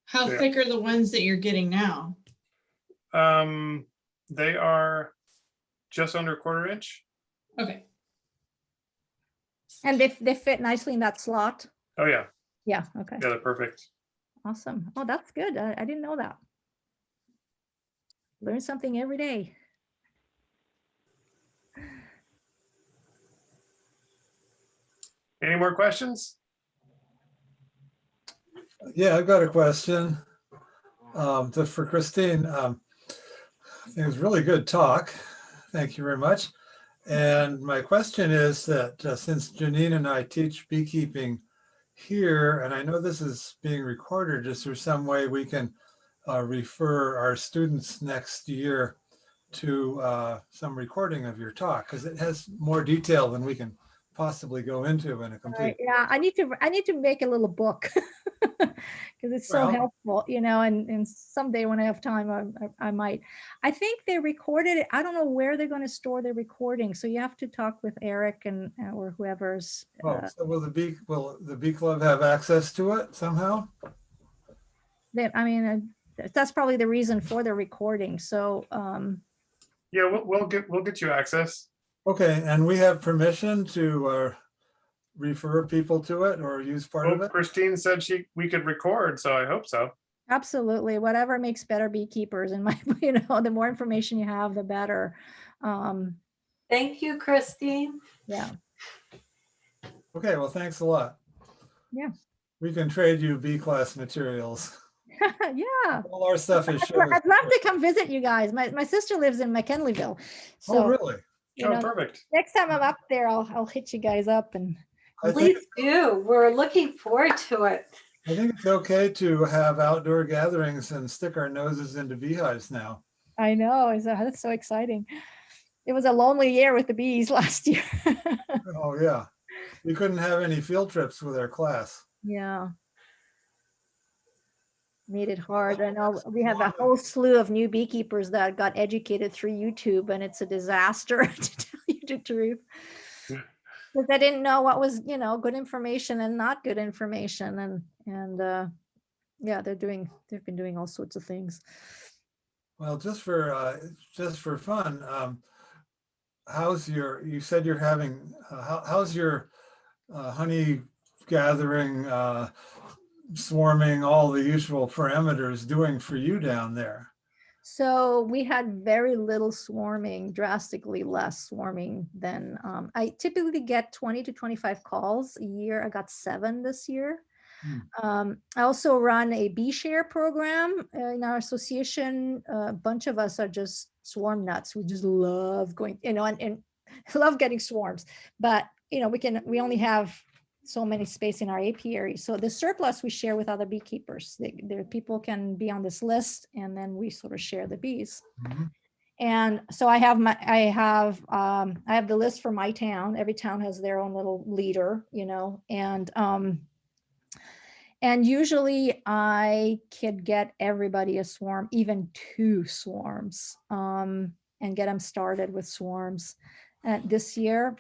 How thick are the ones that you're getting now? They are just under a 1/4 inch. Okay. And they fit nicely in that slot. Oh yeah. Yeah. Okay. Yeah, they're perfect. Awesome. Oh, that's good. I didn't know that. Learn something every day. Any more questions? Yeah, I've got a question. Just for Christine. I think it was really good talk. Thank you very much. And my question is that since Janine and I teach beekeeping here, and I know this is being recorded, is there some way we can refer our students next year to some recording of your talk? Because it has more detail than we can possibly go into in a complete. Yeah, I need to make a little book because it's so helpful, and someday when I have time, I might. I think they recorded it. I don't know where they're going to store the recording, so you have to talk with Eric and or whoever's. So will the bee club have access to it somehow? That's probably the reason for the recording. So yeah, we'll get you access. Okay, and we have permission to refer people to it or use part of it? Christine said we could record, so I hope so. Absolutely, whatever makes better beekeepers. And the more information you have, the better. Thank you, Christine. Yeah. Okay, well, thanks a lot. Yeah. We can trade you B class materials. Yeah. All our stuff is shared. I'd love to come visit you guys. My sister lives in McKinleyville. So, oh, really? Perfect. Next time I'm up there, I'll hit you guys up and. Please do. We're looking forward to it. I think it's okay to have outdoor gatherings and stick our noses into beehives now. I know. That's so exciting. It was a lonely year with the bees last year. Oh, yeah. We couldn't have any field trips with our class. Yeah. Made it hard. I know we have a whole slew of new beekeepers that got educated through YouTube, and it's a disaster to tell you the truth. Because I didn't know what was, good information and not good information, and yeah, they've been doing all sorts of things. Well, just for fun, how's you said you're having how's your honey gathering, swarming, all the usual parameters doing for you down there? So we had very little swarming, drastically less swarming than I typically get 20 to 25 calls a year. I got 7 this year. I also run a bee share program in our association. A bunch of us are just swarm nuts. We just love going, and love getting swarms. But we only have so many space in our apiary. So the surplus we share with other beekeepers. There people can be on this list, and then we sort of share the bees. Mm-hmm. And so I have the list for my town. Every town has their own little leader, and usually I could get everybody a swarm, even 2 swarms, and get them started with swarms. This year,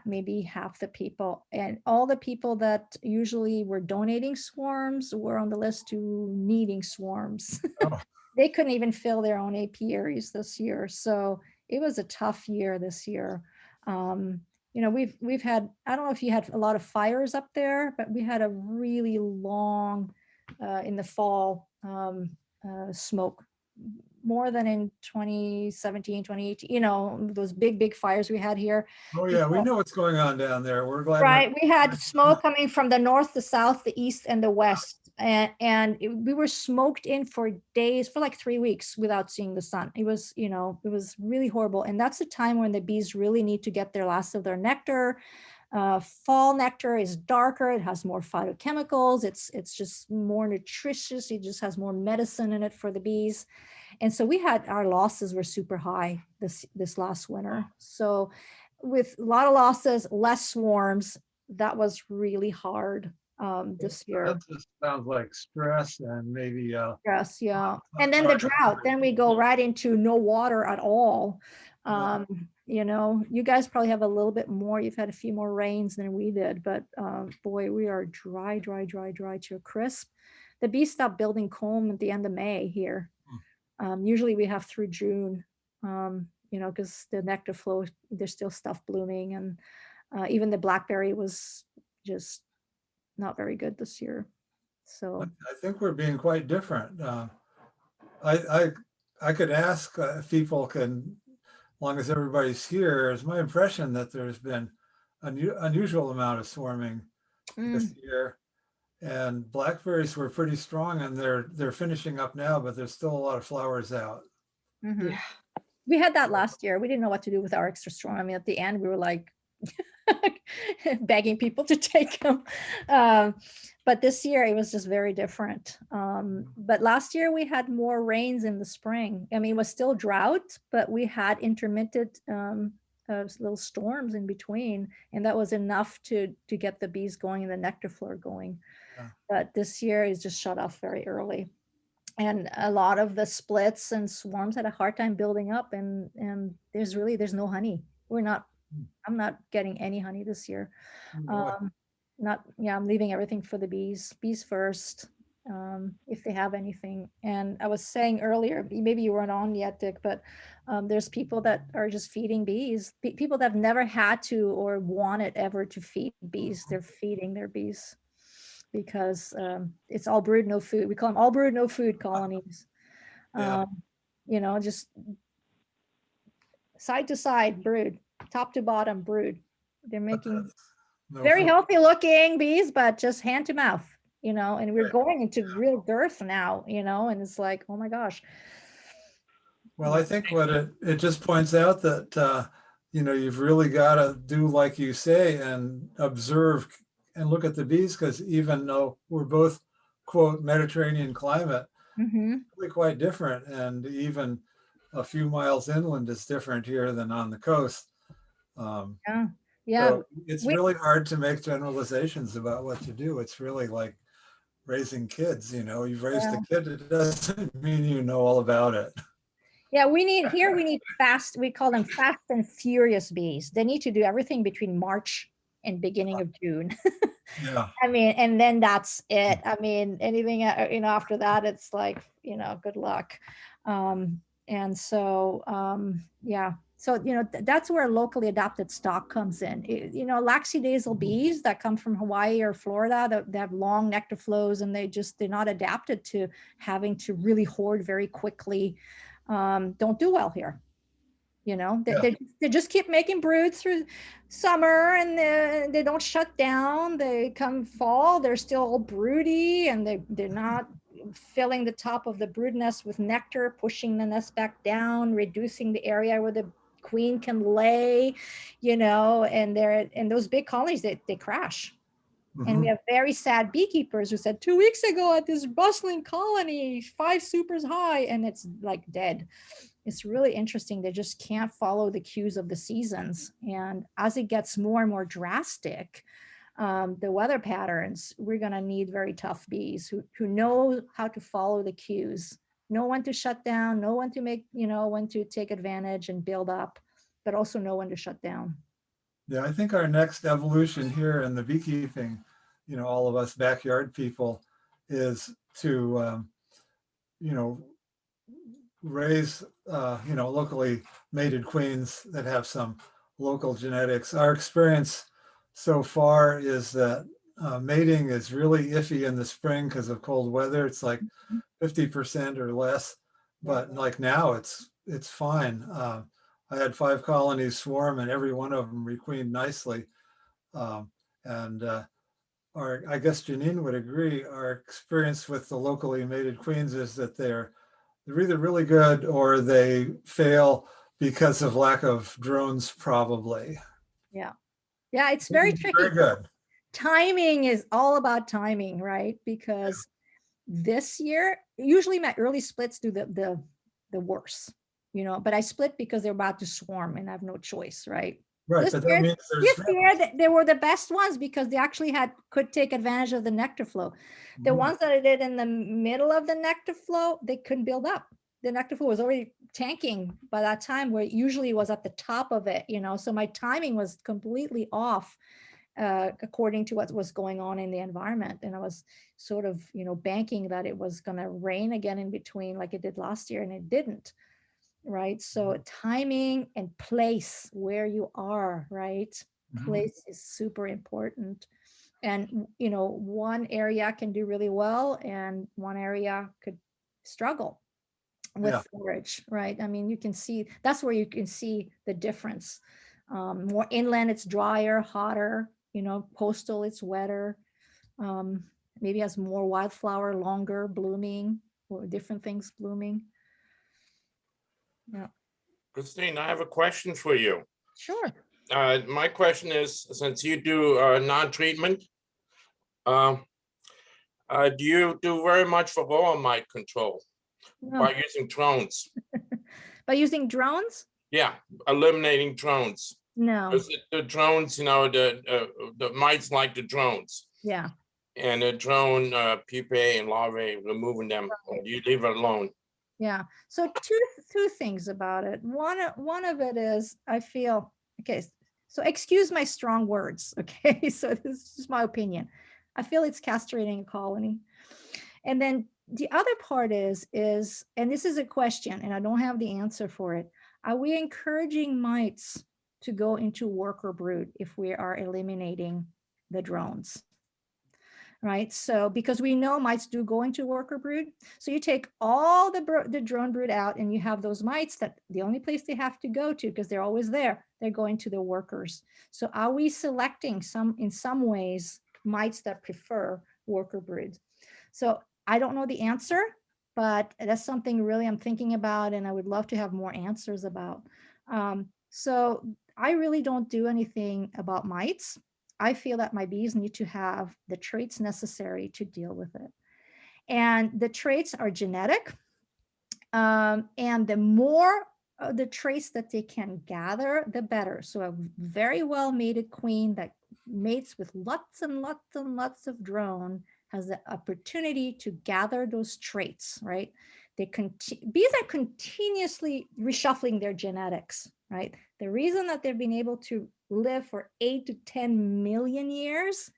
maybe half the people, and all the people that usually were donating swarms were on the list to needing swarms. Oh. They couldn't even fill their own apiaries this year. So it was a tough year this year. You know, we've had, I don't know if you had a lot of fires up there, but we had a really long, in the fall, smoke, more than in 2017, 2018, you know, those big fires we had here. Oh, yeah, we know what's going on down there. We're glad. Right, we had smoke coming from the north, the south, the east, and the west, and we were smoked in for days, for like 3 weeks without seeing the sun. It was, you know, it was really horrible, and that's the time when the bees really need to get their last of their nectar. Fall nectar is darker, it has more phytochemicals, it's just more nutritious, it just has more medicine in it for the bees. And so we had, our losses were super high this last winter. So with a lot of losses, less swarms, that was really hard this year. That just sounds like stress and maybe. Yes, yeah. And then the drought, then we go right into no water at all. You know, you guys probably have a little bit more, you've had a few more rains than we did, but boy, we are dry to a crisp. The bees stopped building comb at the end of May here. Usually we have through June, you know, because the nectar flow, there's still stuff blooming, and even the blackberry was just not very good this year. So I think we're being quite different. I could ask if people can, as long as everybody's here, it's my impression that there's been an unusual amount of swarming this year. And blackberries were pretty strong, and they're finishing up now, but there's still a lot of flowers out. mhm. We had that last year. We didn't know what to do with our extra storm. I mean, at the end, we were like begging people to take them. But this year, it was just very different. But last year, we had more rains in the spring. I mean, it was still drought, but we had intermittent little storms in between, and that was enough to get the bees going and the nectar flow going. Yeah. But this year is just shut off very early, and a lot of the splits and swarms had a hard time building up, and there's no honey. I'm not getting any honey this year. Boy. I'm leaving everything for the bees first, if they have anything. And I was saying earlier, maybe you weren't on yet, Dick, but there's people that are just feeding bees, people that have never had to or wanted ever to feed bees. They're feeding their bees because it's all brood, no food. We call them all brood, no food colonies. Yeah. You know, just side to side brood, top to bottom brood. They're making No very food. healthy looking bees, but just hand to mouth, you know, and we're Right. going into real dearth now, you know, and it's like, oh my gosh. Well, I think what it just points out that, you know, you've really got to do like you say and observe and look at the bees, because even though we're both, quote, Mediterranean climate, Mhm. really quite different. And even a few miles inland is different here than on the coast. Yeah. Yeah. So it's we- really hard to make generalizations about what to do. It's really like raising kids, you know, you've raised a kid, it doesn't mean you know all about it. Yeah, we need fast, we call them fast and furious bees. They need to do everything between March and beginning of June. Yeah. I mean, and then that's it. I mean, anything, you know, after that, it's like, you know, good luck. And so, yeah. So, you know, that's where locally adapted stock comes in. You know, laxidazole bees that come from Hawaii or Florida, they have long nectar flows, and they're not adapted to having to really hoard very quickly. Don't do well here. You know, they just keep making brood through summer, and they don't shut down. They come fall, they're still all broody, and they're not filling the top of the brood nest with nectar, pushing the nest back down, reducing the area where the queen can lay, you know, and those big colonies, they crash. And we have very sad beekeepers who said 2 weeks ago at this bustling colony, 5 supers high, and it's like dead. It's really interesting. They just can't follow the cues of the seasons. And as it gets more and more drastic, the weather patterns, we're going to need very tough bees who know how to follow the cues, know when to shut down, know when to make, you know, when to take advantage and build up, but also know when to shut down. Yeah, I think our next evolution here in the beekeeping, all of us backyard people, is to, raise, locally mated queens that have some local genetics. Our experience so far is that mating is really iffy in the spring because of cold weather. It's like 50% or less, but like now it's fine. I had 5 colonies swarm and every one of them requeened nicely. And I guess Janine would agree, our experience with the locally mated queens is that they're either really good or they fail because of lack of drones, probably. Yeah. Yeah, it's very tricky. Very good. Timing is all about timing, right? Because this year, usually my early splits do the worst, but I split because they're about to swarm and I have no choice, right? Right, This but that year, means they were the best ones because they actually could take advantage of the nectar flow. The ones that I did in the middle of the nectar flow, they couldn't build up. The nectar flow was already tanking by that time, where it usually was at the top of it, so my timing was completely off according to what was going on in the environment. And I was sort of, banking that it was going to rain again in between like it did last year, and it didn't. Right. So timing and place where you are, right? Place is super important. And, one area can do really well and one area could struggle with forage, right? I mean, you can see, that's where you can see the difference. More inland, it's drier, hotter, coastal, it's wetter. Maybe has more wildflower, longer blooming, or different things blooming. Yeah. Christine, I have a question for you. Sure. My question is, since you do non-treatment, do you do very much for roller mite control by using drones? By using drones? Yeah, eliminating drones. No. Because the drones, the mites like the drones. Yeah. And the drone pupae and larvae, removing them. You leave it alone. Yeah. So two things about it. One of it is, I feel, okay, so excuse my strong words, okay? So this is my opinion. I feel it's castrating a colony. And then the other part is, and this is a question, and I don't have the answer for it. Are we encouraging mites to go into worker brood if we are eliminating the drones? Right, so because we know mites do go into worker brood, so you take all the drone brood out, and you have those mites that the only place they have to go to, because they're always there, they're going to the workers. So are we selecting in some ways mites that prefer worker brood? So I don't know the answer, but that's something really I'm thinking about, and I would love to have more answers about. So I really don't do anything about mites. I feel that my bees need to have the traits necessary to deal with it. And the traits are genetic. And the more the traits that they can gather, the better. So a very well mated queen that mates with lots and lots and lots of drone has the opportunity to gather those traits, right? Bees are continuously reshuffling their genetics, right? The reason that they've been able to live for 8 to 10 million years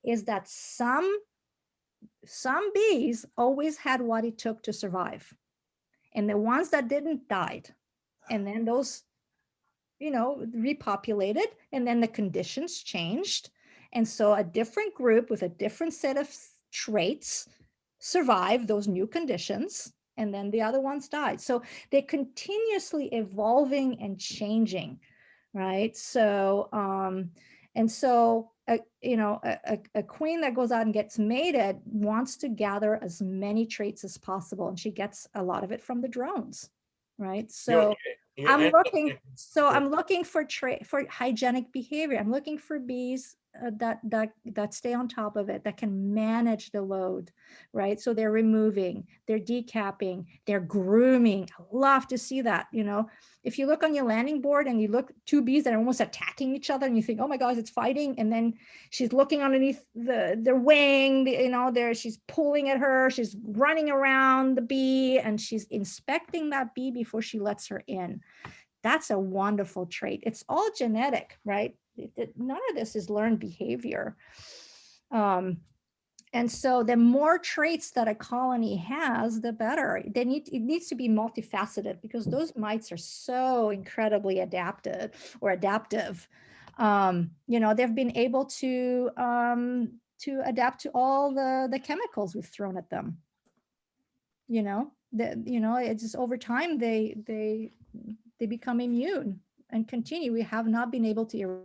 is that some bees always had what it took to survive. And the ones that didn't died. And then those, repopulated, and then the conditions changed. And so a different group with a different set of traits survived those new conditions, and then the other ones died. So they're continuously evolving and changing, right? So, and so, a queen that goes out and gets mated wants to gather as many traits as possible, and she gets a lot of it from the drones, right? So I'm looking for hygienic behavior. I'm looking for bees that stay on top of it, that can manage the load, right? So they're removing, they're decapping, they're grooming. I love to see that. If you look on your landing board and you look 2 bees that are almost attacking each other, and you think, oh my gosh, it's fighting, and then she's looking underneath the wing, she's pulling at her, she's running around the bee, and she's inspecting that bee before she lets her in. That's a wonderful trait. It's all genetic, right? none of this is learned behavior. And so the more traits that a colony has, the better. It needs to be multifaceted because those mites are so incredibly adapted or adaptive. They've been able to adapt to all the chemicals we've thrown at them. It's just over time they become immune and continue. We have not been able to.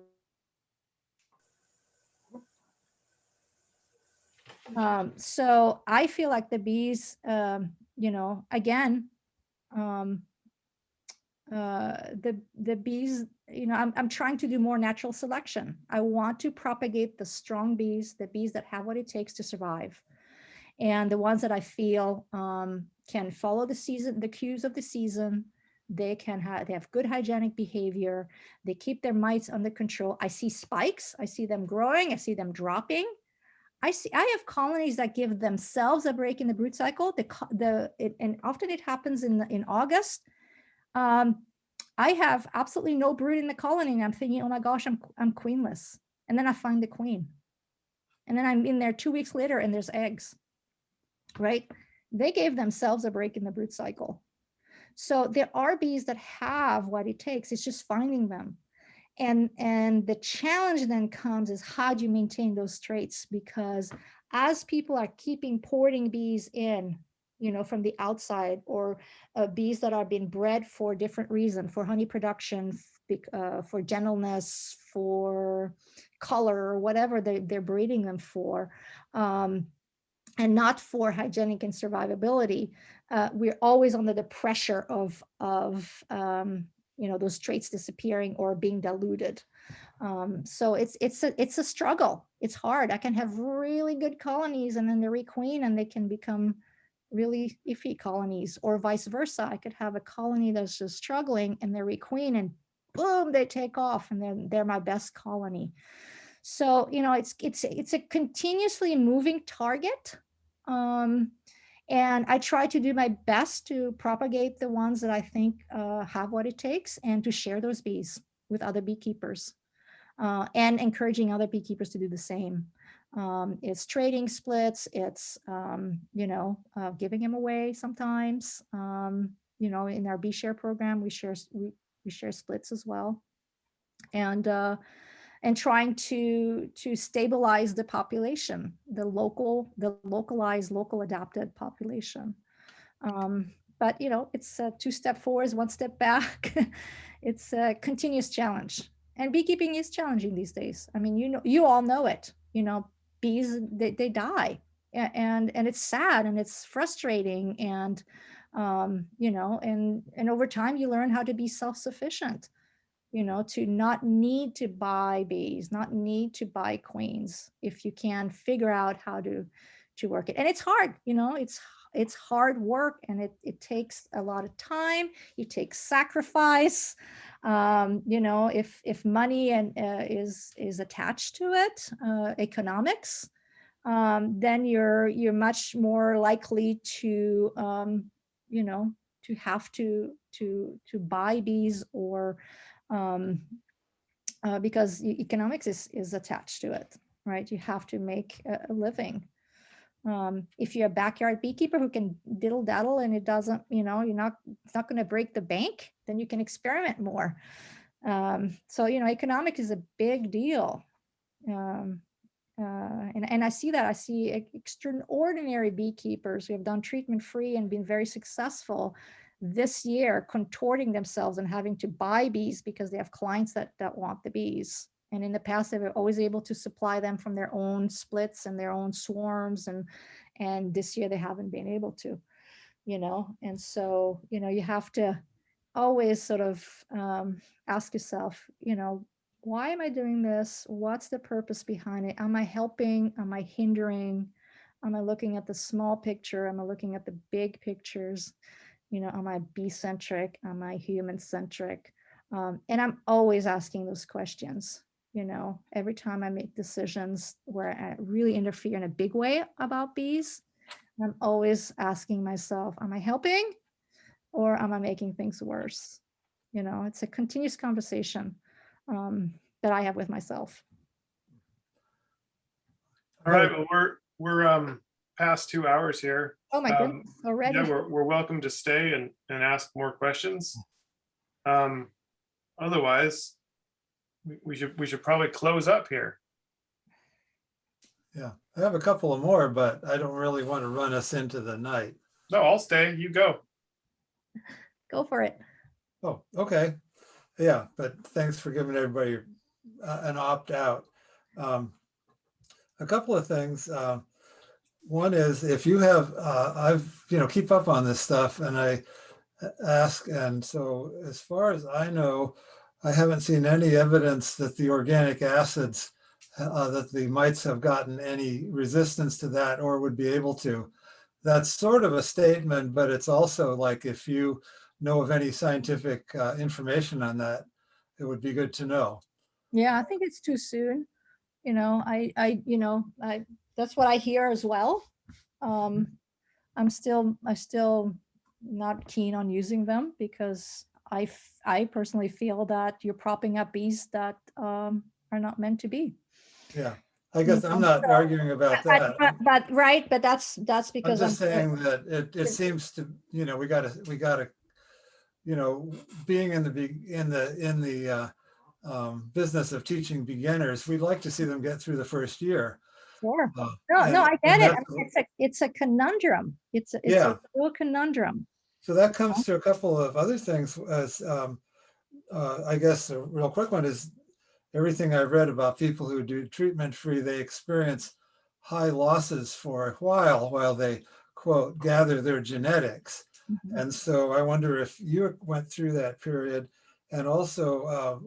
So I feel like the bees, again, the bees, I'm trying to do more natural selection. I want to propagate the strong bees, the bees that have what it takes to survive. And the ones that I feel can follow the cues of the season. They have good hygienic behavior. They keep their mites under control. I see spikes. I see them growing. I see them dropping. I have colonies that give themselves a break in the brood cycle. And often it happens in August. I have absolutely no brood in the colony, and I'm thinking, oh my gosh, I'm queenless. And then I find the queen, and then I'm in there 2 weeks later, and there's eggs. Right? They gave themselves a break in the brood cycle. So there are bees that have what it takes. It's just finding them. And the challenge then comes is how do you maintain those traits? Because as people are keeping porting bees in, from the outside, or bees that are being bred for different reasons, for honey production, for gentleness, for color, or whatever they're breeding them for, and not for hygienic and survivability, we're always under the pressure of those traits disappearing or being diluted. So it's a struggle. It's hard. I can have really good colonies and then they requeen and they can become really iffy colonies, or vice versa. I could have a colony that's just struggling and they requeen and boom, they take off and they're my best colony. So, it's a continuously moving target. And I try to do my best to propagate the ones that I think have what it takes, and to share those bees with other beekeepers, and encouraging other beekeepers to do the same. It's trading splits. It's, giving them away sometimes. In our bee share program, we share splits as well. And trying to stabilize the population, the localized, local adapted population. But it's 2 steps forward, 1 step back. It's a continuous challenge, and beekeeping is challenging these days. I mean, you all know it. Bees they die, and it's sad and it's frustrating, and and over time you learn how to be self-sufficient. To not need to buy bees, not need to buy queens, if you can figure out how to work it. And it's hard, it's hard work, and it takes a lot of time. It takes sacrifice. If money and is attached to it, economics, then you're much more likely to to have to buy bees, or because economics is attached to it, right? You have to make a living. If you're a backyard beekeeper who can diddle daddle and it doesn't, it's not going to break the bank, then you can experiment more. So, economic is a big deal. And I see that. I see extraordinary beekeepers who have done treatment free and been very successful this year, contorting themselves and having to buy bees because they have clients that want the bees. And in the past, they were always able to supply them from their own splits and their own swarms. And this year they haven't been able to, and so, you have to always sort of ask yourself, why am I doing this? What's the purpose behind it? Am I helping? Am I hindering? Am I looking at the small picture? Am I looking at the big pictures? Am I bee-centric? Am I human-centric? And I'm always asking those questions, every time I make decisions where I really interfere in a big way about bees. I'm always asking myself, am I helping, or am I making things worse? It's a continuous conversation. that I have with myself. All right, well, we're past 2 hours here. Oh my Um, goodness, already. Yeah, we're welcome to stay and ask more questions. Otherwise, we should probably close up here. Yeah, I have a couple of more, but I don't really want to run us into the night. No, I'll stay. You go. Go for it. Oh, okay. Yeah, but thanks for giving everybody an opt-out. A couple of things. One is if you have, I've, keep up on this stuff and I ask, and so as far as I know, I haven't seen any evidence that the organic acids, that the mites have gotten any resistance to that or would be able to. That's sort of a statement, but it's also like if you know of any scientific information on that, it would be good to know. Yeah, I think it's too soon. That's what I hear as well. I'm still not keen on using them because I personally feel that you're propping up bees that are not meant to be. Yeah, I guess I'm not arguing about that. But that's I'm because just saying that it seems to, we gotta, being in the business of teaching beginners, we'd like to see them get through the first year. Sure. Uh, No, I get and it. I mean, it's a conundrum. It's Yeah. a real conundrum. So that comes to a couple of other things. As I guess a real quick one is everything I've read about people who do treatment free, they experience high losses for a while they, quote, gather their genetics. Mhm. And so I wonder if you went through that period, and also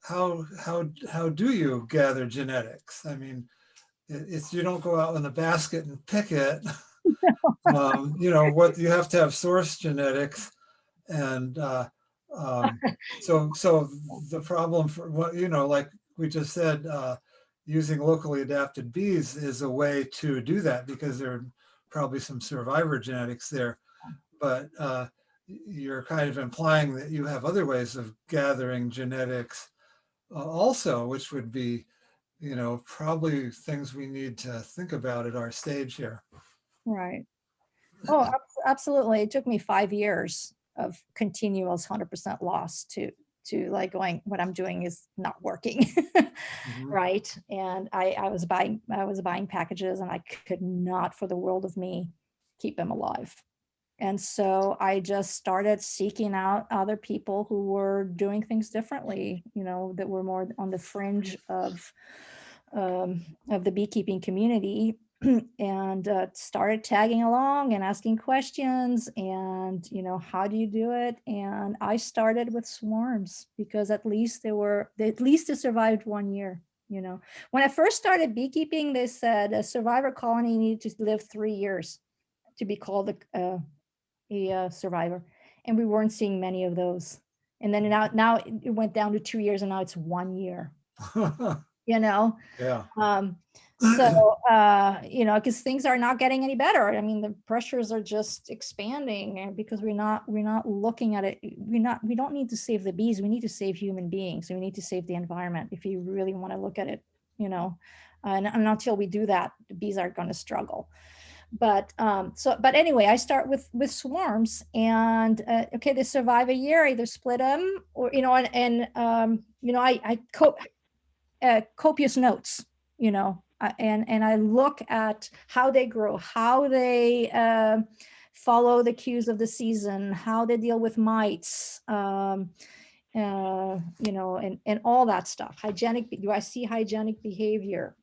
how do you gather genetics? I mean, it's you don't go out in the basket and pick it. What you have to have source genetics, and so the problem for what like we just said, using locally adapted bees is a way to do that because there are probably some survivor genetics there, but you're kind of implying that you have other ways of gathering genetics also, which would be probably things we need to think about at our stage here. Right. Oh, absolutely. It took me 5 years of continuous 100% loss to like going, what I'm doing is not working. Mhm. Right. And I was buying packages and I could not for the world of me keep them alive. And so I just started seeking out other people who were doing things differently, that were more on the fringe of the beekeeping community, and started tagging along and asking questions and, how do you do it? And I started with swarms because at least they survived 1 year. When I first started beekeeping, they said a survivor colony needed to live 3 years to be called a survivor, and we weren't seeing many of those. And then now it went down to 2 years, and now it's 1 year. Yeah. So because things are not getting any better. I mean, the pressures are just expanding, and because we're not looking at it. We don't need to save the bees. We need to save human beings. We need to save the environment. If you really want to look at it, and until we do that, the bees are going to struggle. But anyway, I start with swarms, and okay, they survive a year. Either split them, or I copious notes, and I look at how they grow, how they follow the cues of the season, how they deal with mites, and all that stuff. Do I see hygienic behavior?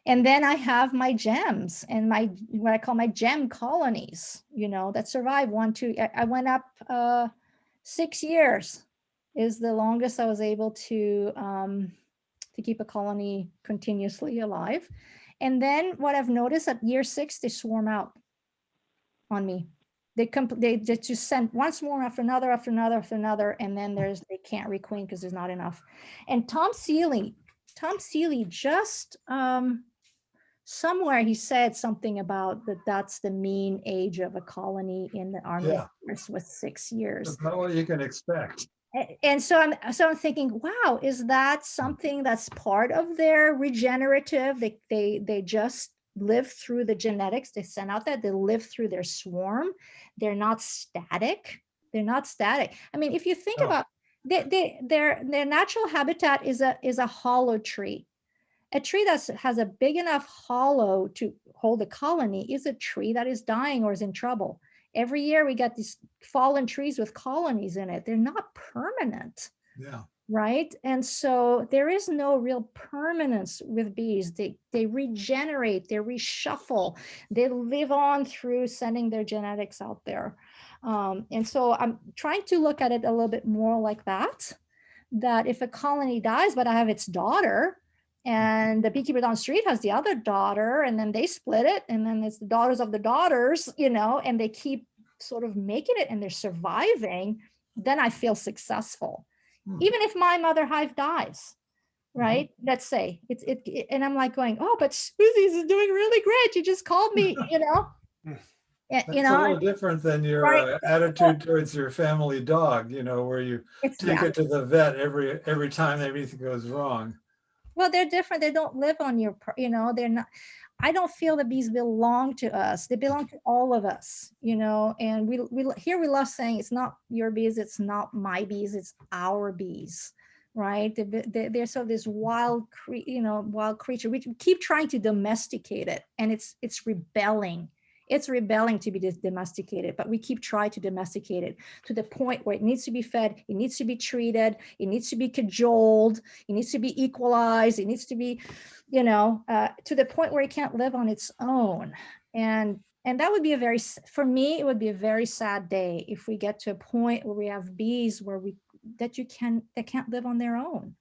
And then I have my gems and what I call my gem colonies, that survive 1, 2. I went up 6 years is the longest I was able to keep a colony continuously alive. And then what I've noticed at year 6, they swarm out on me. They just send one swarm after another, and then they can't requeen because there's not enough. And Tom Seeley just somewhere he said something about that's the mean age of a colony in the Army Yeah. Force with 6 years. About what you can expect. And so I'm thinking, wow, is that something that's part of their regenerative? They just live through the genetics. They send out that they live through their swarm. They're not static. They're not static. I mean, if you think No. about their natural habitat is a hollow tree. A tree that has a big enough hollow to hold a colony is a tree that is dying or is in trouble. Every year we get these fallen trees with colonies in it. They're not permanent, Yeah. right? And so there is no real permanence with bees. They regenerate, they reshuffle, they live on through sending their genetics out there. And so I'm trying to look at it a little bit more like that if a colony dies, but I have its daughter, and the beekeeper down the street has the other daughter, and then they split it, and then it's the daughters of the daughters, and they keep sort of making it and they're surviving, then I feel successful. Even if my mother hive dies, right? Let's say and I'm like going, oh, but Susie's is doing really great. You just called me, That's a little different than your right? attitude towards your family dog, where you take Yeah. it to the vet every time everything goes wrong. Well, they're different. They don't live on your, they're not, I don't feel the bees belong to us. They belong to all of us, and we we love saying it's not your bees, it's not my bees, it's our bees, right? They're sort of this wild creature. We keep trying to domesticate it, and it's rebelling. It's rebelling to be domesticated, but we keep trying to domesticate it to the point where it needs to be fed, it needs to be treated, it needs to be cajoled, it needs to be equalized, it needs to be, to the point where it can't live on its own. And that would be for me, it would be a very sad day if we get to a point where we have bees that can't live on their own,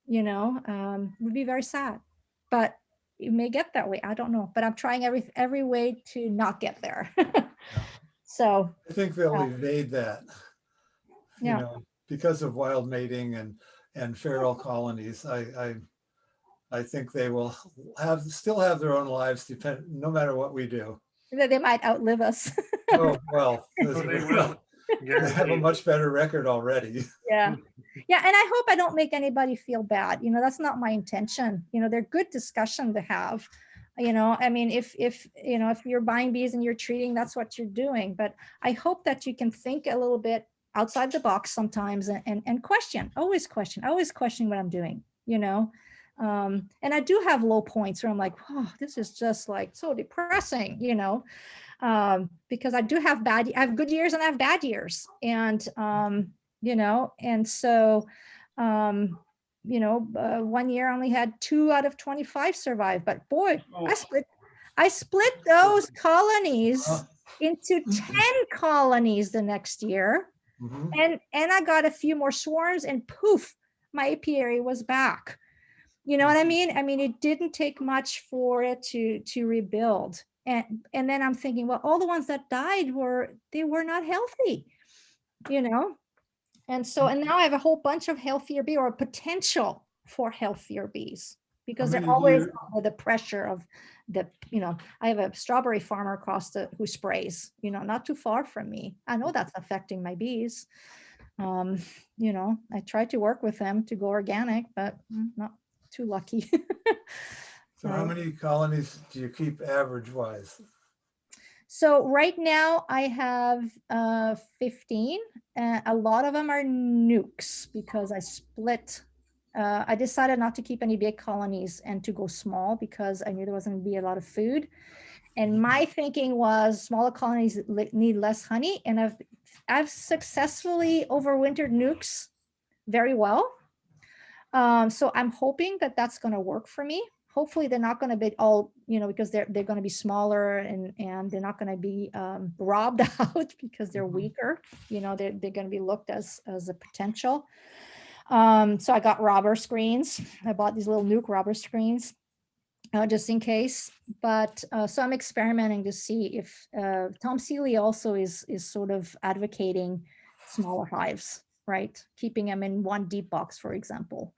would be very sad. But it may get that way. I don't know, but I'm trying every way to not get there. So I think they'll evade that, yeah. because of wild mating and feral colonies. I think they will still have their own lives, no matter what we do. They might outlive us. Oh, well, They will. they have a much better record already. Yeah. Yeah. And I hope I don't make anybody feel bad. That's not my intention. They're good discussion to have. I mean, if you're buying bees and you're treating, that's what you're doing. But I hope that you can think a little bit outside the box sometimes and always question what I'm doing, and I do have low points where I'm like, oh, this is just like so depressing, because I do have I have good years and I have bad years. And, and so, 1 year I only had 2 out of 25 survive, but boy, I split those colonies into 10 colonies the next year. And I got a few more swarms and poof, my apiary was back. You know what I mean? I mean, it didn't take much for it to rebuild. And then I'm thinking, well, all the ones that died they were not healthy, And so, and now I have a whole bunch of healthier bees, or potential for healthier bees, because they're always under the pressure of I have a strawberry farmer who sprays, not too far from me. I know that's affecting my bees. I try to work with them to go organic, but not too lucky. So how many colonies do you keep average wise? So right now I have 15. A lot of them are nukes because I split. I decided not to keep any big colonies and to go small because I knew there wasn't going to be a lot of food. And my thinking was smaller colonies need less honey. And I've successfully overwintered nukes very well. So I'm hoping that that's going to work for me. Hopefully they're not going to be all, because they're going to be smaller and they're not going to be robbed out because they're weaker. They're going to be looked as a potential. So I got robber screens. I bought these little nuke robber screens just in case. But so I'm experimenting to see if Tom Seeley also is sort of advocating smaller hives, right? Keeping them in one deep box, for example.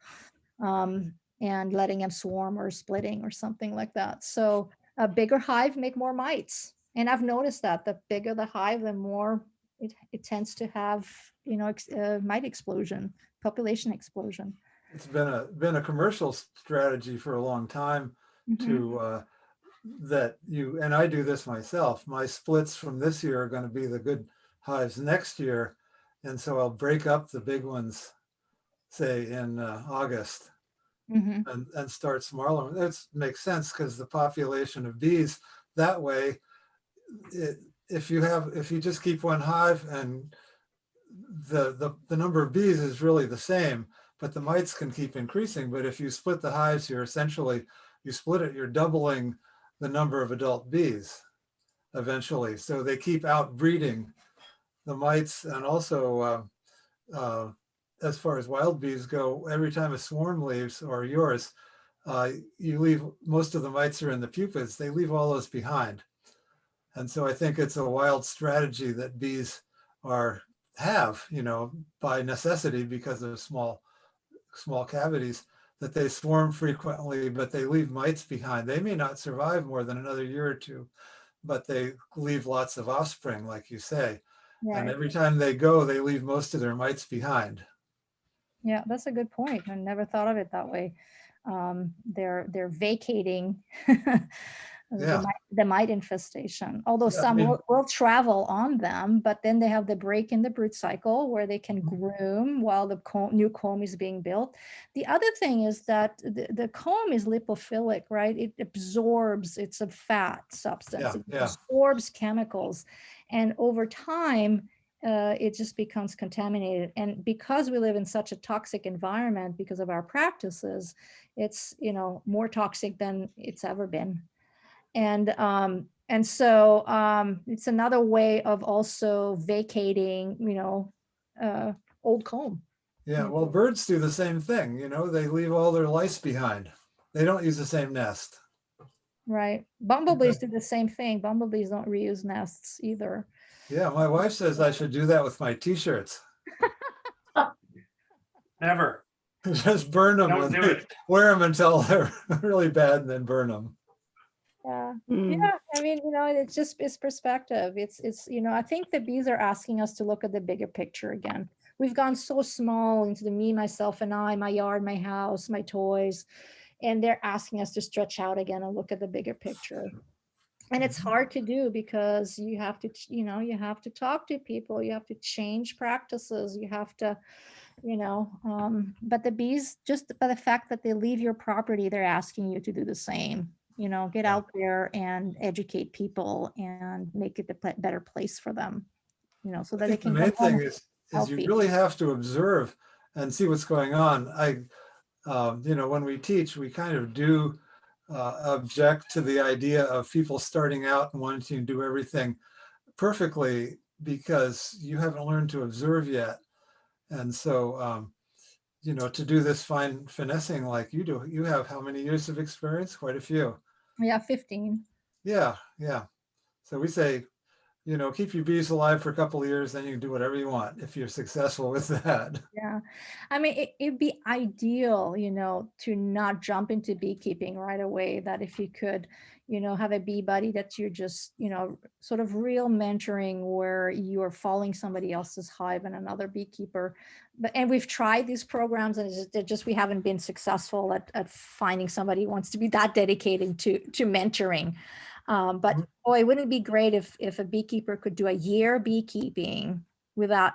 And letting them swarm or splitting or something like that. So a bigger hive make more mites. And I've noticed that the bigger the hive, the more it tends to have, mite explosion, population explosion. It's been a commercial strategy for a long time Mhm. to that you, and I do this myself. My splits from this year are going to be the good hives next year. And so I'll break up the big ones, say in August, Mhm. and start smaller. That makes sense because the population of bees that way, if you just keep one hive and the number of bees is really the same, but the mites can keep increasing. But if you split the hives, you split it, you're doubling the number of adult bees eventually. So they keep outbreeding the mites. And also, as far as wild bees go, every time a swarm leaves, or yours, you leave, most of the mites are in the pupas, they leave all those behind. And so I think it's a wild strategy that bees have, by necessity because of small cavities, that they swarm frequently, but they leave mites behind. They may not survive more than another year or two, but they leave lots of offspring, like you say. And Right. every time they go, they leave most of their mites behind. Yeah, that's a good point. I never thought of it that way. They're vacating Yeah. the mite infestation. Although Yeah, I some mean- will travel on them, but then they have the break in the brood cycle where they can groom while the new comb is being built. The other thing is that the comb is lipophilic, right? It absorbs, it's a fat substance. It absorbs chemicals. And over time, it just becomes contaminated. And because we live in such a toxic environment because of our practices, it's, more toxic than it's ever been. And so it's another way of also vacating, old comb. Yeah, well, birds do the same thing, they leave all their lice behind. They don't use the same nest. Right. Bumblebees do the same thing. Bumblebees don't reuse nests either. Yeah, my wife says I should do that with my t-shirts. Never. Just burn them. Don't do it. Wear them until they're really bad and then burn them. Yeah. Yeah. I mean, it's perspective. It's, I think the bees are asking us to look at the bigger picture again. We've gone so small into the me, myself and I, my yard, my house, my toys, and they're asking us to stretch out again and look at the bigger picture. And it's hard to do because you have to, you have to talk to people, you have to change practices, you have to, but the bees, just by the fact that they leave your property, they're asking you to do the same. Get out there and educate people and make it a better place for them, so that they can The main come home thing is healthy. you really have to observe and see what's going on. When we teach, we kind of do object to the idea of people starting out and wanting to do everything perfectly because you haven't learned to observe yet. And so, to do this fine finessing like you do, you have how many years of experience? Quite a few. Yeah, 15. Yeah. So we say, keep your bees alive for a couple of years, then you can do whatever you want if you're successful with that. Yeah. I mean, it'd be ideal, to not jump into beekeeping right away, that if you could, have a bee buddy that you're just, sort of real mentoring where you're following somebody else's hive and another beekeeper. And we've tried these programs and we haven't been successful at finding somebody who wants to be that dedicated to mentoring. But boy, wouldn't it be great if a beekeeper could do a year beekeeping without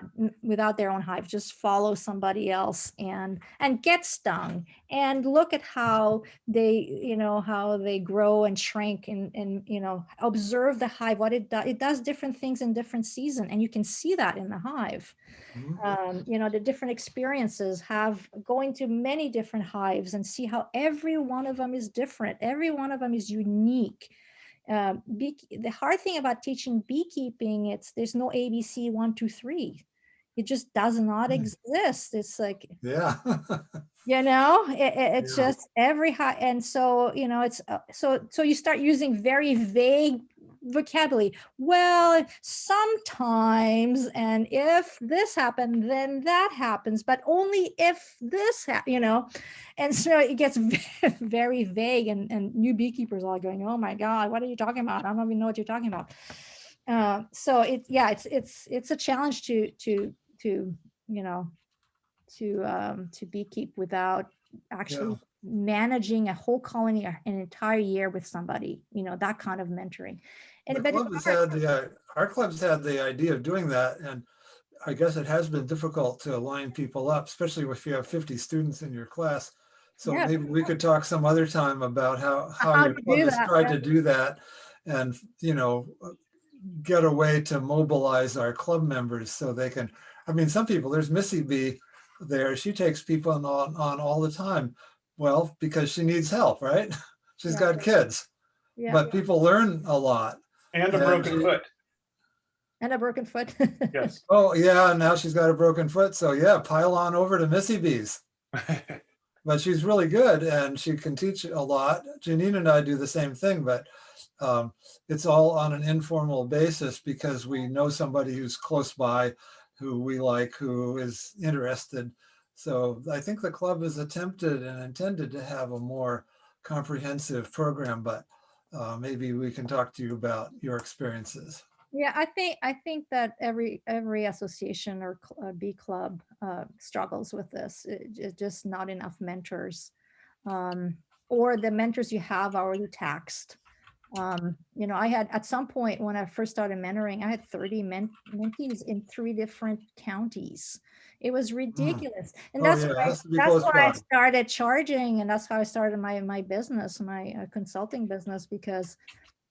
their own hive, just follow somebody else and get stung and look at how they grow and shrink and observe the hive, what it does. It does different things in different seasons, and you can see that in the hive. The different experiences, going to many different hives and see how every one of them is different. Every one of them is unique. The hard thing about teaching beekeeping, there's no ABC 1, 2, 3. It just does not exist. It's like, Yeah. it's Yeah. just every high. And so, it's so you start using very vague vocabulary. Well, sometimes, and if this happened, then that happens, but only if this and so it gets very vague, and new beekeepers are going, oh my God, what are you talking about? I don't even know what you're talking about. So it's a challenge to you know to beekeep without actually managing a whole colony an entire year with somebody, that kind of mentoring. The But club it's has hard. had our club's had the idea of doing that, and I guess it has been difficult to line people up, especially if you have 50 students in your class. So Yeah. maybe we could talk some other time about how How your to club do has that, tried yeah. to do that, and get a way to mobilize our club members so they can. I mean, some people. There's Missy B there. She takes people on all the time. Well, because she needs help, right? She's Yeah. got kids, Yeah. but people learn a lot. And a broken foot. And a broken foot. Yes. Oh yeah, now she's got a broken foot. So yeah, pile on over to Missy B's. But she's really good and she can teach a lot. Janine and I do the same thing, but it's all on an informal basis because we know somebody who's close by, who we like, who is interested. So I think the club has attempted and intended to have a more comprehensive program, but maybe we can talk to you about your experiences. Yeah, I think that every association or bee club struggles with this. It's just not enough mentors, or the mentors you have are already taxed. I had at some point when I first started mentoring, I had 30 mentees in 3 different counties. It was ridiculous, and Oh, yeah, it has to be that's close why I by. started charging, and that's how I started my business, my consulting business, because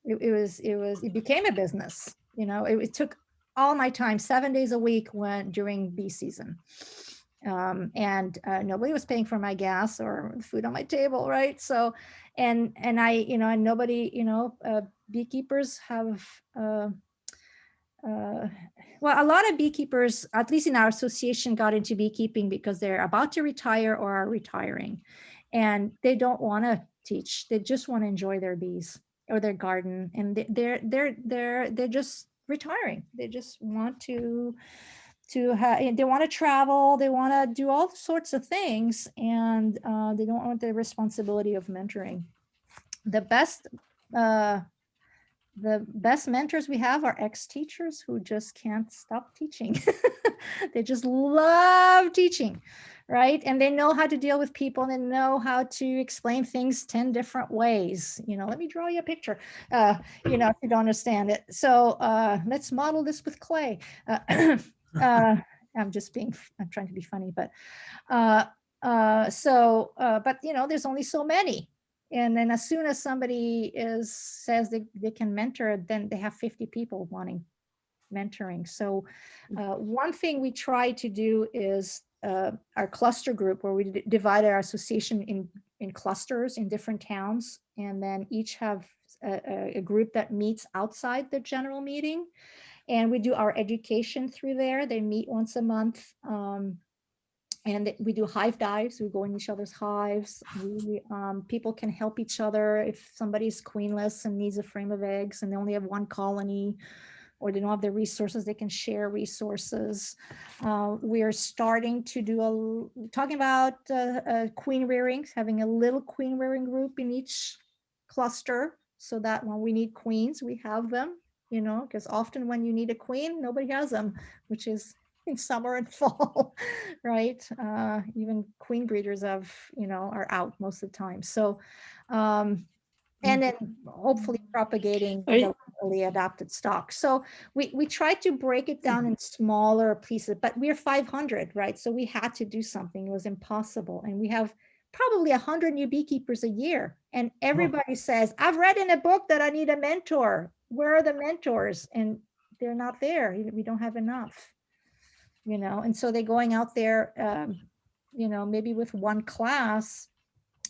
it became a business. It took all my time, 7 days a week during bee season. And nobody was paying for my gas or food on my table, right? So, and and nobody, beekeepers have, well, a lot of beekeepers, at least in our association, got into beekeeping because they're about to retire or are retiring, and they don't want to teach. They just want to enjoy their bees or their garden, and they're just retiring. They just want they want to travel, they want to do all sorts of things, and they don't want the responsibility of mentoring. The best mentors we have are ex-teachers who just can't stop teaching. They just love teaching, right? And they know how to deal with people, and they know how to explain things 10 different ways. Let me draw you a picture, if you don't understand it. So let's model this with clay. I'm trying to be funny, but there's only so many. And then as soon as somebody says they can mentor, then they have 50 people wanting mentoring. So one thing we try to do is our cluster group, where we divide our association in clusters in different towns, and then each have a group that meets outside the general meeting. And we do our education through there. They meet once a month. And we do hive dives. We go in each other's hives. People can help each other if somebody's queenless and needs a frame of eggs and they only have 1 colony, or they don't have the resources, they can share resources. We are starting to talking about queen rearings, having a little queen rearing group in each cluster, so that when we need queens, we have them, because often when you need a queen, nobody has them, which is in summer and fall, right? Even queen breeders are out most of the time. So, and then hopefully propagating the locally adapted stock. So we tried to break it down in smaller pieces, but we're 500, right? So we had to do something. It was impossible. And we have probably 100 new beekeepers a year. And everybody says, I've read in a book that I need a mentor. Where are the mentors? And they're not there. We don't have enough. And so they're going out there, maybe with 1 class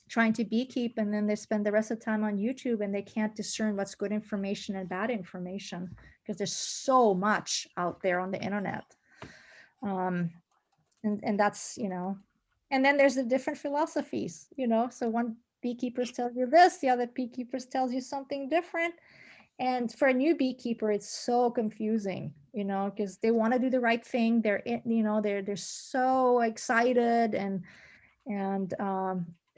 trying to beekeep, and then they spend the rest of the time on YouTube, and they can't discern what's good information and bad information because there's so much out there on the internet. And that's, and then there's the different philosophies, so one beekeepers tells you this, the other beekeepers tells you something different. And for a new beekeeper, it's so confusing, because they want to do the right thing. They're so excited,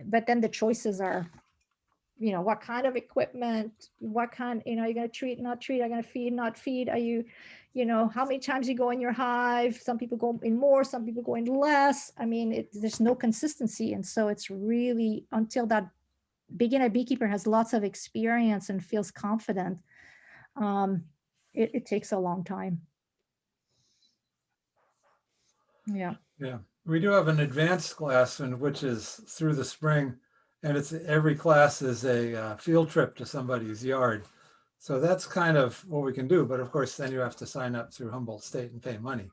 but then the choices are, what kind of equipment, what kind, are you going to treat, not treat, are you going to feed, not feed, are you, how many times you go in your hive? Some people go in more, some people go in less. I mean, there's no consistency. And so it's really until that beginner beekeeper has lots of experience and feels confident, it takes a long time. Yeah. Yeah, we do have an advanced class which is through the spring, and every class is a field trip to somebody's yard. So that's kind of what we can do. But of course, then you have to sign up through Humboldt State and pay money.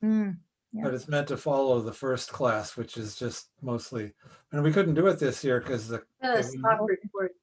Yeah. But it's meant to follow the first class, which is just mostly, and we couldn't do it this year because Yes, not report.